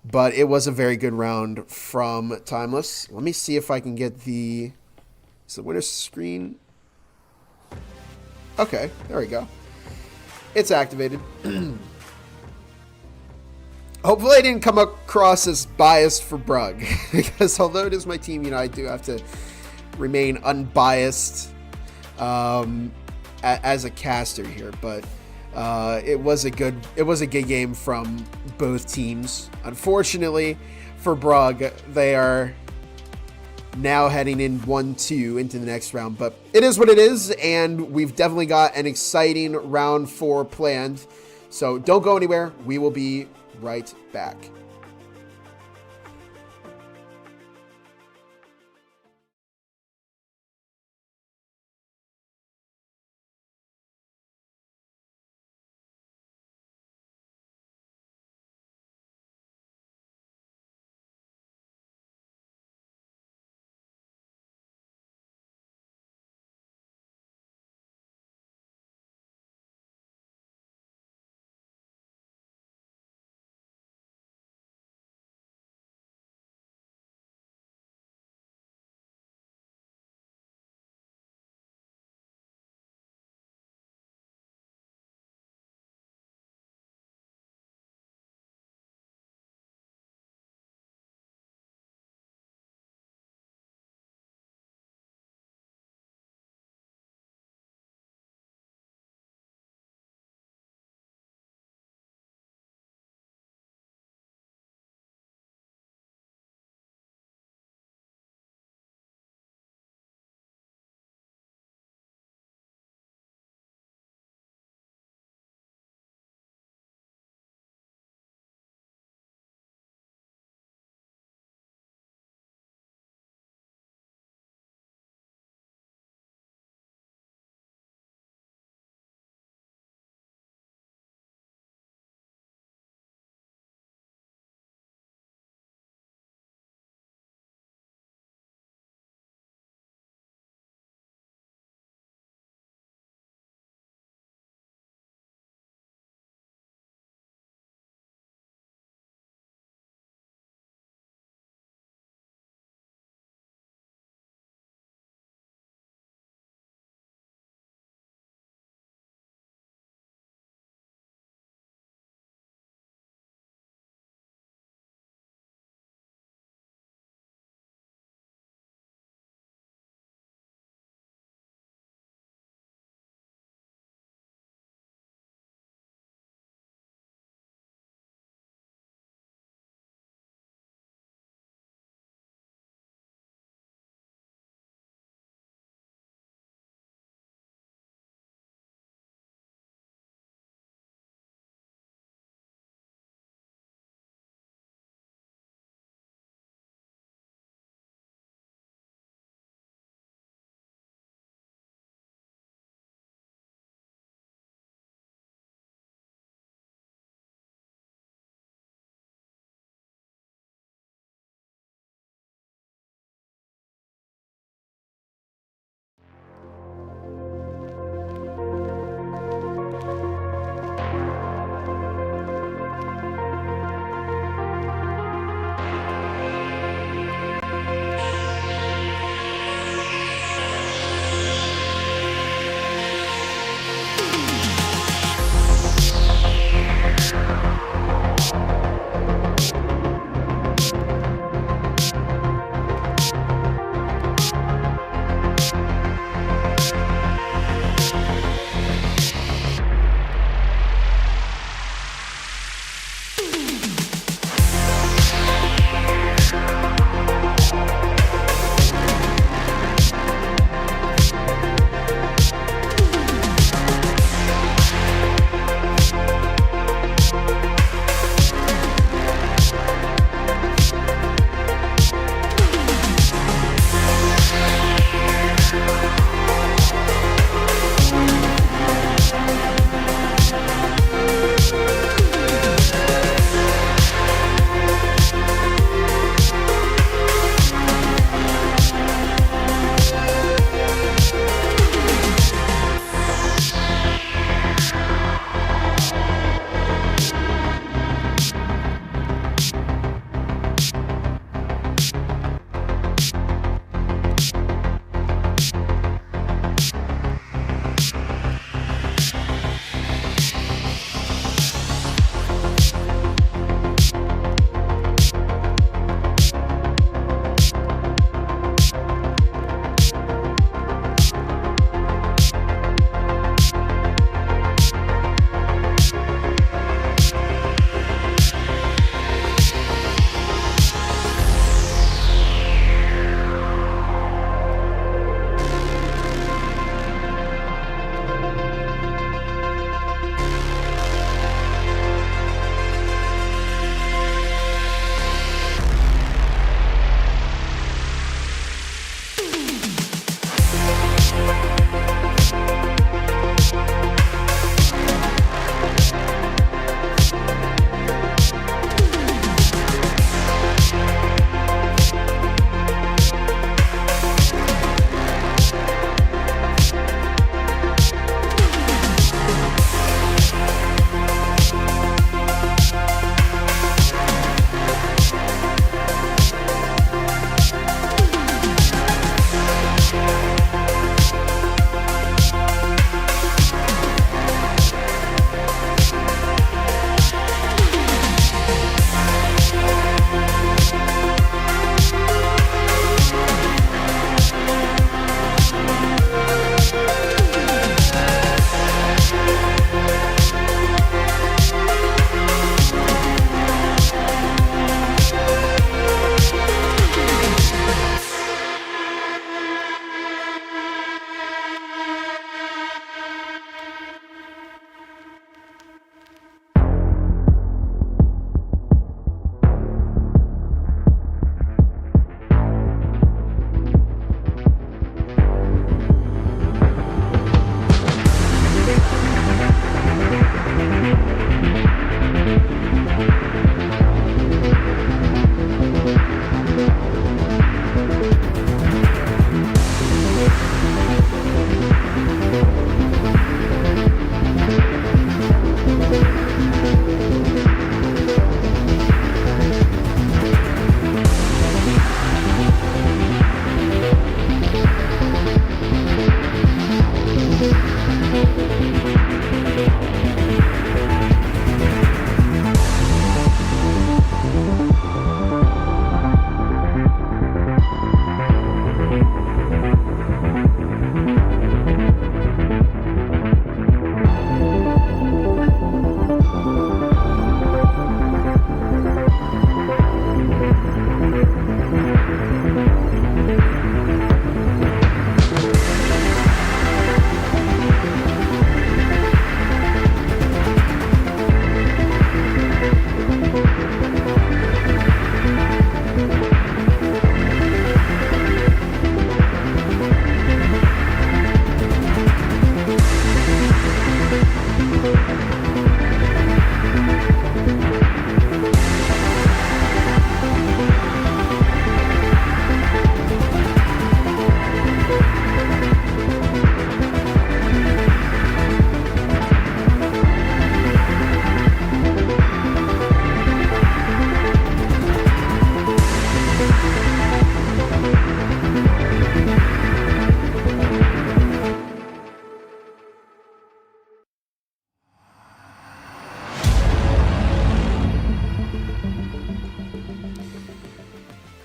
But it was a very good round from Timeless. Let me see if I can get the winner screen. Okay, there we go. It's activated. Hopefully I didn't come across as biased for Brug. Because although it is my team, I do have to remain unbiased as a caster here. But it was a good game from both teams. Unfortunately for Brug, they are now heading in 1-2 into the next round. But it is what it is, and we've definitely got an exciting round 4 planned. So don't go anywhere. We will be right back.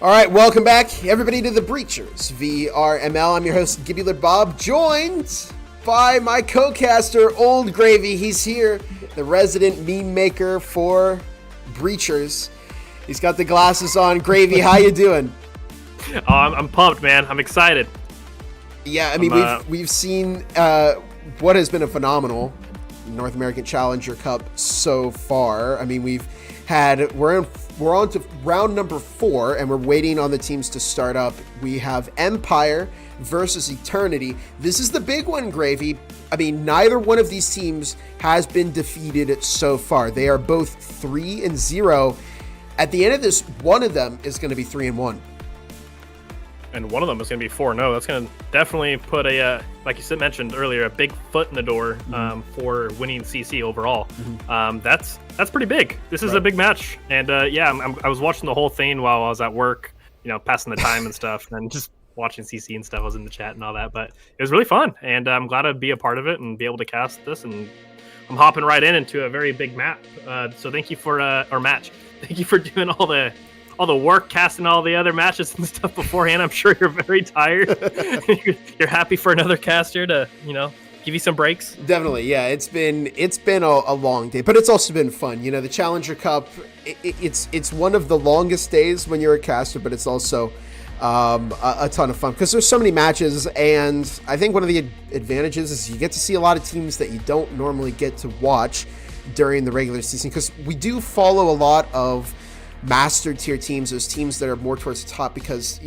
All right, welcome back, everybody, to the Breachers VRML. I'm your host, Gibular Bob, joined by my co-caster, Old Gravy. He's here, the resident meme maker for Breachers. He's got the glasses on. Gravy, how you doing? Oh, I'm pumped, man. I'm excited. Yeah, I mean, we've seen what has been a phenomenal North American Challenger Cup so far. I mean, we're on to round number 4, and we're waiting on the teams to start up. We have Empire versus Eternity. This is the big one, Gravy. I mean, neither one of these teams has been defeated so far. They are both 3-0. At the end of this, one of them is going to be 3-1. And one of them is going to be 4-0. That's going to definitely put like you mentioned earlier, a big foot in the door for winning CC overall. That's pretty big. This is a big match. And I was watching the whole thing while I was at work, passing the time and stuff, and just watching CC and stuff. I was in the chat and all that, but it was really fun. And I'm glad to be a part of it and be able to cast this. And I'm hopping right into a very big map. So thank you for our match. Thank you for doing all the work, casting all the other matches and stuff beforehand. I'm sure you're very tired. You're happy for another caster to, give you some breaks. Definitely, yeah. It's been a long day, but it's also been fun. The Challenger Cup, it's one of the longest days when you're a caster, but it's also a ton of fun because there's so many matches. And I think one of the advantages is you get to see a lot of teams that you don't normally get to watch during the regular season, because we do follow a lot of master tier teams, those teams that are more towards the top, because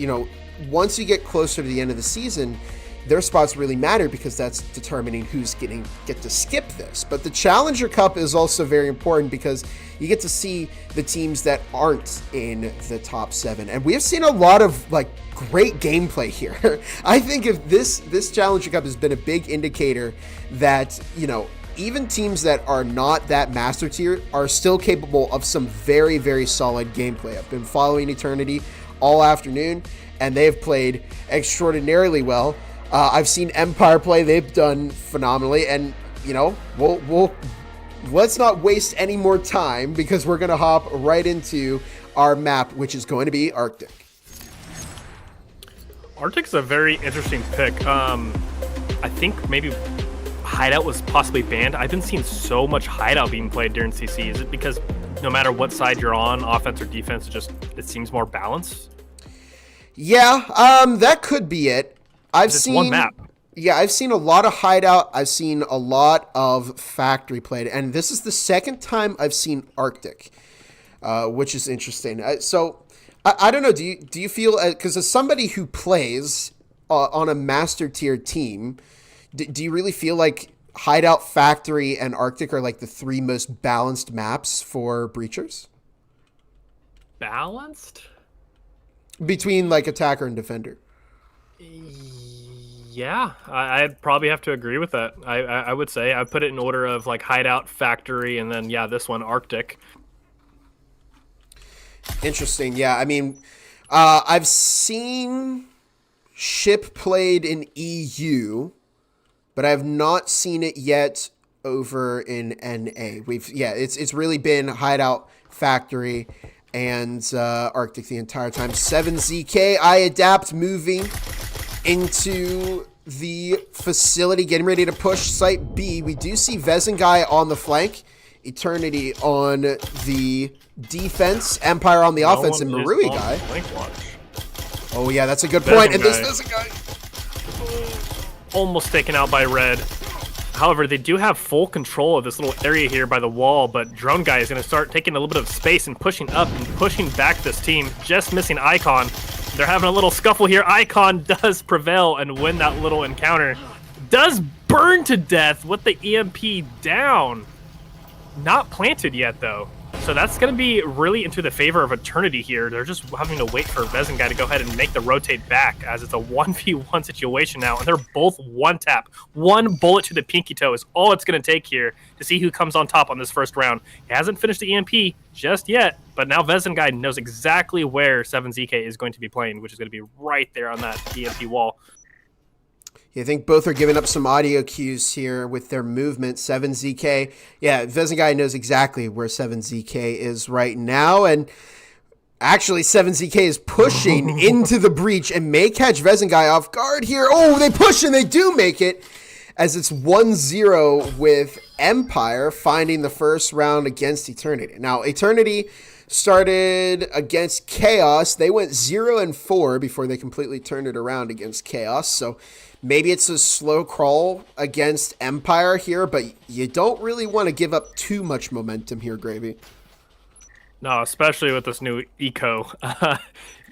once you get closer to the end of the season, their spots really matter because that's determining who's get to skip this. But the Challenger Cup is also very important because you get to see the teams that aren't in the top 7, and we have seen a lot of great gameplay here. I think if this Challenger Cup has been a big indicator that even teams that are not that master tier are still capable of some very, very solid gameplay. I've been following Eternity all afternoon, and they've played extraordinarily well. I've seen Empire play; they've done phenomenally. And let's not waste any more time because we're gonna hop right into our map, which is going to be Arctic. Arctic's a very interesting pick. I think maybe Hideout was possibly banned. I've been seeing so much Hideout being played during CC. Is it because no matter what side you're on, offense or defense, it seems more balanced? Yeah, that could be it. I've seen one map. Yeah, I've seen a lot of Hideout. I've seen a lot of Factory played, and this is the second time I've seen Arctic, which is interesting. So I don't know. Do you feel, because as somebody who plays on a master tier team, do you really feel like Hideout, Factory, and Arctic are the 3 most balanced maps for Breachers? Balanced? Between attacker and defender. Yeah, I'd probably have to agree with that. I would say I put it in order of Hideout, Factory, and then this one, Arctic. Interesting. Yeah, I mean, I've seen Ship played in EU, but I have not seen it yet over in NA. It's really been Hideout, Factory, and Arctic the entire time. 7ZK, I adapt, moving into the facility, getting ready to push Site B. We do see Vezengai on the flank, Eternity on the defense, Empire on the offense, and Marui Guy. Oh yeah, that's a good point. And this Vezengai almost taken out by Red. However, they do have full control of this little area here by the wall, but Drone Guy is going to start taking a little bit of space and pushing up and pushing back this team, just missing Icon. They're having a little scuffle here. Icon does prevail and win that little encounter. Does burn to death with the EMP down. Not planted yet, though. So that's going to be really into the favor of Eternity here. They're just having to wait for Vezengai to go ahead and make the rotate back, as it's a 1v1 situation now, and they're both one tap. One bullet to the pinky toe is all it's going to take here to see who comes on top on this first round. He hasn't finished the EMP just yet, but now Vezengai knows exactly where 7ZK is going to be playing, which is going to be right there on that EMP wall. I think both are giving up some audio cues here with their movement. 7ZK, yeah, Vezengai knows exactly where 7ZK is right now. And Actually, 7ZK is pushing into the breach and may catch Vezengai off guard here. Oh, they push and they do make it, as it's 1-0 with Empire finding the first round against Eternity. Now, Eternity started against Chaos. They went 0-4 before they completely turned it around against Chaos. So maybe it's a slow crawl against Empire here, but you don't really want to give up too much momentum here, Gravy. No, especially with this new eco.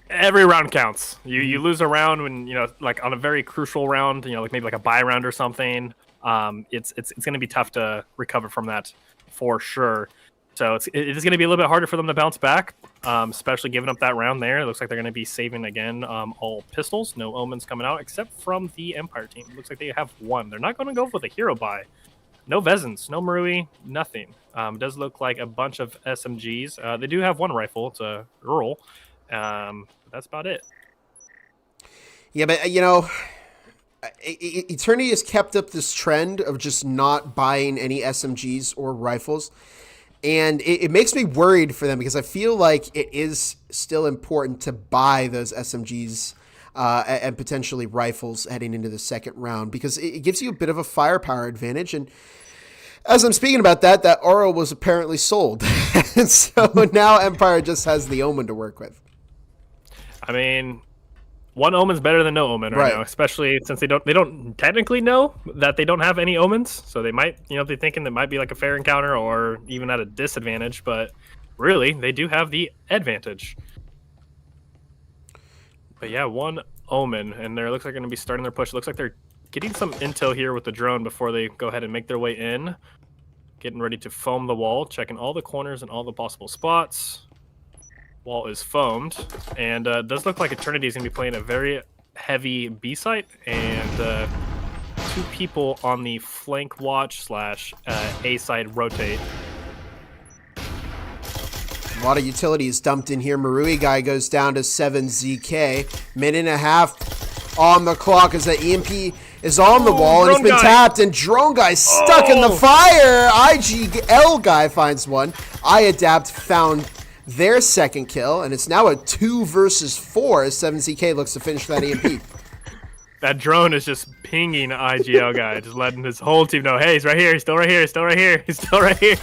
Every round counts. You lose a round when, like on a very crucial round, like maybe like a buy round or something. It's going to be tough to recover from that for sure. So it is going to be a little bit harder for them to bounce back, especially giving up that round there. It looks like they're going to be saving again all pistols. No omens coming out except from the Empire team. It looks like they have one. They're not going to go with a hero buy. No Vezens, no Marui, nothing. It does look like a bunch of SMGs. They do have one rifle. It's a Earl. That's about it. Yeah, but, Eternity has kept up this trend of just not buying any SMGs or rifles. And it makes me worried for them because I feel like it is still important to buy those SMGs and potentially rifles heading into the second round because it gives you a bit of a firepower advantage. And as I'm speaking about that Oro was apparently sold. And so now Empire just has the Omen to work with. I mean, one Omen's better than no Omen right now, especially since they don't technically know that they don't have any Omens. So they might, be thinking that might be like a fair encounter or even at a disadvantage. But really, they do have the advantage. But yeah, one Omen, and they looks like they're going to be starting their push. It looks like they're getting some intel here with the drone before they go ahead and make their way in. Getting ready to foam the wall, checking all the corners and all the possible spots. Wall is foamed, and it does look like Eternity is going to be playing a very heavy B site, and 2 people on the flank watch / A side rotate. A lot of utilities dumped in here. Marui guy goes down to 7ZK. Minute and a half on the clock as the EMP is on the wall, and it's been tapped, and Drone Guy stuck in the fire. IGL guy finds one. I Adapt found their second kill, and it's now a 2 versus 4 as 7ZK looks to finish that EMP. That drone is just pinging IGL guy, just letting his whole team know, hey, he's right here, he's still right here, he's still right here, he's still right here.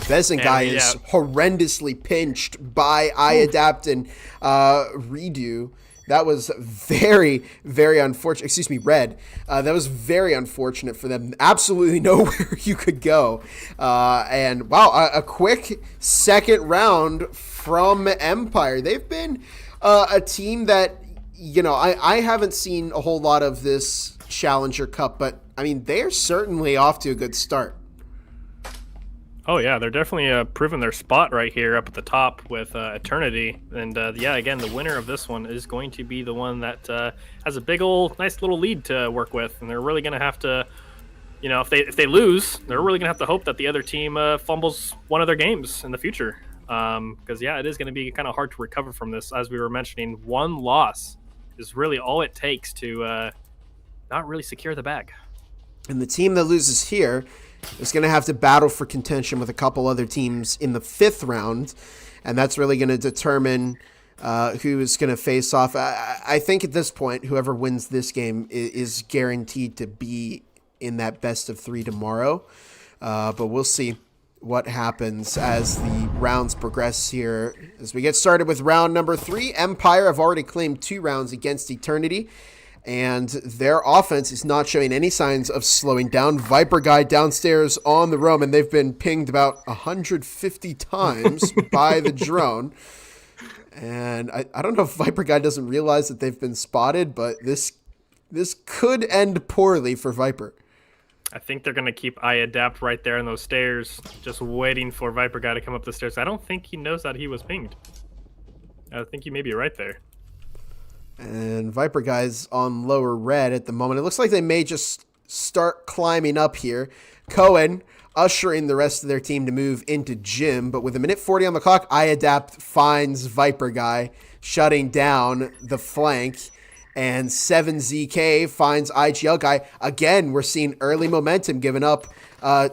Vezin guy is horrendously pinched by iAdapt and Redo. That was very, very unfortunate. Excuse me, Red. That was very unfortunate for them. Absolutely nowhere you could go. And wow, a quick second round from Empire. They've been a team that, I haven't seen a whole lot of this Challenger Cup, but I mean, they're certainly off to a good start. Oh yeah, they're definitely proving their spot right here up at the top with Eternity, and again, the winner of this one is going to be the one that has a big old, nice little lead to work with, and they're really going to have to, if they lose, they're really going to have to hope that the other team fumbles one of their games in the future, because it is going to be kind of hard to recover from this. As we were mentioning, one loss is really all it takes to not really secure the bag. And the team that loses here is going to have to battle for contention with a couple other teams in the 5th round, and that's really going to determine who is going to face off. I think at this point, whoever wins this game is guaranteed to be in that best of 3 tomorrow, but we'll see what happens as the rounds progress here. As we get started with round number 3, Empire have already claimed 2 rounds against Eternity, and their offense is not showing any signs of slowing down. Viper guy downstairs on the roam, and they've been pinged about 150 times by the drone. And I don't know if Viper guy doesn't realize that they've been spotted, but this could end poorly for Viper. I think they're going to keep iAdapt right there in those stairs, just waiting for Viper guy to come up the stairs. I don't think he knows that he was pinged. I think you may be right there. And Viper guy's on lower red at the moment. It looks like they may just start climbing up here. Cohen ushering the rest of their team to move into gym, but with a minute 40 on the clock, iAdapt finds Viper guy, shutting down the flank, and 7ZK finds IGL guy. Again, we're seeing early momentum given up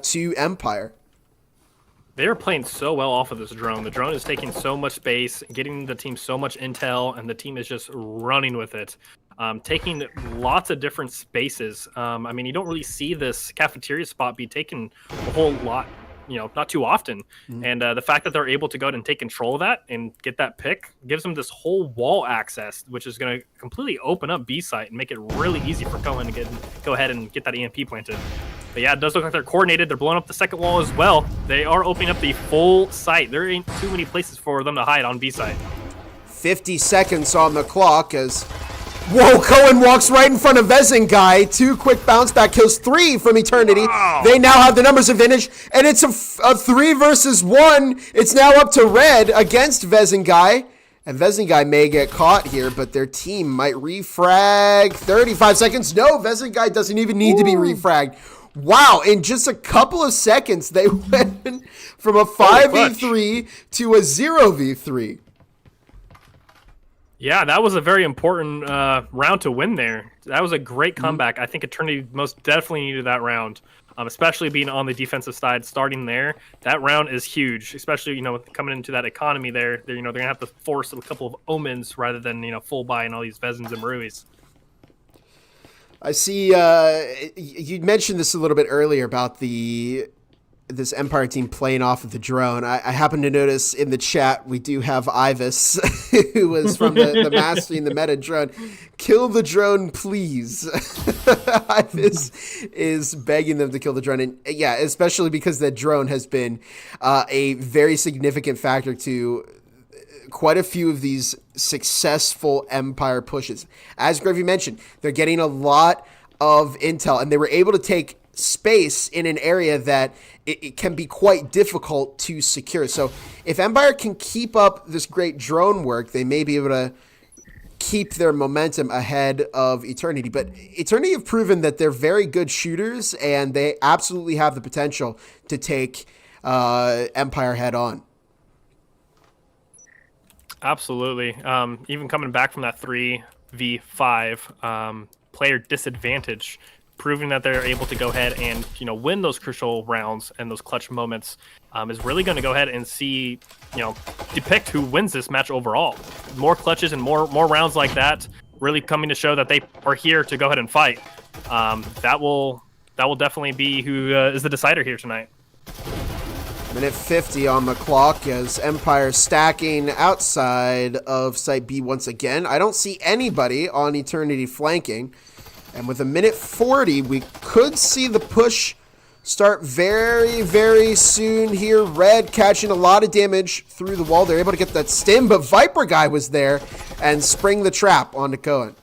to Empire. They are playing so well off of this drone. The drone is taking so much space, getting the team so much intel, and the team is just running with it. Taking lots of different spaces. I mean, you don't really see this cafeteria spot be taken a whole lot, not too often. And the fact that they're able to go ahead and take control of that and get that pick gives them this whole wall access, which is going to completely open up B site and make it really easy for Cohen to go ahead and get that EMP planted. But yeah, it does look like they're coordinated. They're blowing up the second wall as well. They are opening up the full site. There ain't too many places for them to hide on B site. 50 seconds on the clock as... Whoa, Cohen walks right in front of Vezingai. 2 quick bounce back kills, 3 from Eternity. Wow. They now have the numbers advantage, and it's a 3 versus 1. It's now up to Red against Vezingai. And Vezingai may get caught here, but their team might refrag. 35 seconds. No, Vezingai doesn't even need to be refragged. Wow, in just a couple of seconds, they went from a 5v3 to a 0v3. Yeah, that was a very important round to win there. That was a great comeback. I think Eternity most definitely needed that round, especially being on the defensive side, starting there. That round is huge, especially, coming into that economy there. They're going to have to force a couple of omens rather than, full buy and all these Vezins and Maruis. I see you mentioned this a little bit earlier about this Empire team playing off of the drone. I happen to notice in the chat we do have Ivis, who was from the Mastering the Meta drone. Kill the drone, please. Ivis is begging them to kill the drone. And yeah, especially because that drone has been a very significant factor to quite a few of these successful Empire pushes. As Gravy mentioned, they're getting a lot of intel, and they were able to take space in an area that it can be quite difficult to secure. So if Empire can keep up this great drone work, they may be able to keep their momentum ahead of Eternity. But Eternity have proven that they're very good shooters, and they absolutely have the potential to take Empire head on. Absolutely. Even coming back from that 3v5 player disadvantage, proving that they're able to go ahead and win those crucial rounds and those clutch moments is really going to go ahead and see depict who wins this match overall. More clutches and more rounds like that really coming to show that they are here to go ahead and fight. That will definitely be who is the decider here tonight. Minute 50 on the clock as Empire stacking outside of Site B once again. I don't see anybody on Eternity flanking. And with a minute 40, we could see the push start very, very soon here. Red catching a lot of damage through the wall. They're able to get that stim, but Viper Guy was there and spring the trap onto Cohen.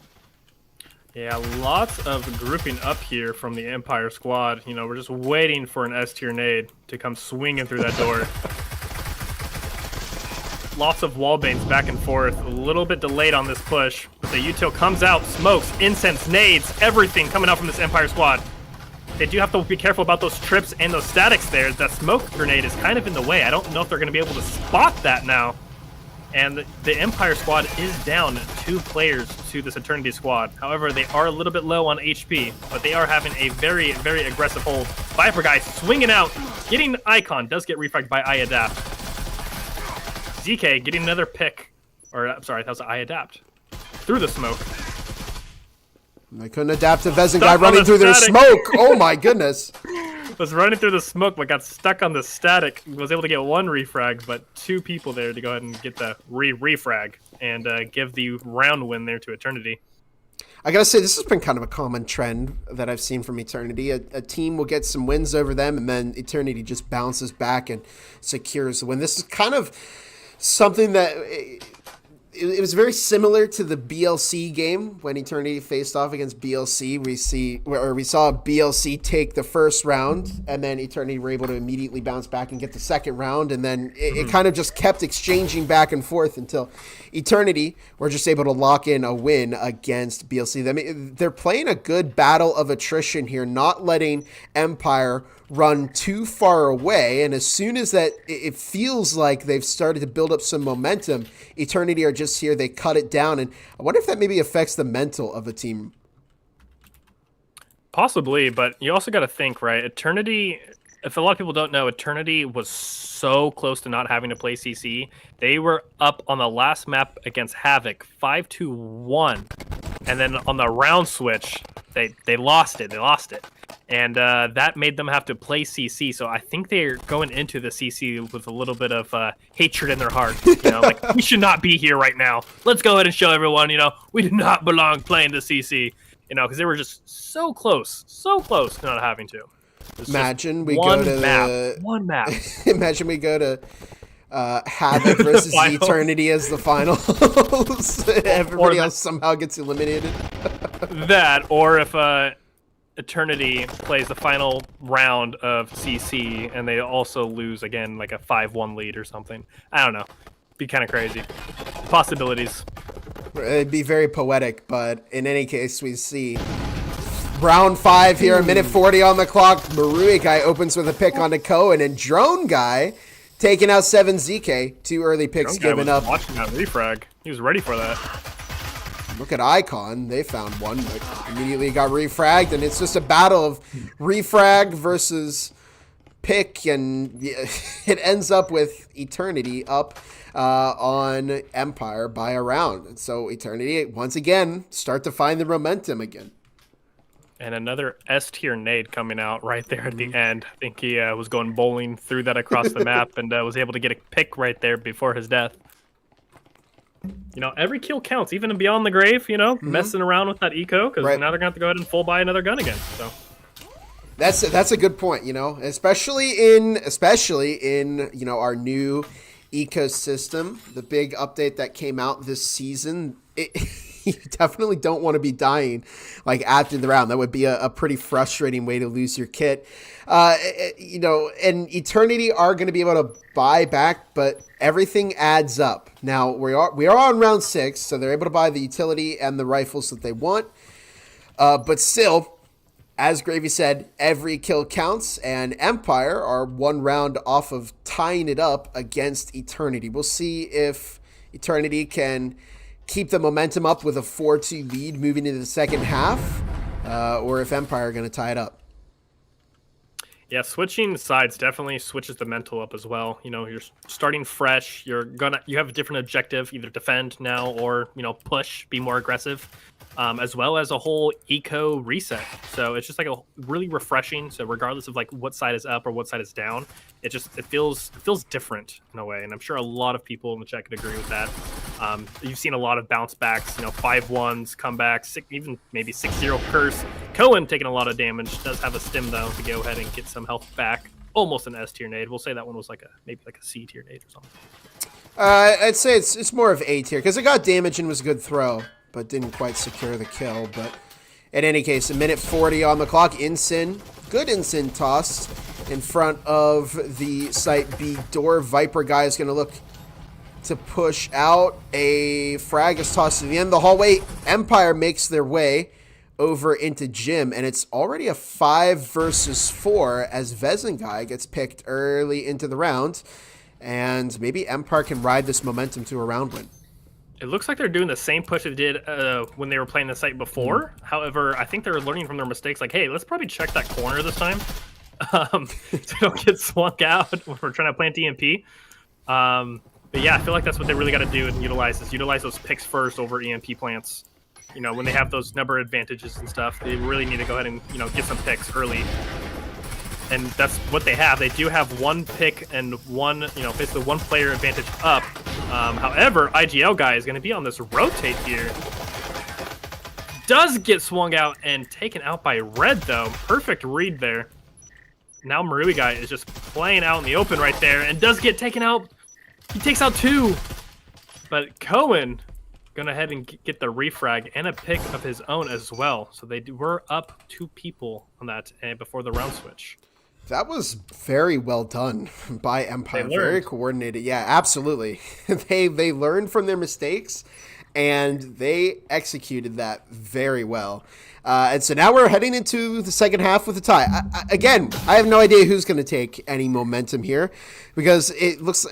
Yeah, lots of grouping up here from the Empire squad. We're just waiting for an S-tier nade to come swinging through that door. Lots of wallbanes back and forth. A little bit delayed on this push, but the util comes out, smokes, incense, nades, everything coming out from this Empire squad. They do have to be careful about those trips and those statics there. That smoke grenade is kind of in the way. I don't know if they're going to be able to spot that now. And the Empire squad is down 2 players to this Eternity squad. However, they are a little bit low on HP, but they are having a very, very aggressive hold. Viper Guy swinging out, getting Icon, does get refragged by iAdapt. ZK getting another pick, or I'm sorry, that was iAdapt, through the smoke. They couldn't adapt to Vezin Guy running through their smoke. Oh my goodness. Was running through the smoke, but got stuck on the static. Was able to get 1 refrag, but 2 people there to go ahead and get the refrag and give the round win there to Eternity. I gotta say, this has been kind of a common trend that I've seen from Eternity. A team will get some wins over them, and then Eternity just bounces back and secures the win. This is kind of something that... It was very similar to the BLC game when Eternity faced off against BLC. We saw BLC take the first round, and then Eternity were able to immediately bounce back and get the second round, and then it kind of just kept exchanging back and forth until Eternity were just able to lock in a win against BLC. I mean, they're playing a good battle of attrition here, not letting Empire run too far away, and as soon as that it feels like they've started to build up some momentum, Eternity are just here, they cut it down, and I wonder if that maybe affects the mental of the team. Possibly, but you also got to think, right? Eternity if a lot of people don't know, Eternity was so close to not having to play CC. They were up on the last map against Havoc, 5-1, and then on the round switch, they lost it. They lost it, and that made them have to play CC. So I think they're going into the CC with a little bit of hatred in their heart. Like we should not be here right now. Let's go ahead and show everyone, we do not belong playing the CC. Because they were just so close to not having to. Imagine we go to one map. Imagine we go to Havoc versus Eternity as the finals. Everybody else somehow gets eliminated. That, or if Eternity plays the final round of CC and they also lose again, like a 5-1 lead or something. I don't know. Be kind of crazy. Possibilities. It'd be very poetic, but in any case, we see round 5 here, a minute 40 on the clock. Marui Guy opens with a pick onto Cohen, and Drone Guy taking out 7ZK. 2 early picks given up. Watching that refrag. He was ready for that. Look at Icon. They found one, but immediately got refragged, and it's just a battle of refrag versus pick, and it ends up with Eternity up on Empire by a round. And so Eternity, once again, start to find the momentum again. And another S-tier nade coming out right there at the end. I think he was going bowling through that across the map and was able to get a pick right there before his death. Every kill counts, even beyond the grave, messing around with that eco, because now they're going to have to go ahead and full buy another gun again. So That's a good point, especially in our new ecosystem, the big update that came out this season. You definitely don't want to be dying like after the round. That would be a pretty frustrating way to lose your kit. And Eternity are going to be able to buy back, but everything adds up. Now we are on round 6, so they're able to buy the utility and the rifles that they want. But still, as Gravy said, every kill counts, and Empire are 1 round off of tying it up against Eternity. We'll see if Eternity can keep the momentum up with a 4-2 lead moving into the second half, or if Empire are going to tie it up. Yeah, switching sides definitely switches the mental up as well. You're starting fresh. You have a different objective, either defend now or push, be more aggressive, as well as a whole eco reset. So it's just like a really refreshing. So regardless of like what side is up or what side is down, it feels different in a way. And I'm sure a lot of people in the chat could agree with that. You've seen a lot of bounce backs, 5-1s, comebacks, even maybe 6-0 curse. Cohen taking a lot of damage, does have a stim though to go ahead and get some health back. Almost an S tier nade. We'll say that one was maybe a C tier nade or something. I'd say it's more of A tier because it got damage and was a good throw, but didn't quite secure the kill. But in any case, a minute 40 on the clock. Ensign, good Ensign tossed in front of the site B door. Viper Guy is going to look to push out. A frag is tossed to the end of the hallway. Empire makes their way over into Gym, and it's already a 5 versus 4 as Vezengai gets picked early into the round, and maybe Empire can ride this momentum to a round win. It looks like they're doing the same push they did when they were playing the site before. However, I think they're learning from their mistakes. Like, hey, let's probably check that corner this time so don't get swung out when we're trying to plant EMP. But yeah, I feel like that's what they really got to do and utilize those picks first over EMP plants. When they have those number advantages and stuff, they really need to go ahead and, get some picks early. And that's what they have. They do have 1 pick and basically 1 player advantage up. However, IGL Guy is going to be on this rotate here. Does get swung out and taken out by Red, though. Perfect read there. Now Marui Guy is just playing out in the open right there and does get taken out. He takes out 2. But Cohen going ahead and get the refrag and a pick of his own as well. So they were up 2 people on that before the round switch. That was very well done by Empire. Very coordinated. Yeah, absolutely. They learned from their mistakes, and they executed that very well. And so now we're heading into the second half with a tie. Again, I have no idea who's going to take any momentum here because it looks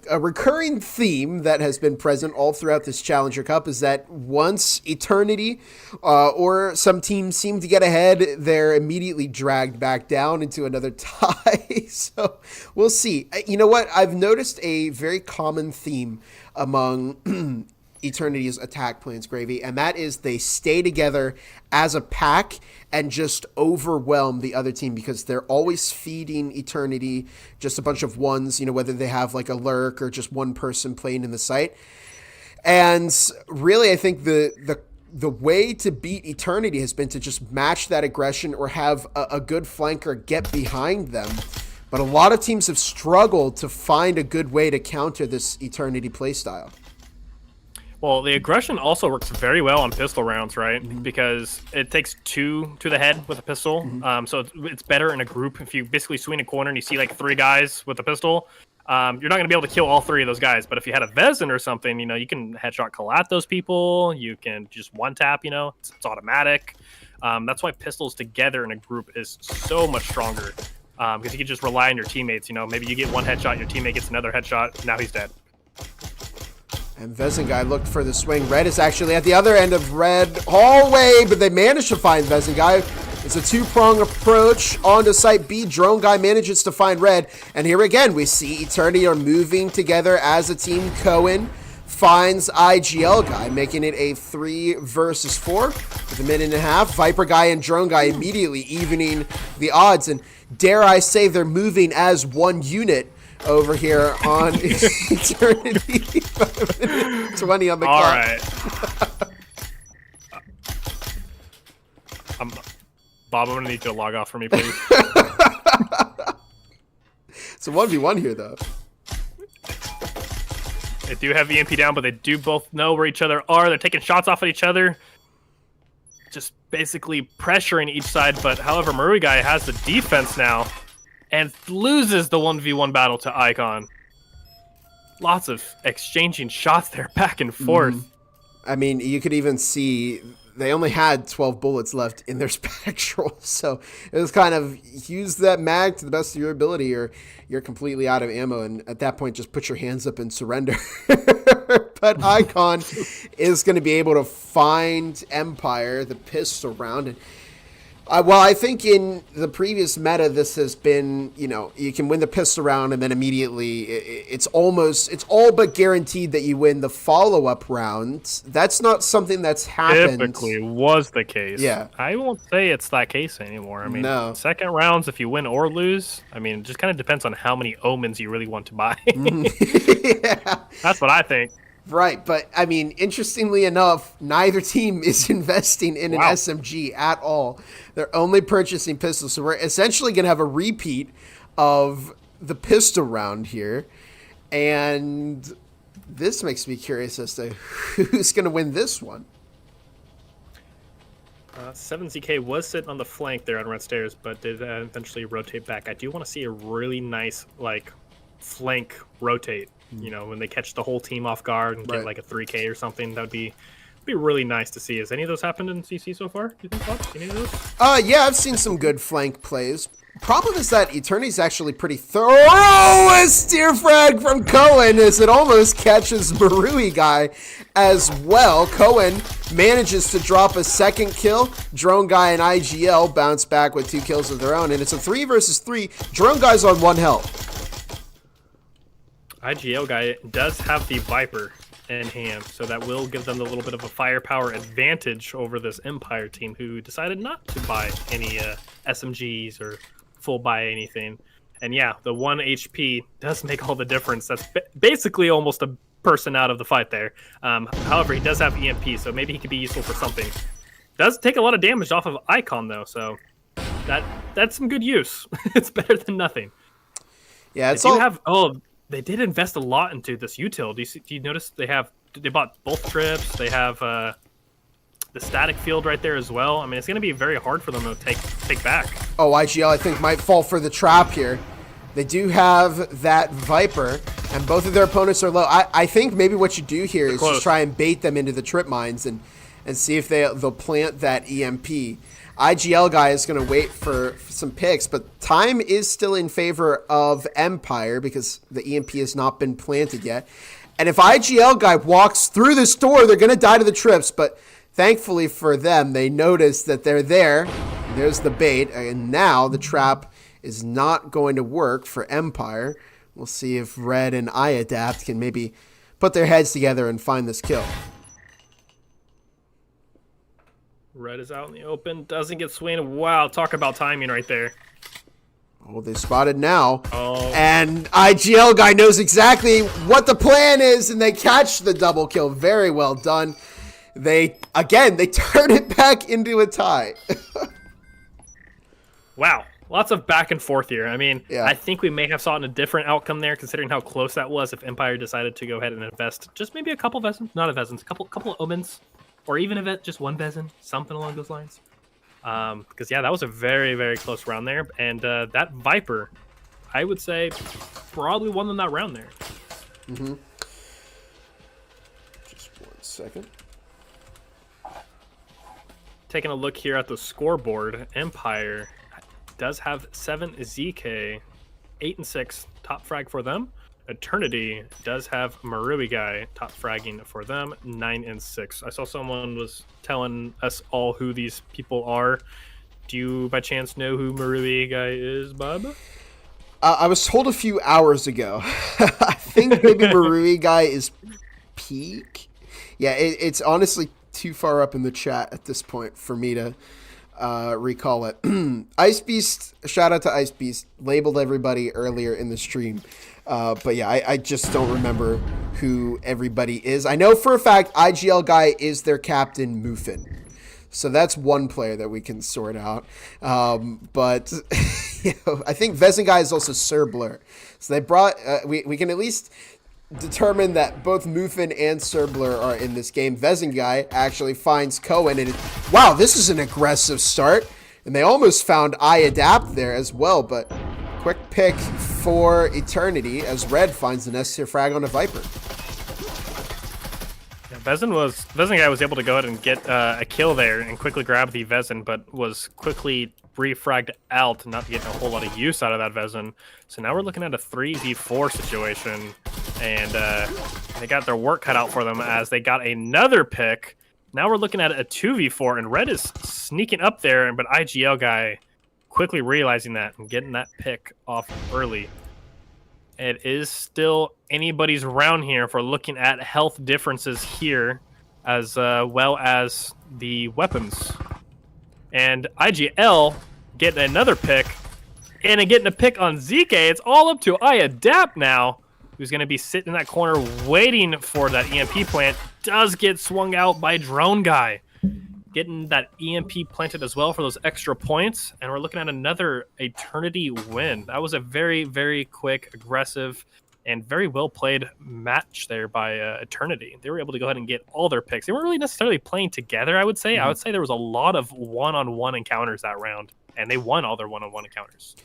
a recurring theme that has been present all throughout this Challenger Cup is that once Eternity or some teams seem to get ahead, they're immediately dragged back down into another tie. So we'll see. You know what? I've noticed a very common theme among Eternity's attack plans, Gravy, and that is they stay together as a pack and just overwhelm the other team because they're always feeding Eternity just a bunch of ones, you know, whether they have like a lurk or just one person playing in the site. And really, I think the way to beat Eternity has been to just match that aggression or have a good flanker get behind them. But a lot of teams have struggled to find a good way to counter this Eternity playstyle. Well, the aggression also works very well on pistol rounds, right? Mm-hmm. Because it takes 2 to the head with a pistol. Mm-hmm. So it's better in a group. If you basically swing a corner and you see like 3 guys with a pistol, you're not going to be able to kill all 3 of those guys. But if you had a Vezin or something, you know, you can headshot collat those people. You can just one tap, you know, it's automatic. That's why pistols together in a group is so much stronger. Because you can just rely on your teammates. You know, maybe you get one headshot, your teammate gets another headshot, now he's dead. And Vezin Guy looked for the swing. Red is actually at the other end of Red hallway, but they managed to find Vezin Guy. It's a 2-prong approach onto Site B. Drone Guy manages to find Red. And here again, we see Eternity are moving together as a team. Cohen finds IGL Guy, making it a 3 versus 4 with a minute and a half. Viper Guy and Drone Guy immediately evening the odds. And dare I say they're moving as one unit over here on Eternity. 20 on the clock. All right. Bob, I'm going to need you to log off for me, please. It's a 1v1 here, though. They do have EMP down, but they do both know where each other are. They're taking shots off at each other. Just basically pressuring each side. But however, Marui Guy has the defense now and loses the 1v1 battle to Icon. Lots of exchanging shots there back and forth. I mean, you could even see they only had 12 bullets left in their spectral. So it was kind of use that mag to the best of your ability or you're completely out of ammo. And at that point, just put your hands up and surrender. But Icon is going to be able to find Empire, the pistol round. And well, I think in the previous meta, this has been, you know, you can win the pistol round and then immediately it's all but guaranteed that you win the follow-up round. That's not something that's happened. Typically was the case. Yeah. I won't say it's that case anymore. I mean, No. second rounds, if you win or lose, I mean, it just kind of depends on how many omens you really want to buy. Yeah. That's what I think. Right, but I mean, interestingly enough, neither team is investing in an SMG at all. They're only purchasing pistols, so we're essentially going to have a repeat of the pistol round here, and this makes me curious as to who's going to win this one. 7ZK was sitting on the flank there on Red Stairs, but did eventually rotate back. I do want to see a really nice, like, flank rotate. You know, when they catch the whole team off guard and get like a 3K or something, that would be really nice to see. Has any of those happened in CC so far? Do you think, Bob? Any of those? Yeah, I've seen some good flank plays. Problem is that Eternity's actually pretty thorough. A steer frag from Cohen as it almost catches Marui Guy as well. Cohen manages to drop a second kill. Drone Guy and IGL bounce back with 2 kills of their own, and it's a 3 versus 3. Drone Guy's on 1 health. IGL Guy does have the Viper in hand, so that will give them a little bit of a firepower advantage over this Empire team who decided not to buy any SMGs or full buy anything. And yeah, the 1 HP does make all the difference. That's basically almost a person out of the fight there. However, he does have EMP, so maybe he could be useful for something. Does take a lot of damage off of Icon, though, so that's some good use. It's better than nothing. Yeah, it's all... They did invest a lot into this util. Do you notice they bought both trips? They have the static field right there as well. I mean, it's going to be very hard for them to take back. Oh, IGL, I think, might fall for the trap here. They do have that Viper, and both of their opponents are low. I think maybe what you do here is just try and bait them into the trip mines and see if they'll plant that EMP. IGL guy is going to wait for some picks, but time is still in favor of Empire because the EMP has not been planted yet. And if IGL guy walks through this door, they're going to die to the trips, but thankfully for them, they notice that they're there. There's the bait, and now the trap is not going to work for Empire. We'll see if Red and iAdapt can maybe put their heads together and find this kill. Red is out in the open, doesn't get swinged. Wow, talk about timing right there. Oh, they spotted now. Oh. And IGL guy knows exactly what the plan is, and they catch the double kill. Very well done. They turn it back into a tie. Wow. Lots of back and forth here. I mean, yeah. I think we may have sought a different outcome there, considering how close that was. If Empire decided to go ahead and invest just maybe a couple Vezins, not a Vezins, a couple of Omens, or even just one Vezin, something along those lines. Because yeah, that was a very, very close round there, and that Viper, I would say, probably won them that round there. Mm-hmm. Just 1 second. Taking a look here at the scoreboard, Empire does have 7 ZK, 8 and 6 top frag for them. Eternity does have Marui guy top fragging for them, 9 and 6. I saw someone was telling us all who these people are. Do you by chance know who Marui guy is, Bob? I was told a few hours ago. I think maybe Marui guy is peak. Yeah, it's honestly too far up in the chat at this point for me to recall it. Ice Beast, shout out to Ice Beast, labeled everybody earlier in the stream. But yeah, I just don't remember who everybody is. I know for a fact IGL guy is their captain, Mufin. So that's one player that we can sort out. But you know, I think Vezin guy is also Serbler. So they brought, we can at least determine that both Mufin and Serbler are in this game. Vezin guy actually finds Cohen, and wow, this is an aggressive start. And they almost found iAdapt there as well, but quick pick for Eternity as Red finds the necessary frag on a Viper. Yeah, Vezin guy was able to go ahead and get a kill there and quickly grab the Vezin, but was quickly refragged out, not getting a whole lot of use out of that Vezin. So now we're looking at a 3v4 situation, and they got their work cut out for them as they got another pick. Now we're looking at a 2v4, and Red is sneaking up there, but IGL guy quickly realizing that and getting that pick off early. It is still anybody's round here for looking at health differences here, as well as the weapons. And IGL getting another pick, and getting a pick on ZK. It's all up to iAdapt now, who's going to be sitting in that corner waiting for that EMP plant. Does get swung out by Drone Guy. Getting that EMP planted as well for those extra points. And we're looking at another Eternity win. That was a very, very quick, aggressive, and very well played match there by Eternity. They were able to go ahead and get all their picks. They weren't really necessarily playing together, I would say. I would say there was a lot of one-on-one encounters that round, and they won all their one-on-one encounters.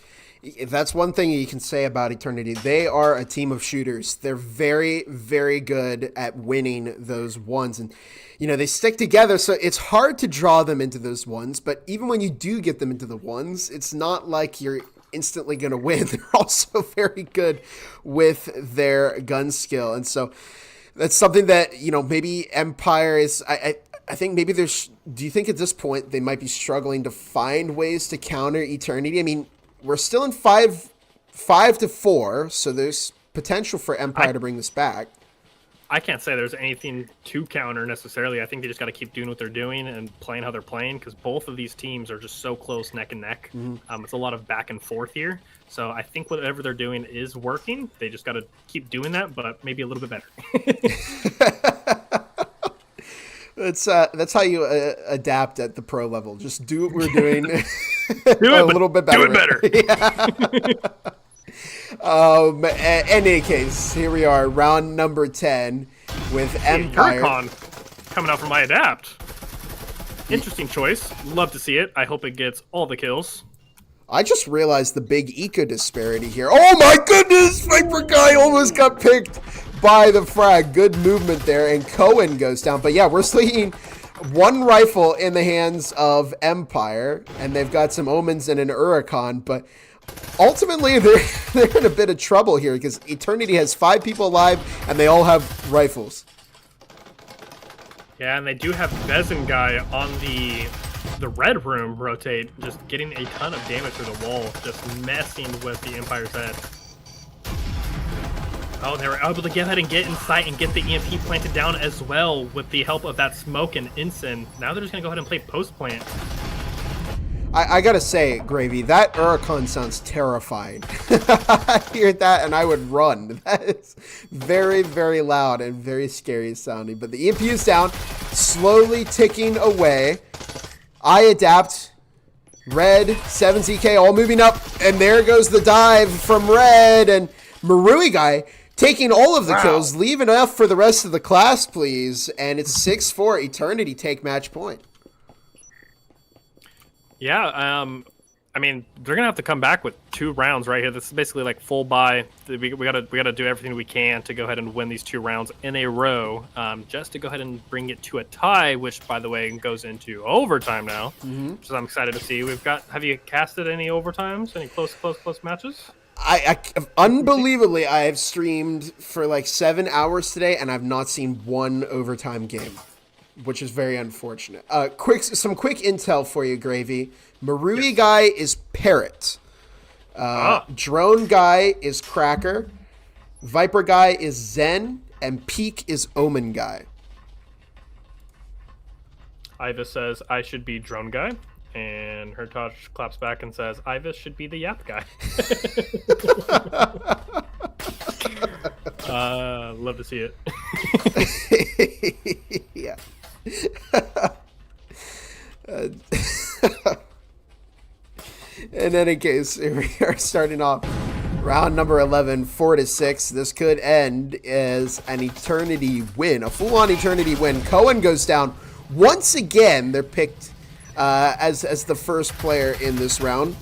If that's one thing you can say about Eternity, they are a team of shooters. They're very, very good at winning those ones. And, you know, they stick together, so it's hard to draw them into those ones. But even when you do get them into the ones, it's not like you're instantly going to win. They're also very good with their gun skill. And so that's something that, you know, maybe Empire is... I think maybe there's... Do you think at this point they might be struggling to find ways to counter Eternity? I mean... We're still in 5-4, so there's potential for Empire to bring this back. I can't say there's anything to counter necessarily. I think they just got to keep doing what they're doing and playing how they're playing, because both of these teams are just so close neck and neck. Mm-hmm. It's a lot of back and forth here. So I think whatever they're doing is working. They just got to keep doing that, but maybe a little bit better. That's how you adapt at the pro level. Just do what we're doing a little bit better. Do it better. Yeah. In any case, here we are, round number 10 with Empire. Yurikon coming out from iAdapt. Interesting choice. Love to see it. I hope it gets all the kills. I just realized the big eco disparity here. Oh my goodness! Viper guy almost got picked by the frag. Good movement there, and Cohen goes down. But yeah, we're seeing one rifle in the hands of Empire, and they've got some Omens and an Huracan, but ultimately they're in a bit of trouble here because Eternity has 5 people alive, and they all have rifles. Yeah, and they do have Vezin guy on the red room rotate, just getting a ton of damage through the wall, just messing with the Empire's head. Oh, they were able to get ahead and get in sight and get the EMP planted down as well with the help of that smoke and ensign. Now they're just going to go ahead and play post-plant. I gotta say, Gravy, that Huracan sounds terrifying. I hear that and I would run. That is very, very loud and very scary sounding. But the EMP is down, slowly ticking away. I adapt. Red, 7ZK, all moving up. And there goes the dive from Red. And Marui guy taking all of the kills. Leave enough for the rest of the class, please. And it's 6-4. Eternity take match point. Yeah, I mean, they're gonna have to come back with 2 rounds right here. This is basically like full buy. We gotta do everything we can to go ahead and win these 2 rounds in a row, just to go ahead and bring it to a tie, which, by the way, goes into overtime now. Which I'm excited to see. Have you casted any overtimes? Any close matches? I unbelievably, I have streamed for like 7 hours today, and I've not seen one overtime game, which is very unfortunate. Some quick intel for you, Gravy. Marui guy is Parrot. Drone guy is Cracker. Viper guy is Zen. And Peak is Omen guy. Ivis says, I should be drone guy. And Hertosh claps back and says, Ivis should be the Yap guy. Love to see it. Yeah. In any case, we are starting off round number 11, 4-6. This could end as an Eternity win, a full-on Eternity win. Cohen goes down once again. They're picked as the first player in this round.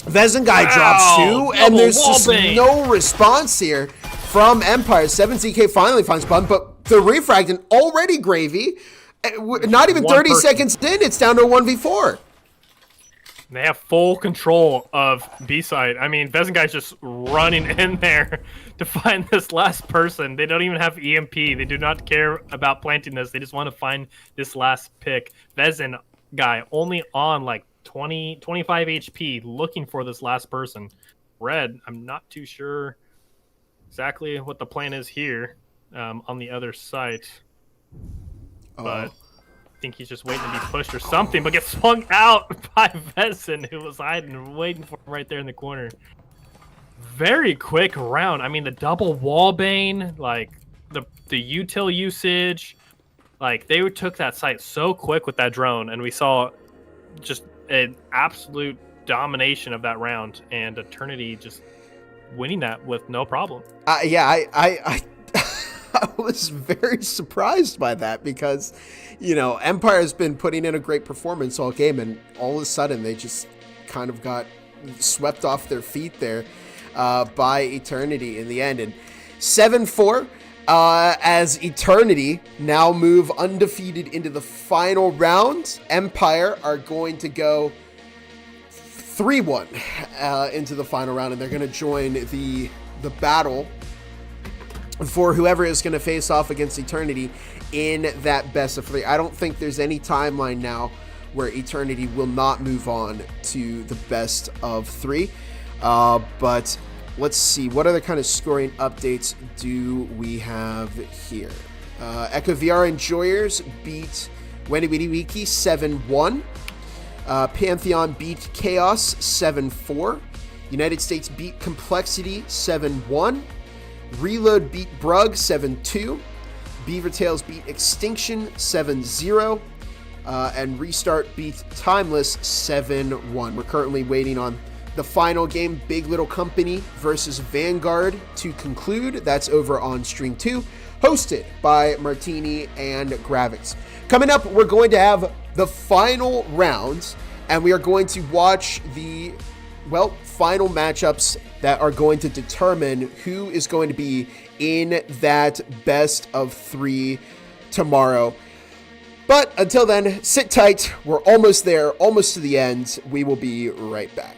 Vezin guy drops 2, and there's just no response here from Empire. 7ZK finally finds Bun, but the refrag and already Gravy. Not even 30 seconds in, it's down to a 1v4. They have full control of B-side. I mean, Vezin guy's just running in there to find this last person. They don't even have EMP. They do not care about planting this. They just want to find this last pick. Vezin guy only on like 25 HP looking for this last person. Red, I'm not too sure exactly what the plan is here on the other site. But I think he's just waiting to be pushed or something, but gets swung out by Vezin, who was hiding and waiting for him right there in the corner. Very quick round. I mean, the double wallbane, like the util usage, like they took that site so quick with that drone, and we saw just an absolute domination of that round, and Eternity just winning that with no problem. I was very surprised by that because, you know, Empire has been putting in a great performance all game, and all of a sudden they just kind of got swept off their feet there by Eternity in the end. And 7-4 as Eternity now move undefeated into the final round. Empire are going to go 3-1 into the final round, and they're going to join the battle for whoever is going to face off against Eternity in that best of 3. I don't think there's any timeline now where Eternity will not move on to the best of 3. But let's see, what other kind of scoring updates do we have here? Echo VR Enjoyers beat Wendy Weedy Wiki 7-1. Pantheon beat Chaos 7-4. United States beat Complexity 7-1. Reload beat Brug 7-2. Beaver Tails beat Extinction 7-0. And Restart beat Timeless 7-1. We're currently waiting on the final game, Big Little Company versus Vanguard, to conclude. That's over on Stream 2, hosted by Martini and Gravix. Coming up, we're going to have the final rounds, and we are going to watch the, final matchups that are going to determine who is going to be in that best of 3 tomorrow. But until then, sit tight. We're almost there, almost to the end. We will be right back.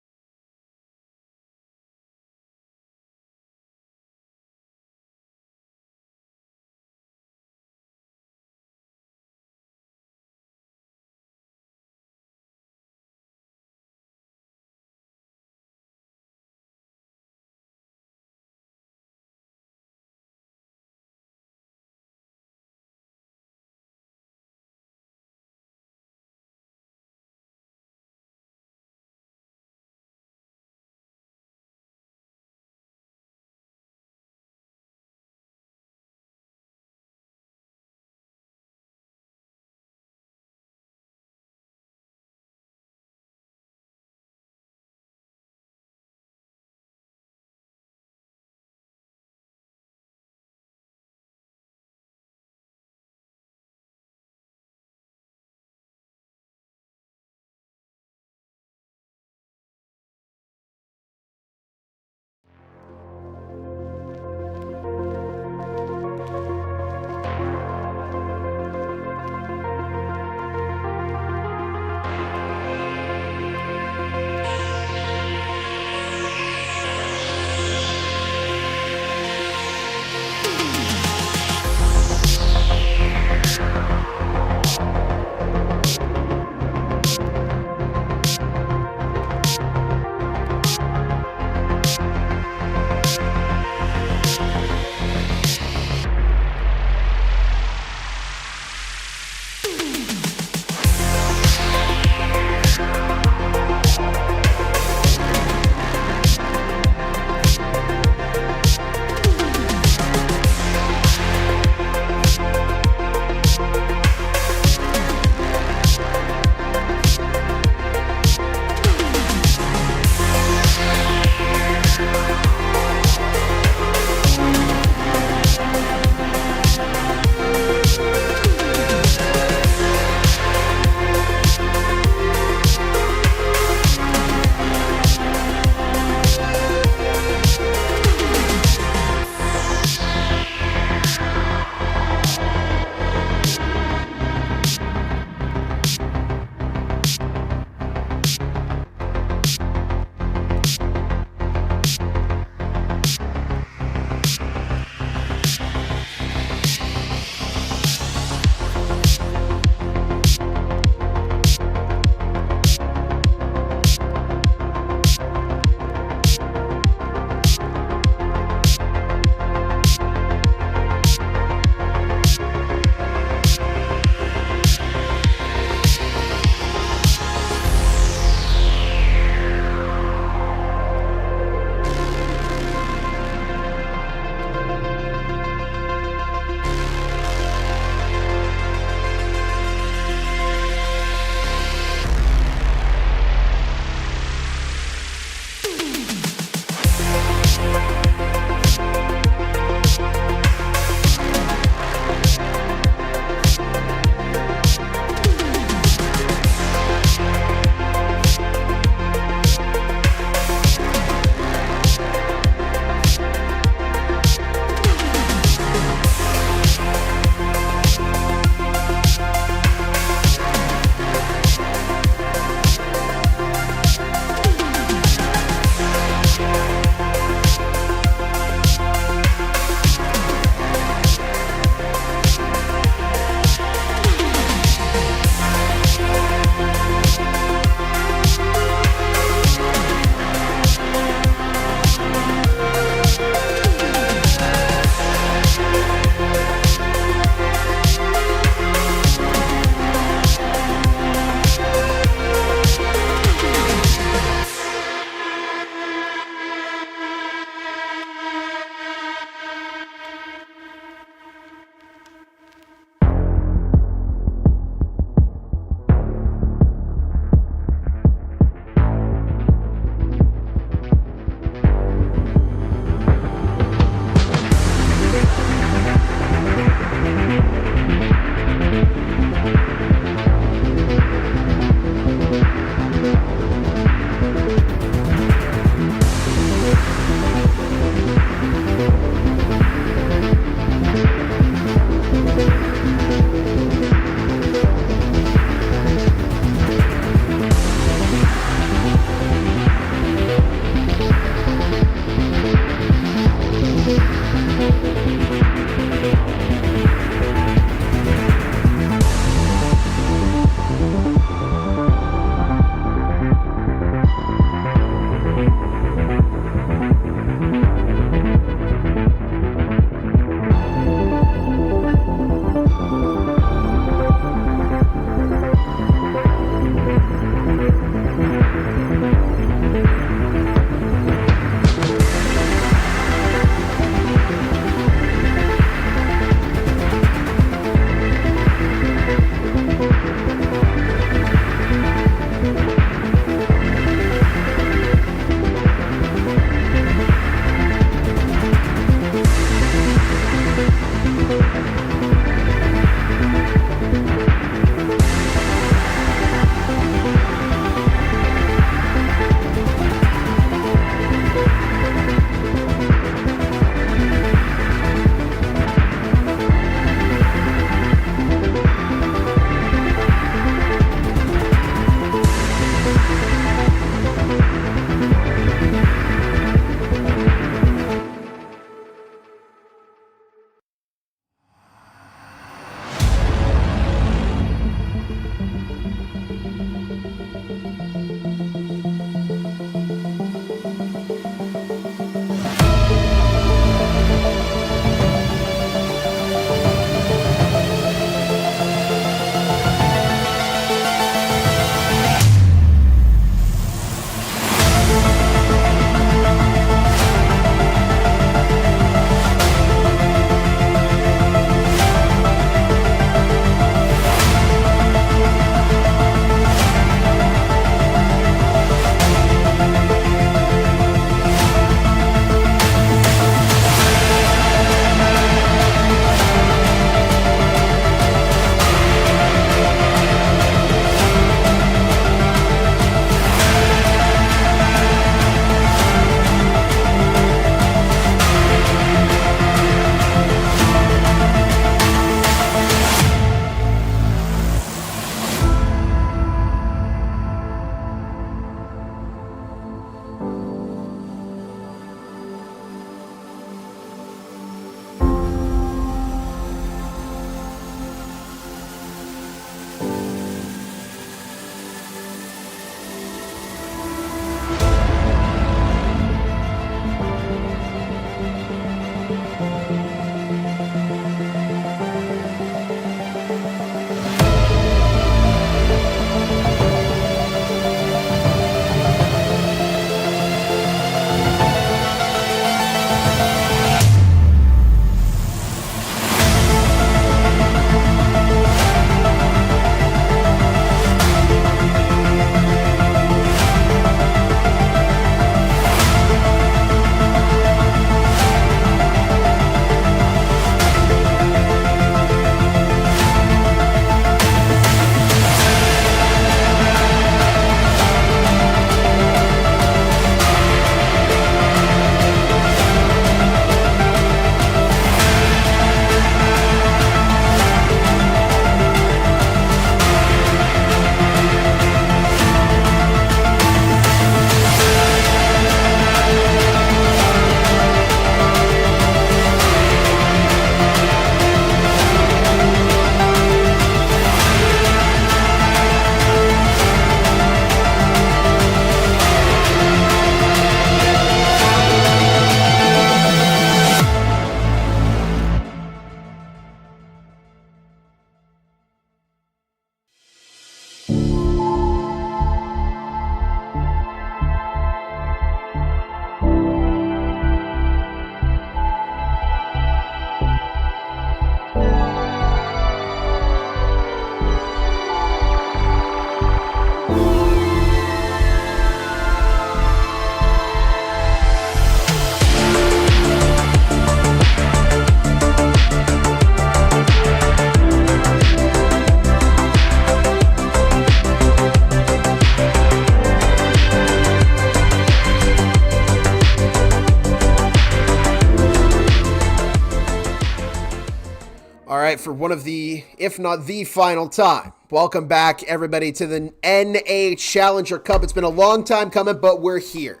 right, for one of the, if not the final time, welcome back, everybody, to the NA Challenger Cup. It's been a long time coming, but we're here.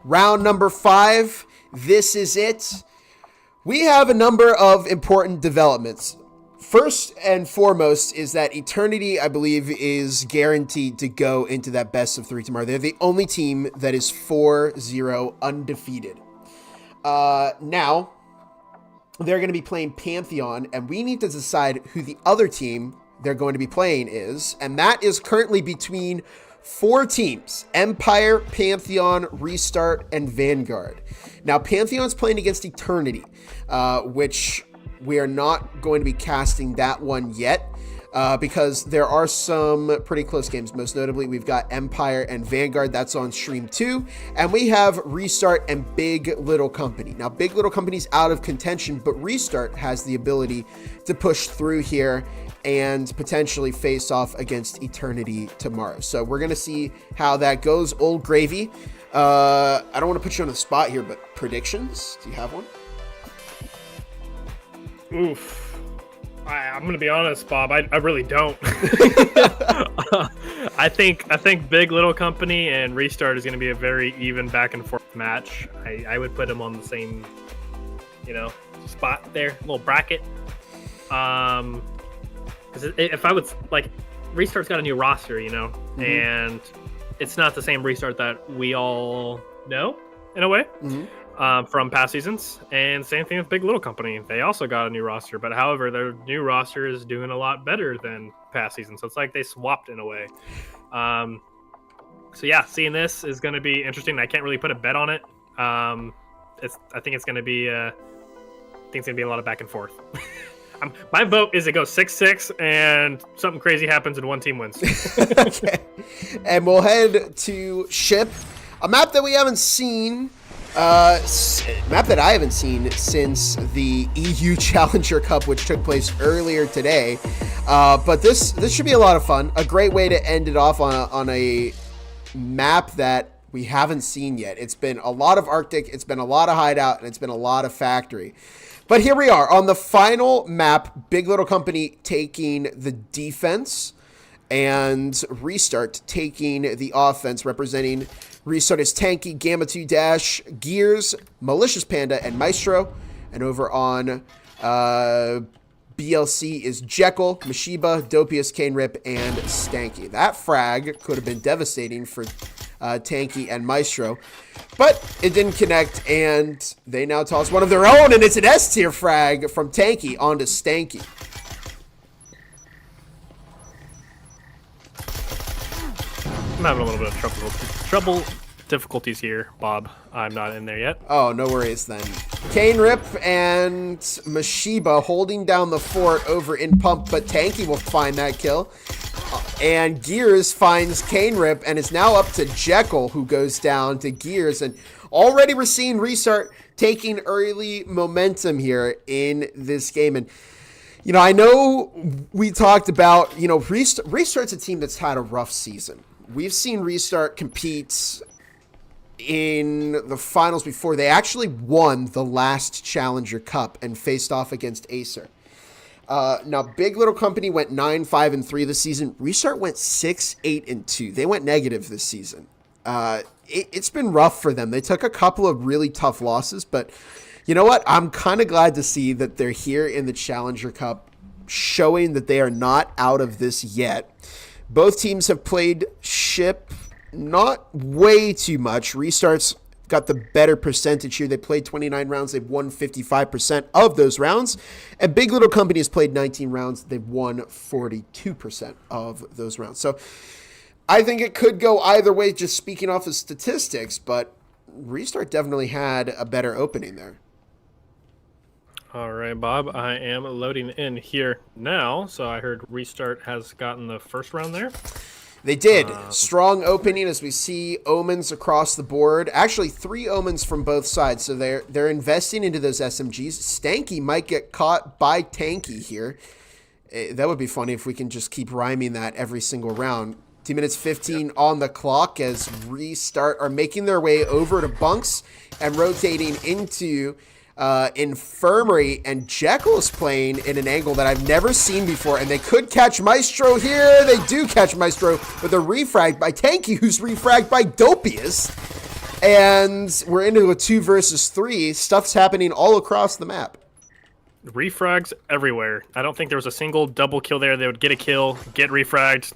Round number 5. This is it. We have a number of important developments. First and foremost is that Eternity, I believe, is guaranteed to go into that best of 3 tomorrow. They're the only team that is 4-0 undefeated. Now, they're going to be playing Pantheon, and we need to decide who the other team they're going to be playing is, and that is currently between 4 teams: Empire, Pantheon, Restart, and Vanguard. Now, Pantheon's playing against Eternity, which we are not going to be casting that one yet, because there are some pretty close games. Most notably, we've got Empire and Vanguard. That's on stream 2. And we have Restart and Big Little Company. Now, Big Little Company's out of contention, but Restart has the ability to push through here and potentially face off against Eternity tomorrow. So we're going to see how that goes. Old Gravy. I don't want to put you on the spot here, but predictions? Do you have one? Oof. I'm going to be honest, Bob. I really don't. I think Big Little Company and Restart is going to be a very even back and forth match. I would put them on the same, spot there, little bracket. Because if I would Restart's got a new roster, Mm-hmm. and it's not the same Restart that we all know in a way. Mm-hmm. From past seasons, and same thing with Big Little Company. They also got a new roster, but however, their new roster is doing a lot better than past seasons. So it's like they swapped in a way. So yeah, seeing this is going to be interesting. I can't really put a bet on it. I think it's going to be a lot of back and forth. My vote is it goes 6-6 and something crazy happens and one team wins. Okay, and we'll head to Ship, a map that we haven't seen. Map that I haven't seen since the EU Challenger Cup, which took place earlier today. But this should be a lot of fun. A great way to end it off on a map that we haven't seen yet. It's been a lot of Arctic, it's been a lot of Hideout, and it's been a lot of Factory. But here we are on the final map. Big Little Company taking the defense, and Restart taking the offense, representing Restart is Tanky, Gamma 2 Dash, Gears, Malicious Panda, and Maestro. And over on BLC is Jekyll, Mashiba, Dopius, Kane Rip, and Stanky. That frag could have been devastating for Tanky and Maestro, but it didn't connect, and they now toss one of their own, and it's an S-tier frag from Tanky onto Stanky. I'm having a little bit of trouble difficulties here, Bob. I'm not in there yet. Oh, no worries then. Kane Rip and Mashiba holding down the fort over in Pump, but Tanky will find that kill. And Gears finds Kane Rip, and it's now up to Jekyll, who goes down to Gears. And already we're seeing Restart taking early momentum here in this game. And I know we talked about, Restart's a team that's had a rough season. We've seen Restart compete in the finals before. They actually won the last Challenger Cup and faced off against Acer. Now, Big Little Company went 9-5-3 this season. Restart went 6-8-2. They went negative this season. It's been rough for them. They took a couple of really tough losses, but you know what? I'm kind of glad to see that they're here in the Challenger Cup, showing that they are not out of this yet. Both teams have played Ship not way too much. Restart's got the better percentage here. They played 29 rounds. They've won 55% of those rounds. And Big Little Company has played 19 rounds. They've won 42% of those rounds. So I think it could go either way, just speaking off of statistics, but Restart definitely had a better opening there. All right, Bob, I am loading in here now. So I heard Restart has gotten the first round there. They did. Strong opening as we see omens across the board. Actually, 3 omens from both sides. So they're investing into those SMGs. Stanky might get caught by Tanky here. That would be funny if we can just keep rhyming that every single round. 2 minutes 15 on the clock as Restart are making their way over to bunks and rotating into Infirmary, and Jekyll is playing in an angle that I've never seen before, and they could catch Maestro here. They do catch Maestro with a refrag by Tanky, who's refragged by Dopius. And we're into a 2 versus 3. Stuff's happening all across the map. Refrags everywhere. I don't think there was a single double kill there. They would get a kill, get refragged.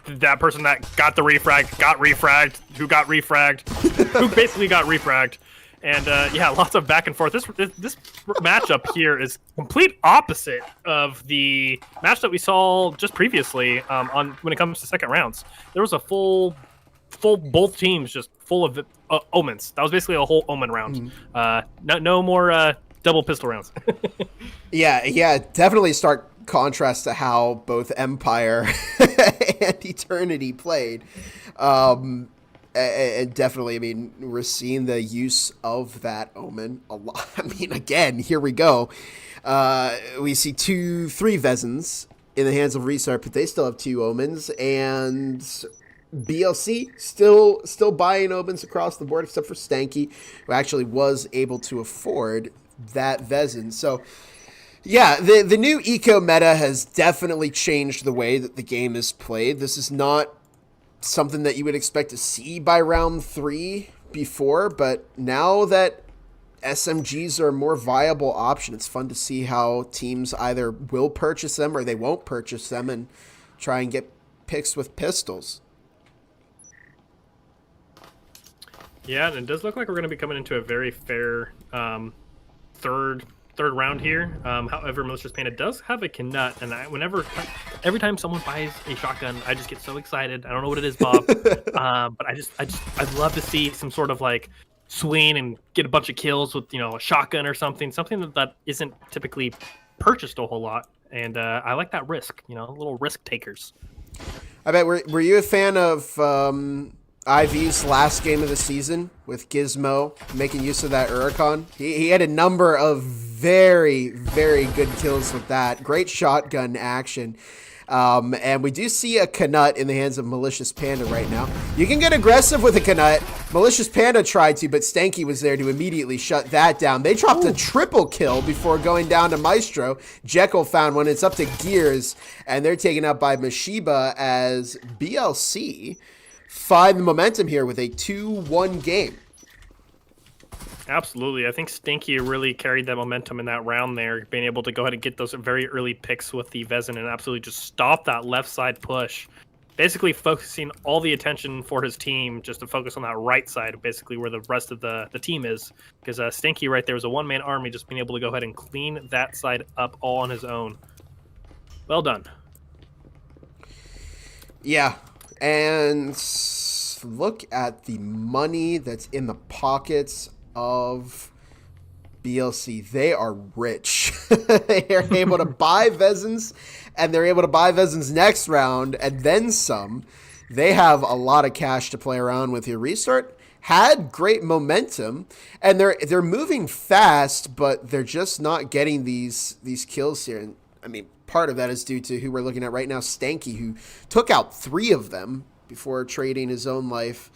That person that got the refrag got refragged, who got refragged, who basically got refragged. And yeah, lots of back and forth. This matchup here is complete opposite of the match that we saw just previously on when it comes to second rounds. There was a full both teams just full of omens. That was basically a whole omen round. No more double pistol rounds. Yeah, definitely stark contrast to how both Empire and Eternity played. And definitely, I mean, we're seeing the use of that omen a lot. I mean, again, here we go. We see 3 Vezins in the hands of Restart, but they still have 2 omens, and BLC still buying omens across the board, except for Stanky, who actually was able to afford that Vezin. So, yeah, the new eco meta has definitely changed the way that the game is played. This is not something that you would expect to see by round 3 before, but now that SMGs are a more viable option, it's fun to see how teams either will purchase them or they won't purchase them and try and get picks with pistols. Yeah, and it does look like we're going to be coming into a very fair third round here. However, Malicious Panda does have a Knut, and every time someone buys a shotgun, I just get so excited. I don't know what it is, Bob, but I'd love to see some sort of like swing and get a bunch of kills with a shotgun or something that isn't typically purchased a whole lot. And I like that risk, little risk takers. I bet. Were you a fan of IV's last game of the season with Gizmo making use of that Uricon? He had a number of very, very good kills with that. Great shotgun action. And we do see a Knut in the hands of Malicious Panda right now. You can get aggressive with a Knut. Malicious Panda tried to, but Stanky was there to immediately shut that down. They dropped a triple kill before going down to Maestro. Jekyll found one. It's up to Gears, and they're taken out by Mashiba as BLC find the momentum here with a 2-1 game. Absolutely. I think Stinky really carried that momentum in that round there, being able to go ahead and get those very early picks with the Vezin and absolutely just stop that left side push. Basically focusing all the attention for his team just to focus on that right side, basically where the rest of the team is. Because Stinky right there was a one-man army, just being able to go ahead and clean that side up all on his own. Well done. Yeah. And look at the money that's in the pockets of BLC. They are rich. They are able to buy Vezins, and they're able to buy Vezins next round, and then some. They have a lot of cash to play around with here. Restart had great momentum, and they're moving fast, but they're just not getting these kills here. And I mean, part of that is due to who we're looking at right now, Stanky, who took out 3 of them before trading his own life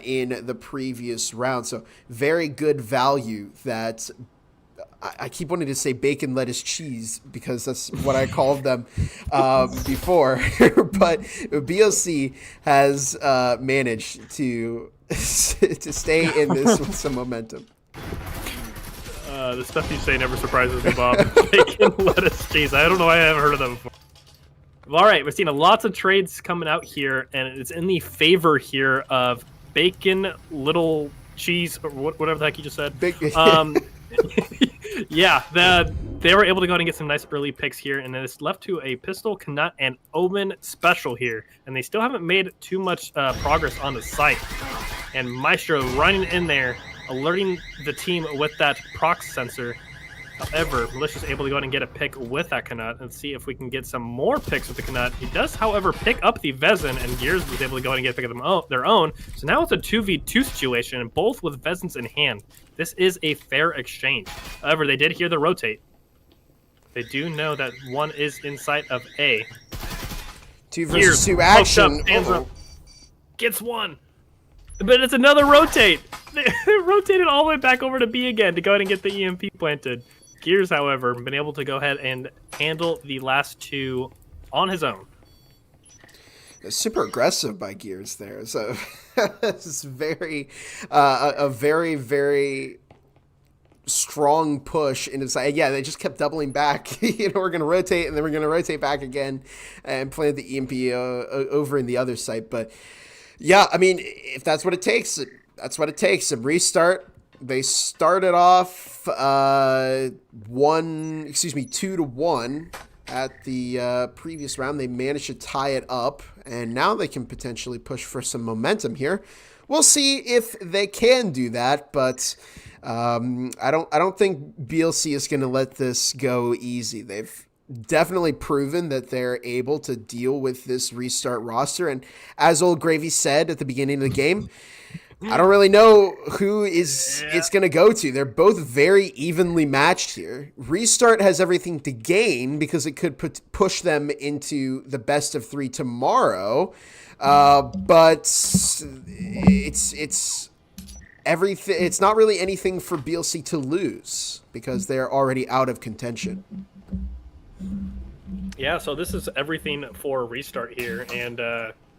in the previous round. So very good value that I keep wanting to say bacon, lettuce, cheese because that's what I called them before. But BLC has managed to stay in this with some momentum. The stuff you say never surprises me, Bob. Bacon, lettuce, cheese. I don't know why I haven't heard of them before. All right, we're seeing lots of trades coming out here, and it's in the favor here of bacon, little cheese, or whatever the heck you just said. Yeah, they were able to go ahead and get some nice early picks here, and then it's left to a pistol, Knut, and Omen special here, and they still haven't made too much progress on the site. And Maestro running in there, alerting the team with that prox sensor. However, Malicious is able to go ahead and get a pick with that Knut and see if we can get some more picks with the Knut. He does, however, pick up the Vezin, and Gears was able to go ahead and get a pick of their own. So now it's a 2v2 situation, and both with Vezins in hand. This is a fair exchange. However, they did hear the rotate. They do know that one is inside of A. 2 versus 2 action. Up, up, gets one. But it's another rotate. They rotated all the way back over to B again to go ahead and get the EMP planted. Gears, however, been able to go ahead and handle the last two on his own. Super aggressive by Gears there. So it's very, a very, very strong push into side. Yeah, they just kept doubling back. We're going to rotate, and then we're going to rotate back again and plant the EMP over in the other site. But yeah, I mean, if that's what it takes, that's what it takes. A restart. They started off 2-1 at the previous round. They managed to tie it up, and now they can potentially push for some momentum here. We'll see if they can do that, but I don't think BLC is going to let this go easy. They've definitely proven that they're able to deal with this restart roster, and as Old Gravy said at the beginning of the game, I don't really know who it's going to go to. They're both very evenly matched here. Restart has everything to gain because it could push them into the best of 3 tomorrow, but it's everything. It's not really anything for BLC to lose because they're already out of contention. Yeah, so this is everything for Restart here, and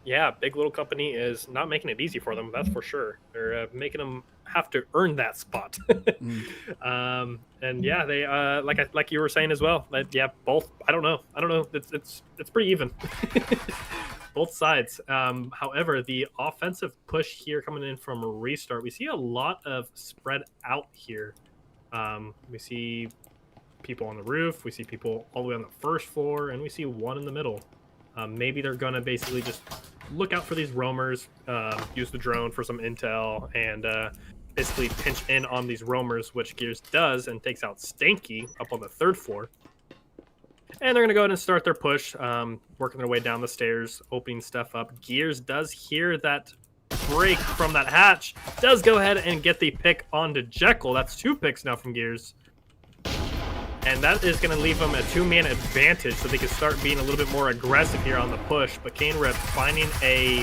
yeah, Big Little Company is not making it easy for them, that's for sure. They're making them have to earn that spot. And yeah, they like you were saying as well. Yeah, both. I don't know. It's pretty even. Both sides. However, the offensive push here coming in from Restart, we see a lot of spread out here. We see people on the roof, we see people all the way on the first floor, and we see one in the middle. Maybe they're gonna basically just look out for these roamers, use the drone for some intel, and basically pinch in on these roamers, which Gears does, and takes out Stanky up on the third floor. And they're gonna go ahead and start their push, working their way down the stairs, opening stuff up. Gears does hear that break from that hatch, does go ahead and get the pick onto Jekyll. That's 2 picks now from Gears. And that is going to leave them a 2-man advantage, so they can start being a little bit more aggressive here on the push. But Kane Rip finding a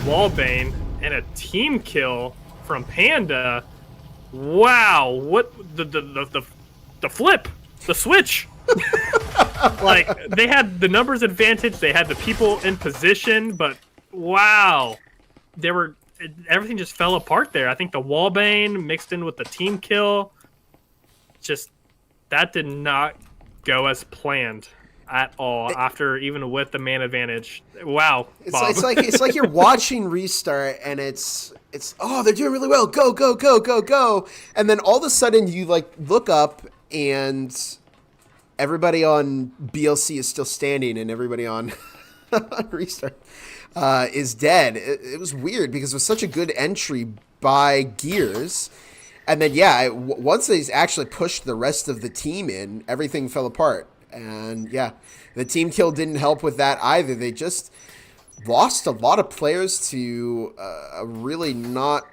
wallbane and a team kill from Panda. Wow, what the flip, the switch. Like, they had the numbers advantage, they had the people in position, but wow, everything just fell apart there. I think the wallbane mixed in with the team kill, just that did not go as planned at all. After even with the man advantage, wow. Bob. It's like you're watching Restart, and it's oh, they're doing really well. Go go go go go, and then all of a sudden you like look up and everybody on BLC is still standing, and everybody on Restart is dead. It was weird because it was such a good entry by Gears. And then, yeah, once they actually pushed the rest of the team in, everything fell apart. And, yeah, the team kill didn't help with that either. They just lost a lot of players to a really not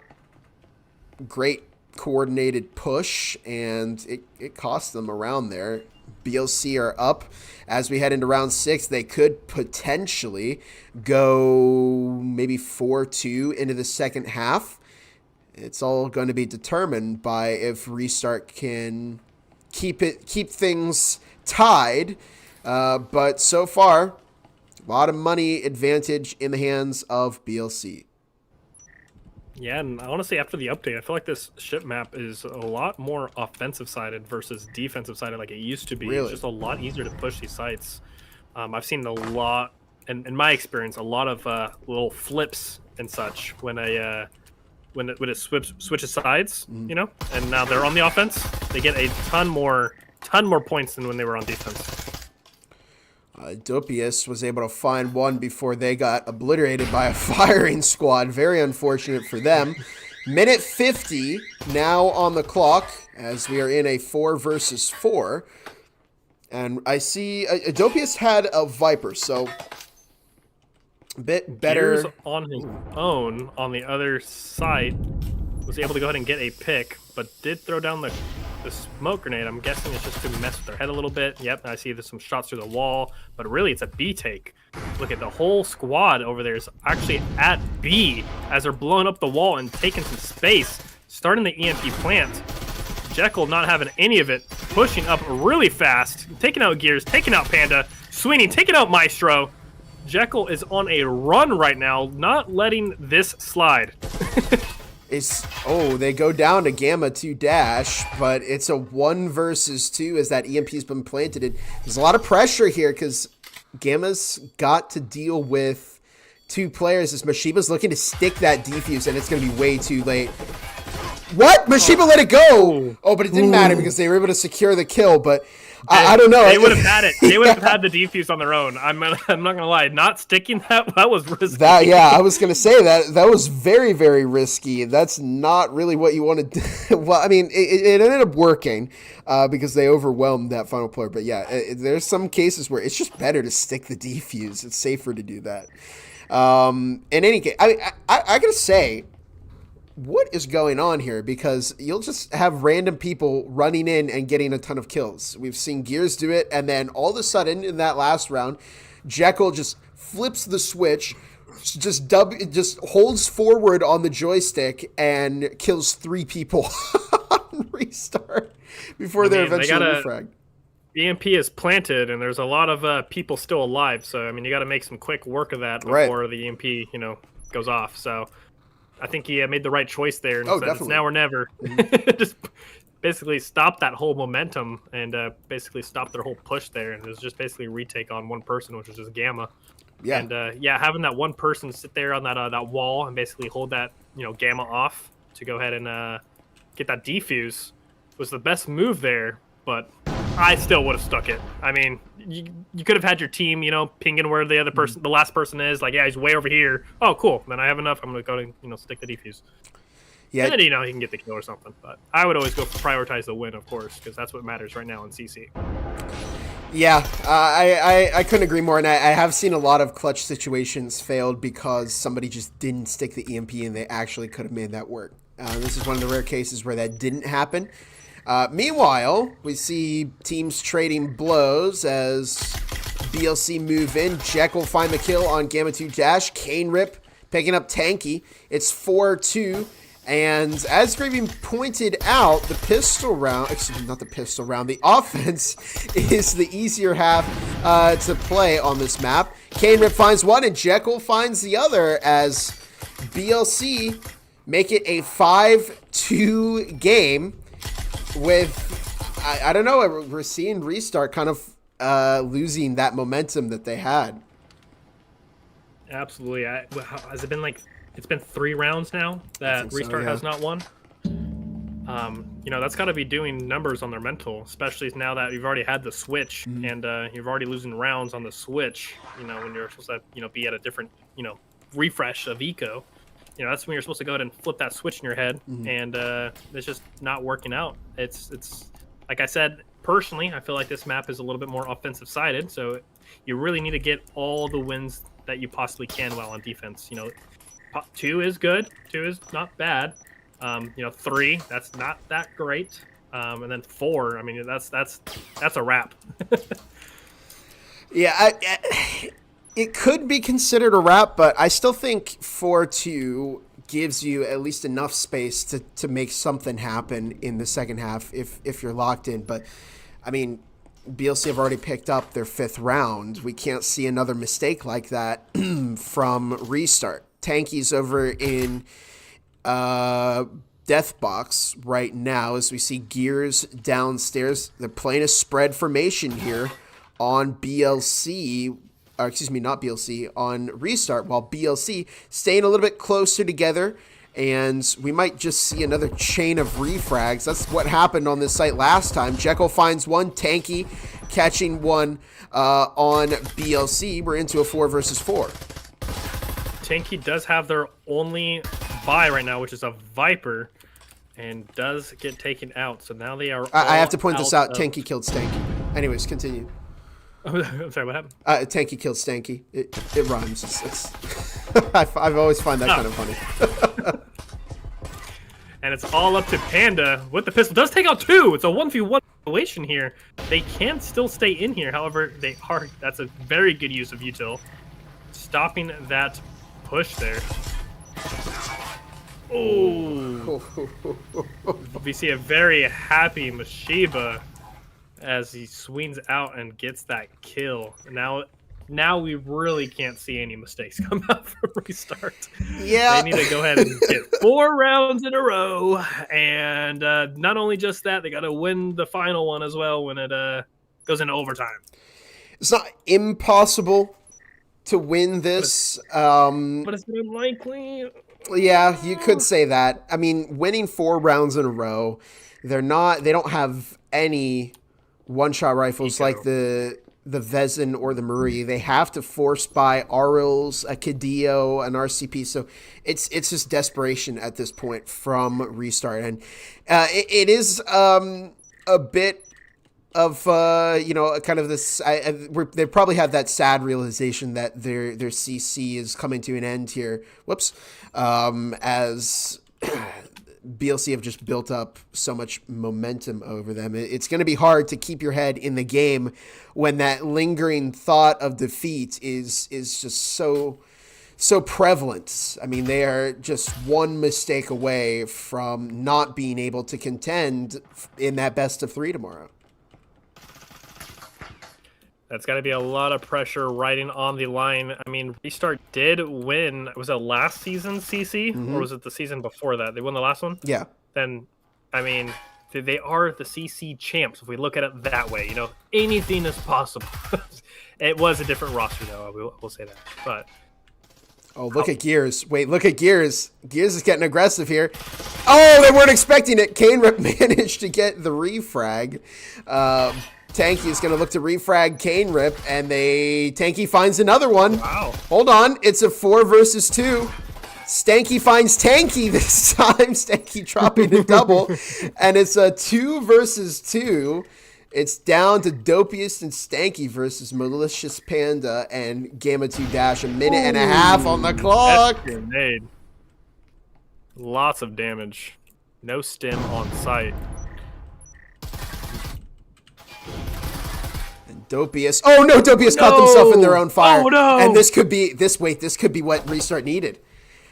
great coordinated push, and it cost them around there. BLC are up as we head into round 6. They could potentially go maybe 4-2 into the second half. It's all going to be determined by if Restart can keep things tied. But so far, a lot of money advantage in the hands of BLC. Yeah, and honestly, after the update, I feel like this ship map is a lot more offensive-sided versus defensive-sided like it used to be. Really? It's just a lot easier to push these sites. I've seen a lot, in my experience, a lot of little flips and such when it switches sides, you know, and now they're on the offense. They get a ton more points than when they were on defense. Dopius was able to find one before they got obliterated by a firing squad. Very unfortunate for them. Minute 50 now on the clock as we are in a 4 versus 4. And I see Dopius had a Viper, so a bit better. Gears on his own on the other side was able to go ahead and get a pick, but did throw down the smoke grenade. I'm guessing it's just to mess with their head a little bit. Yep, I see there's some shots through the wall, but really it's a B take. look at the whole squad over there is actually at B as they're blowing up the wall and taking some space, starting the EMP plant. Jekyll not having any of it, pushing up really fast, taking out Gears, taking out Panda, Sweeney taking out Maestro. Jekyll is on a run right now, not letting this slide. They go down to Gamma 2 Dash, but it's a 1 versus 2 as that EMP's been planted. There's a lot of pressure here because Gamma's got to deal with 2 players as Mashiba's looking to stick that defuse, and it's going to be way too late. What? Mashiba let it go! Oh, but it didn't matter because they were able to secure the kill, but I don't know. They would have had it. They would have had the defuse on their own. I'm not going to lie. Not sticking that was risky. I was going to say that was very, very risky. That's not really what you want to do. Well, I mean, it ended up working because they overwhelmed that final player. But yeah, there's some cases where it's just better to stick the defuse. It's safer to do that. In any case, I got to say, what is going on here? Because you'll just have random people running in and getting a ton of kills. We've seen Gears do it, and then all of a sudden in that last round, Jekyll just flips the switch, just holds forward on the joystick and kills 3 people on restart before they're eventually refragged. EMP is planted, and there's a lot of people still alive. So I mean, you got to make some quick work of that before the EMP, goes off. So I think he made the right choice there. And said, it's now or never. Just basically stop that whole momentum and basically stop their whole push there. And it was just basically a retake on one person, which was just Gamma. Yeah. And having that one person sit there on that wall and basically hold that Gamma off to go ahead and get that defuse was the best move there. But I still would have stuck it. I mean, you could have had your team, pinging where the other person, the last person is. Like, yeah, he's way over here. Oh, cool. Then I have enough. I'm going to go, stick the defuse. Yeah. And then, he can get the kill or something. But I would always go prioritize the win, of course, because that's what matters right now in CC. Yeah, I couldn't agree more. And I have seen a lot of clutch situations failed because somebody just didn't stick the EMP and they actually could have made that work. This is one of the rare cases where that didn't happen. Meanwhile, we see teams trading blows as BLC move in. Jekyll find the kill on Gamma 2 Dash. Kane Rip picking up Tanky. It's 4-2. And as Gravy pointed out, the pistol round, excuse me, not the pistol round, the offense is the easier half to play on this map. Kane Rip finds one and Jekyll finds the other as BLC make it a 5-2 game. With, I don't know, we're seeing Restart kind of losing that momentum that they had. Absolutely. Has it been it's been 3 rounds now that Restart has not won? That's got to be doing numbers on their mental, especially now that you've already had the switch and you're already losing rounds on the switch, when you're supposed to, be at a different, refresh of eco. That's when you're supposed to go ahead and flip that switch in your head, and it's just not working out. It's like I said, personally, I feel like this map is a little bit more offensive sided, so you really need to get all the wins that you possibly can while on defense. 2 is good, 2 is not bad. 3, that's not that great, and then 4, I mean that's a wrap. Yeah, it could be considered a wrap, but I still think 4-2 gives you at least enough space to make something happen in the second half if you're locked in. But, I mean, BLC have already picked up their 5th round. We can't see another mistake like that from Restart. Tanky's over in Deathbox right now as we see Gears downstairs. They're playing a spread formation here on BLC. Not BLC, on Restart, while BLC staying a little bit closer together, and we might just see another chain of refrags. That's what happened on this site last time. Jekyll finds one, Tanky catching one on BLC. We're into a 4 versus 4. Tanky does have their only buy right now, which is a Viper, and does get taken out. So now they are I have to point this out. Tanky killed Stanky. Anyways, continue. I'm sorry, what happened? Tanky killed Stanky. It rhymes. It's I've always find that kind of funny. And it's all up to Panda with the pistol. Does take out 2. It's a 1v1 situation here. They can still stay in here. However, that's a very good use of util. stopping that push there. Oh, we see a very happy Mashiba as he swings out and gets that kill. Now we really can't see any mistakes come out from Restart. Yeah. They need to go ahead and get 4 rounds in a row. And not only just that, they got to win the final one as well when it goes into overtime. It's not impossible to win this. But it's unlikely. Yeah, you could say that. I mean, winning 4 rounds in a row, they don't have any one-shot rifles like the Vezin or the Marie. They have to force buy Arils, a Cadillo, an RCP. So it's just desperation at this point from Restart. And it is a bit of kind of this. They probably have that sad realization that their CC is coming to an end here. Whoops, as BLC have just built up so much momentum over them. It's going to be hard to keep your head in the game when that lingering thought of defeat is just so prevalent. I mean, they are just one mistake away from not being able to contend in that best of 3 tomorrow. That's got to be a lot of pressure riding on the line. I mean, Restart did win. Was it last season's CC? Or was it the season before that? They won the last one? Yeah. Then, I mean, they are the CC champs, if we look at it that way. Anything is possible. It was a different roster, though. We'll say that. But oh, look at Gears. Wait, look at Gears. Gears is getting aggressive here. Oh, they weren't expecting it. Kane Rip managed to get the refrag. Tanky is going to look to refrag Kane Rip, and Tanky finds another one. Wow. Hold on. It's a 4 versus 2. Stanky finds Tanky this time. Stanky dropping a double. And it's a 2 versus 2. It's down to Dopiest and Stanky versus Malicious Panda and Gamma 2 Dash. A minute and a half on the clock. Grenade. Lots of damage. No stim on site. Dopiest. Oh no, Dopiest caught themselves in their own fire. Oh no. And this could be what Restart needed.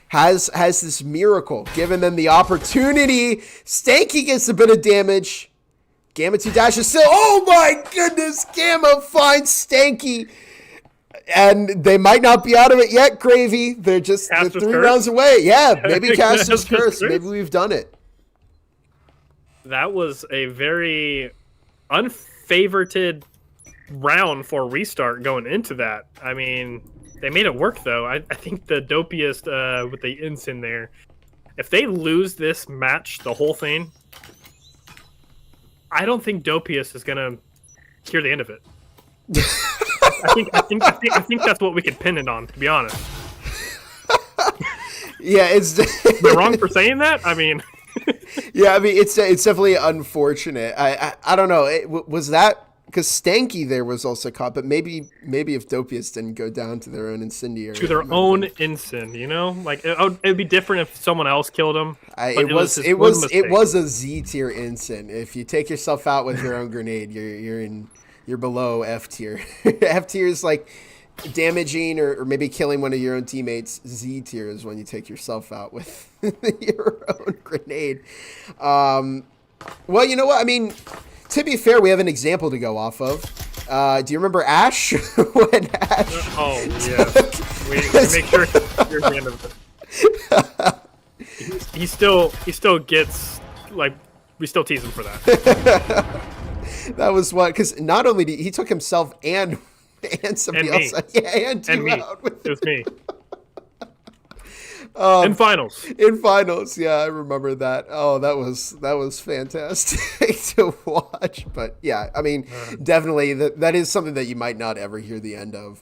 Has this miracle given them the opportunity? Stanky gets a bit of damage. Gamma 2 Dash is still. Oh my goodness, Gamma finds Stanky. And they might not be out of it yet, Gravy. They're 3 rounds away. Yeah, maybe Caster's Curse. Maybe we've done it. That was a very unfavorited round for Restart going into that. I mean, they made it work though. I think the Dopiest with the ensign there, if they lose this match, the whole thing, I don't think Dopiest is gonna hear the end of it. I think that's what we could pin it on, to be honest. Yeah, Am I wrong for saying that? I mean, yeah, I mean it's definitely unfortunate. I don't know. Was that because Stanky there was also caught, but maybe if Dopiest didn't go down to their own incendiary. To their own ensign, like it'd be different if someone else killed him. It was a Z tier ensign. If you take yourself out with your own grenade, you're below F tier. F tier is like damaging or maybe killing one of your own teammates. Z tier is when you take yourself out with your own grenade. Well, you know what? I mean, to be fair, we have an example to go off of. Do you remember Ash? When Ash? Oh, yeah. We make sure you're the end of it. He still gets, we still tease him for that. That was what, because not only did he took himself and somebody else. Yeah, and me. Out with it was me. In finals, yeah, I remember that. Oh, that was fantastic to watch. But yeah, I mean, definitely that is something that you might not ever hear the end of.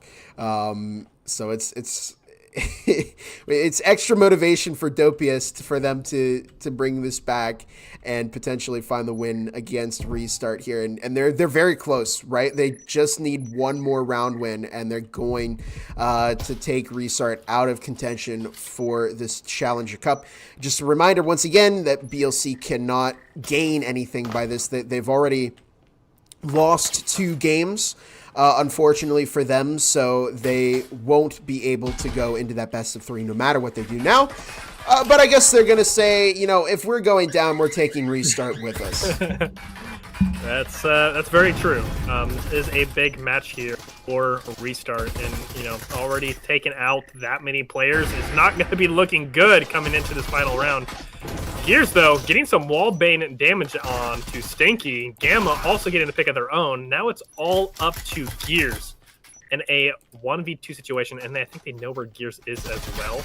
So it's it's extra motivation for Dopiest for them to bring this back and potentially find the win against Restart here. And they're very close, right? They just need one more round win, and they're going to take Restart out of contention for this Challenger Cup. Just a reminder once again that BLC cannot gain anything by this. They've already lost 2 games, unfortunately for them, so they won't be able to go into that best of 3 no matter what they do now. But I guess they're going to say, you know, if we're going down, we're taking restart with us. That's very true. This is a big match here for restart, and you know, already taking out that many players is not going to be looking good coming into this final round. Gears, though, getting some wall bane damage on to Stinky. Gamma also getting the pick of their own. Now it's all up to Gears in a 1v2 situation, and I think they know where Gears is as well.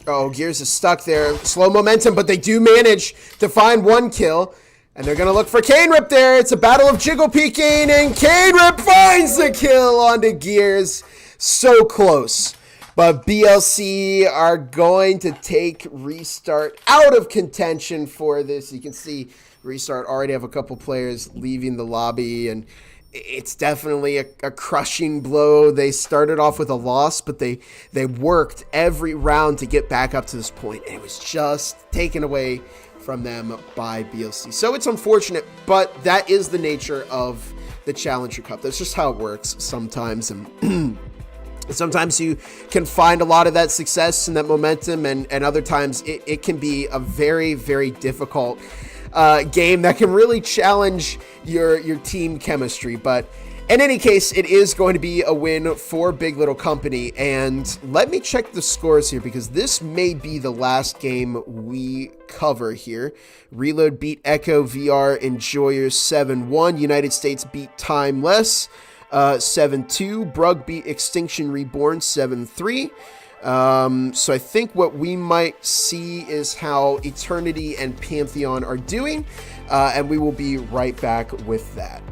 Oh, Gears is stuck there. Slow momentum, but they do manage to find 1 kill. And they're going to look for Cane Rip there. It's a battle of jiggle peeking, and Cane Rip finds the kill onto Gears. So close. But BLC are going to take Restart out of contention for this. You can see Restart already have a couple players leaving the lobby, and it's definitely a crushing blow. They started off with a loss, but they worked every round to get back up to this point, and it was just taken away from them by BLC. So it's unfortunate, but that is the nature of the Challenger Cup. That's just how it works sometimes, and sometimes you can find a lot of that success and that momentum, and other times it can be a very, very difficult game that can really challenge your team chemistry. But in any case, it is going to be a win for Big Little Company. And let me check the scores here, because this may be the last game we cover here. Reload beat Echo VR Enjoyers 7-1. United States beat Timeless 7-2. Brug beat Extinction Reborn 7-3. So I think what we might see is how Eternity and Pantheon are doing, and we will be right back with that.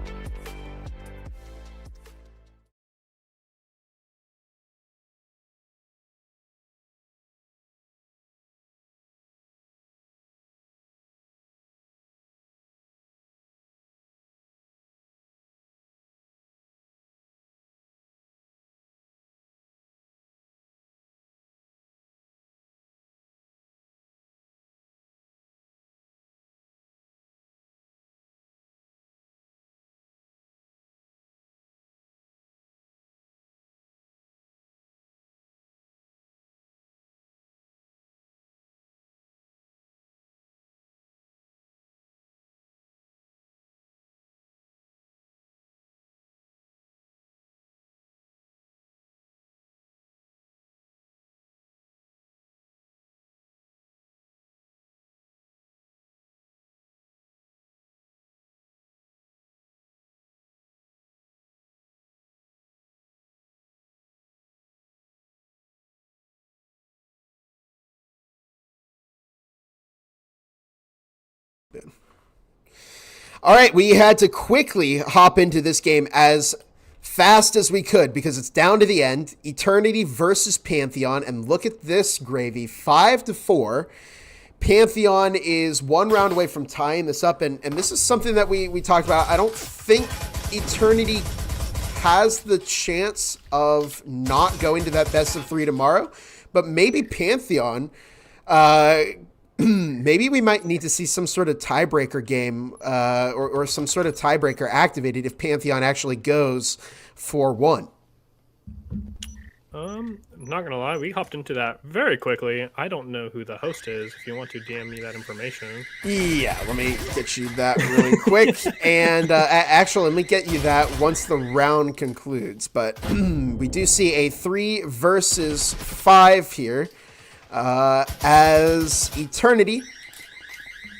All right, we had to quickly hop into this game as fast as we could because it's down to the end. Eternity versus Pantheon, and look at this gravy, 5-4. Pantheon is 1 round away from tying this up, and this is something that we talked about. I don't think Eternity has the chance of not going to that best of 3 tomorrow, but maybe Pantheon, maybe we might need to see some sort of tiebreaker game or some sort of tiebreaker activated if Pantheon actually goes 4-1. I'm not gonna lie, we hopped into that very quickly. I don't know who the host is. If you want to DM me that information. Yeah, let me get you that really quick. And actually, let me get you that once the round concludes. But we do see a 3 versus 5 here as Eternity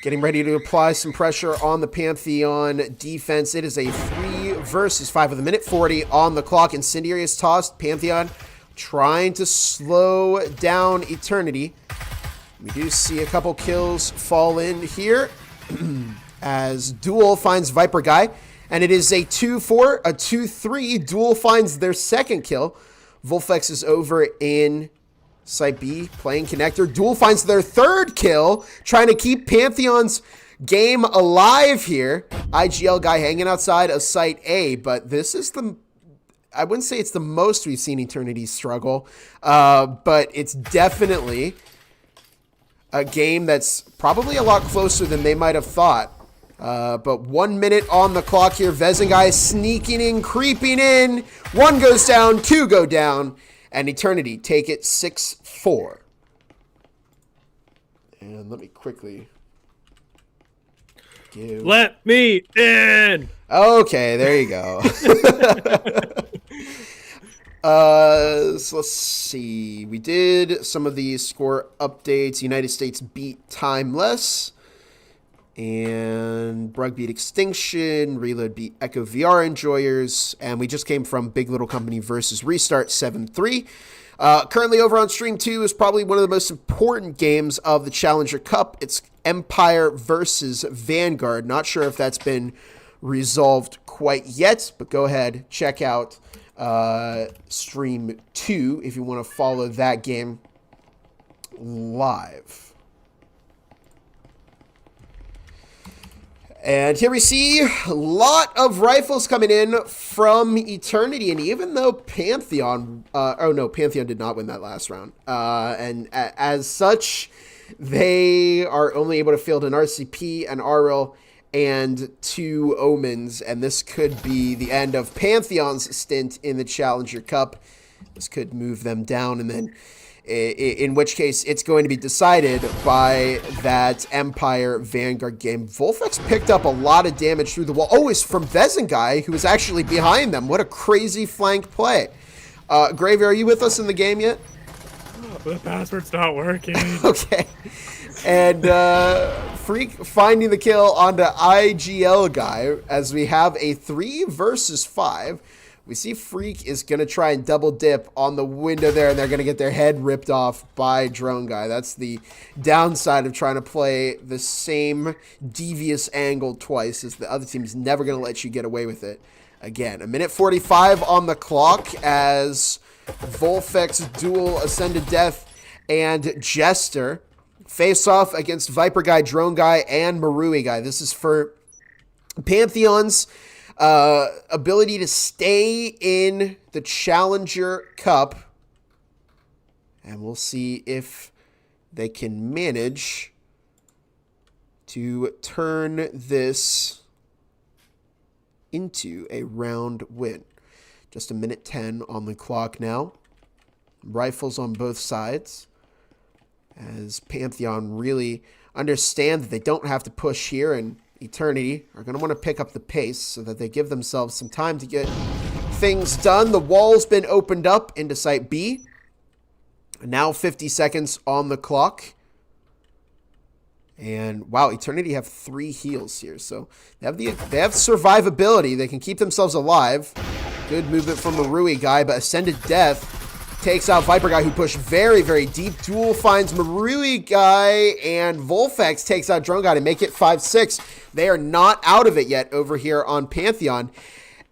getting ready to apply some pressure on the Pantheon defense. It is a 3 versus 5 with a minute 40 on the clock. Incendiary is tossed. Pantheon trying to slow down Eternity. We do see a couple kills fall in here as Duel finds Viper Guy, and it is a 2-4, a 2-3. Duel finds their second kill. Volfex is over in Site B playing connector. Duel finds their third kill, trying to keep Pantheon's game alive here. IGL Guy hanging outside of Site A, but this is I wouldn't say it's the most we've seen Eternity struggle, but it's definitely a game that's probably a lot closer than they might have thought. But 1 minute on the clock here. Vezengai sneaking in, creeping in. 1 goes down, 2 go down, and Eternity take it 6-4. And let me quickly give... Let me in! Okay, there you go. So let's see. We did some of the score updates. United States beat Timeless. And Brug beat Extinction. Reload beat Echo VR Enjoyers. And we just came from Big Little Company versus Restart 7-3. Currently over on Stream 2 is probably one of the most important games of the Challenger Cup. It's Empire versus Vanguard. Not sure if that's been resolved quite yet, but go ahead, check out Stream 2 if you want to follow that game live. And here we see a lot of rifles coming in from Eternity. And even though Pantheon... Pantheon did not win that last round. And as such, they are only able to field an RCP, an RL, and 2 Omens. And this could be the end of Pantheon's stint in the Challenger Cup. This could move them down, and then... in which case it's going to be decided by that Empire Vanguard game. Volfex picked up a lot of damage through the wall. Oh, it's from Vezengai, who was actually behind them. What a crazy flank play. Gravy, are you with us in the game yet? The password's not working. Okay. And Freak finding the kill onto IGL guy as we have a 3 versus 5. We see Freak is going to try and double dip on the window there, and they're going to get their head ripped off by Drone Guy. That's the downside of trying to play the same devious angle twice, is the other team's never going to let you get away with it again. 1:45 on the clock as Volfex duel Ascended Death and Jester face off against Viper Guy, Drone Guy, and Marui Guy. This is for Pantheon's ability to stay in the Challenger Cup, and we'll see if they can manage to turn this into a round win. Just 1:10 on the clock now. Rifles on both sides as Pantheon really understand that they don't have to push here, and Eternity are going to want to pick up the pace so that they give themselves some time to get things done. The wall's been opened up into Site B. Now 50 seconds on the clock. And wow, Eternity have 3 heals here. So they have survivability. They can keep themselves alive. Good movement from the Marui Guy, but Ascended Death takes out Viper Guy, who pushed very, very deep. Duel finds Marui Guy, and Volfex takes out Drone Guy to make it 5-6. They are not out of it yet over here on Pantheon,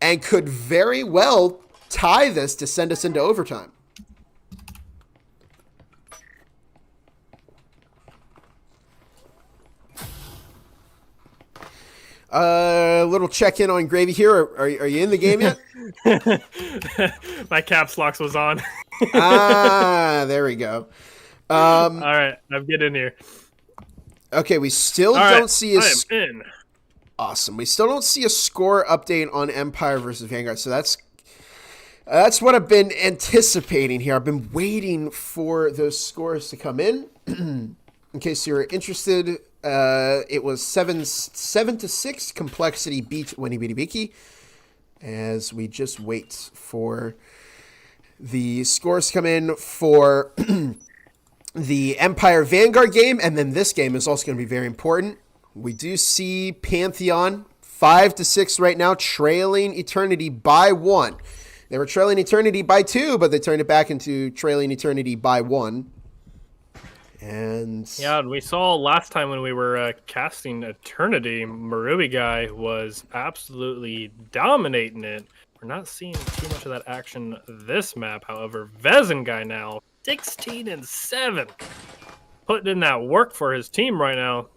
and could very well tie this to send us into overtime. Little check-in on Gravy here. Are you in the game yet? My caps locks was on. There we go. All right, I'm getting in here. Okay, we still don't see a... I am in. Awesome. We still don't see a score update on Empire versus Vanguard, so that's what I've been anticipating here. I've been waiting for those scores to come in. In case you're interested, it was 7-6. Complexity beat Winnie Beatty Beaky, as we just wait for the scores to come in for the Empire Vanguard game, and then this game is also going to be very important. We do see Pantheon 5-6 right now, trailing Eternity by 1. They were trailing Eternity by 2, but they turned it back into trailing Eternity by 1. And yeah, we saw last time when we were casting Eternity, Marui Guy was absolutely dominating it. We're not seeing too much of that action this map. However, Vezengai now 16-7, putting in that work for his team right now,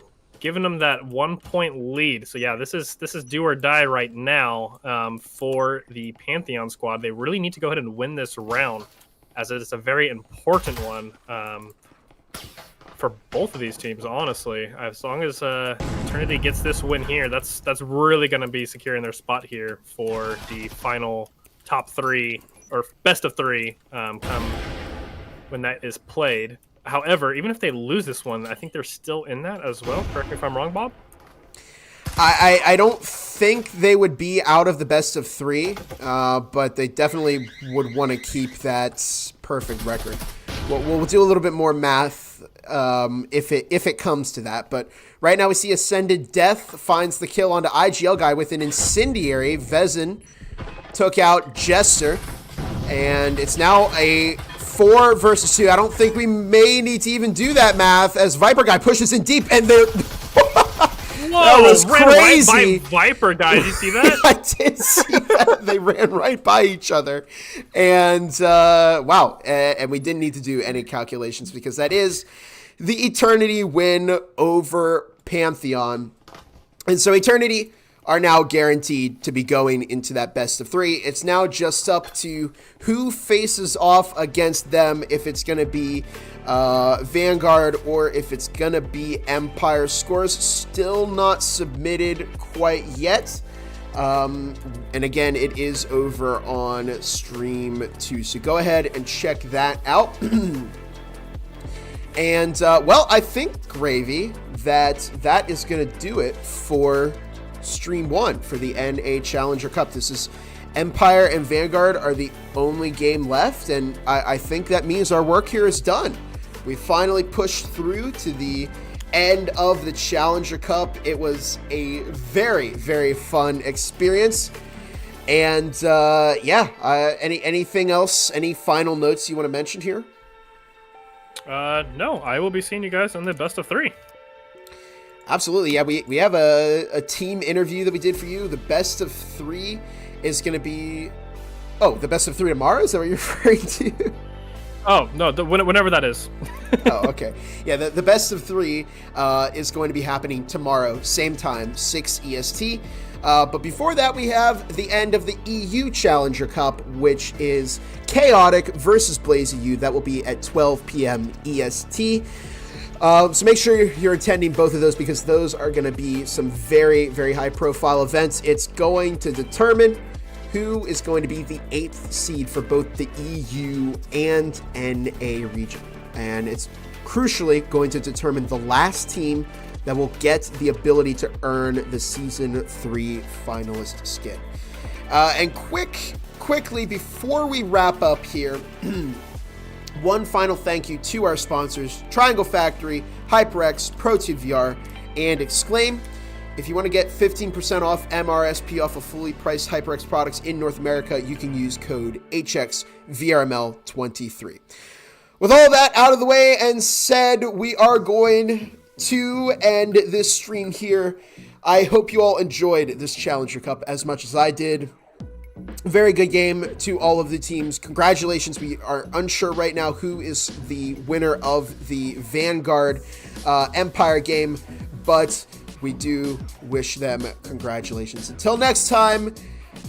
giving him that 1-point lead. So yeah, this is do or die right now for the Pantheon squad. They really need to go ahead and win this round, as it is a very important one for both of these teams, honestly. As long as Eternity gets this win here, that's really going to be securing their spot here for the final top 3 or best of 3 come when that is played. However, even if they lose this one, I think they're still in that as well. Correct me if I'm wrong, Bob. I don't think they would be out of the best of 3, but they definitely would want to keep that perfect record. We'll do a little bit more math if it comes to that. But right now we see Ascended Death finds the kill onto IGL guy with an incendiary. Vezin took out Jester, and it's now a 4 versus 2. I don't think we may need to even do that math as Viper guy pushes in deep, and they're... Whoa, that was crazy. Right by Viper guy. Did you see that? I did see that. They ran right by each other. And, wow. And we didn't need to do any calculations because that is the Eternity win over Pantheon. And so Eternity are now guaranteed to be going into that best of 3. It's now just up to who faces off against them, if it's going to be Vanguard or if it's going to be Empire. Scores still not submitted quite yet. And again, it is over on Stream 2. So go ahead and check that out. And, well, I think, Gravy, that is going to do it for Stream 1 for the NA Challenger Cup. This is Empire and Vanguard are the only game left, and I think that means our work here is done. We finally pushed through to the end of the Challenger Cup. It was a very, very fun experience. And yeah, anything else? Any final notes you want to mention here? No, I will be seeing you guys in the best of 3. Absolutely. Yeah, we have a team interview that we did for you. The best of 3 is going to be... Oh, the best of 3 tomorrow? Is that what you're referring to? Oh, no, whenever that is. Oh, okay. Yeah, the best of 3 is going to be happening tomorrow, same time, 6 EST. But before that, we have the end of the EU Challenger Cup, which is Chaotic versus BlazeEU. That will be at 12 p.m. EST. So make sure you're attending both of those because those are going to be some very, very high-profile events. It's going to determine who is going to be the 8th seed for both the EU and NA region. And it's crucially going to determine the last team that will get the ability to earn the Season 3 finalist skin. And quickly, before we wrap up here, one final thank you to our sponsors, Triangle Factory, HyperX, ProTube VR, and Exclaim. If you want to get 15% off MRSP off of fully priced HyperX products in North America, you can use code HXVRML23. With all that out of the way and said, we are going to end this stream here. I hope you all enjoyed this Challenger Cup as much as I did. Very good game to all of the teams. Congratulations. We are unsure right now who is the winner of the Vanguard Empire game, but we do wish them congratulations. Until next time,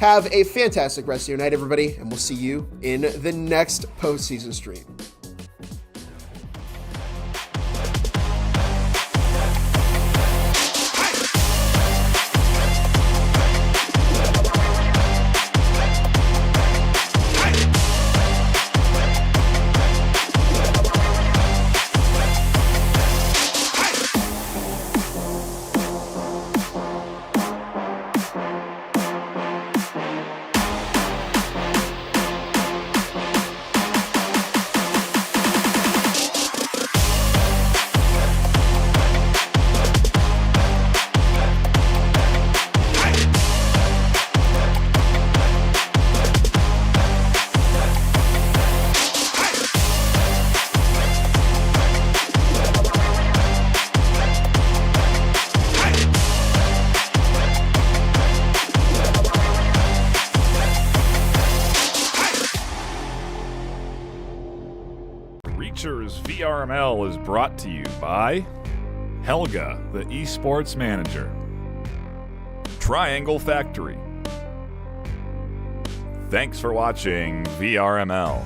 have a fantastic rest of your night, everybody, and we'll see you in the next postseason stream. VRML is brought to you by Helga, the esports manager, Triangle Factory. Thanks for watching VRML.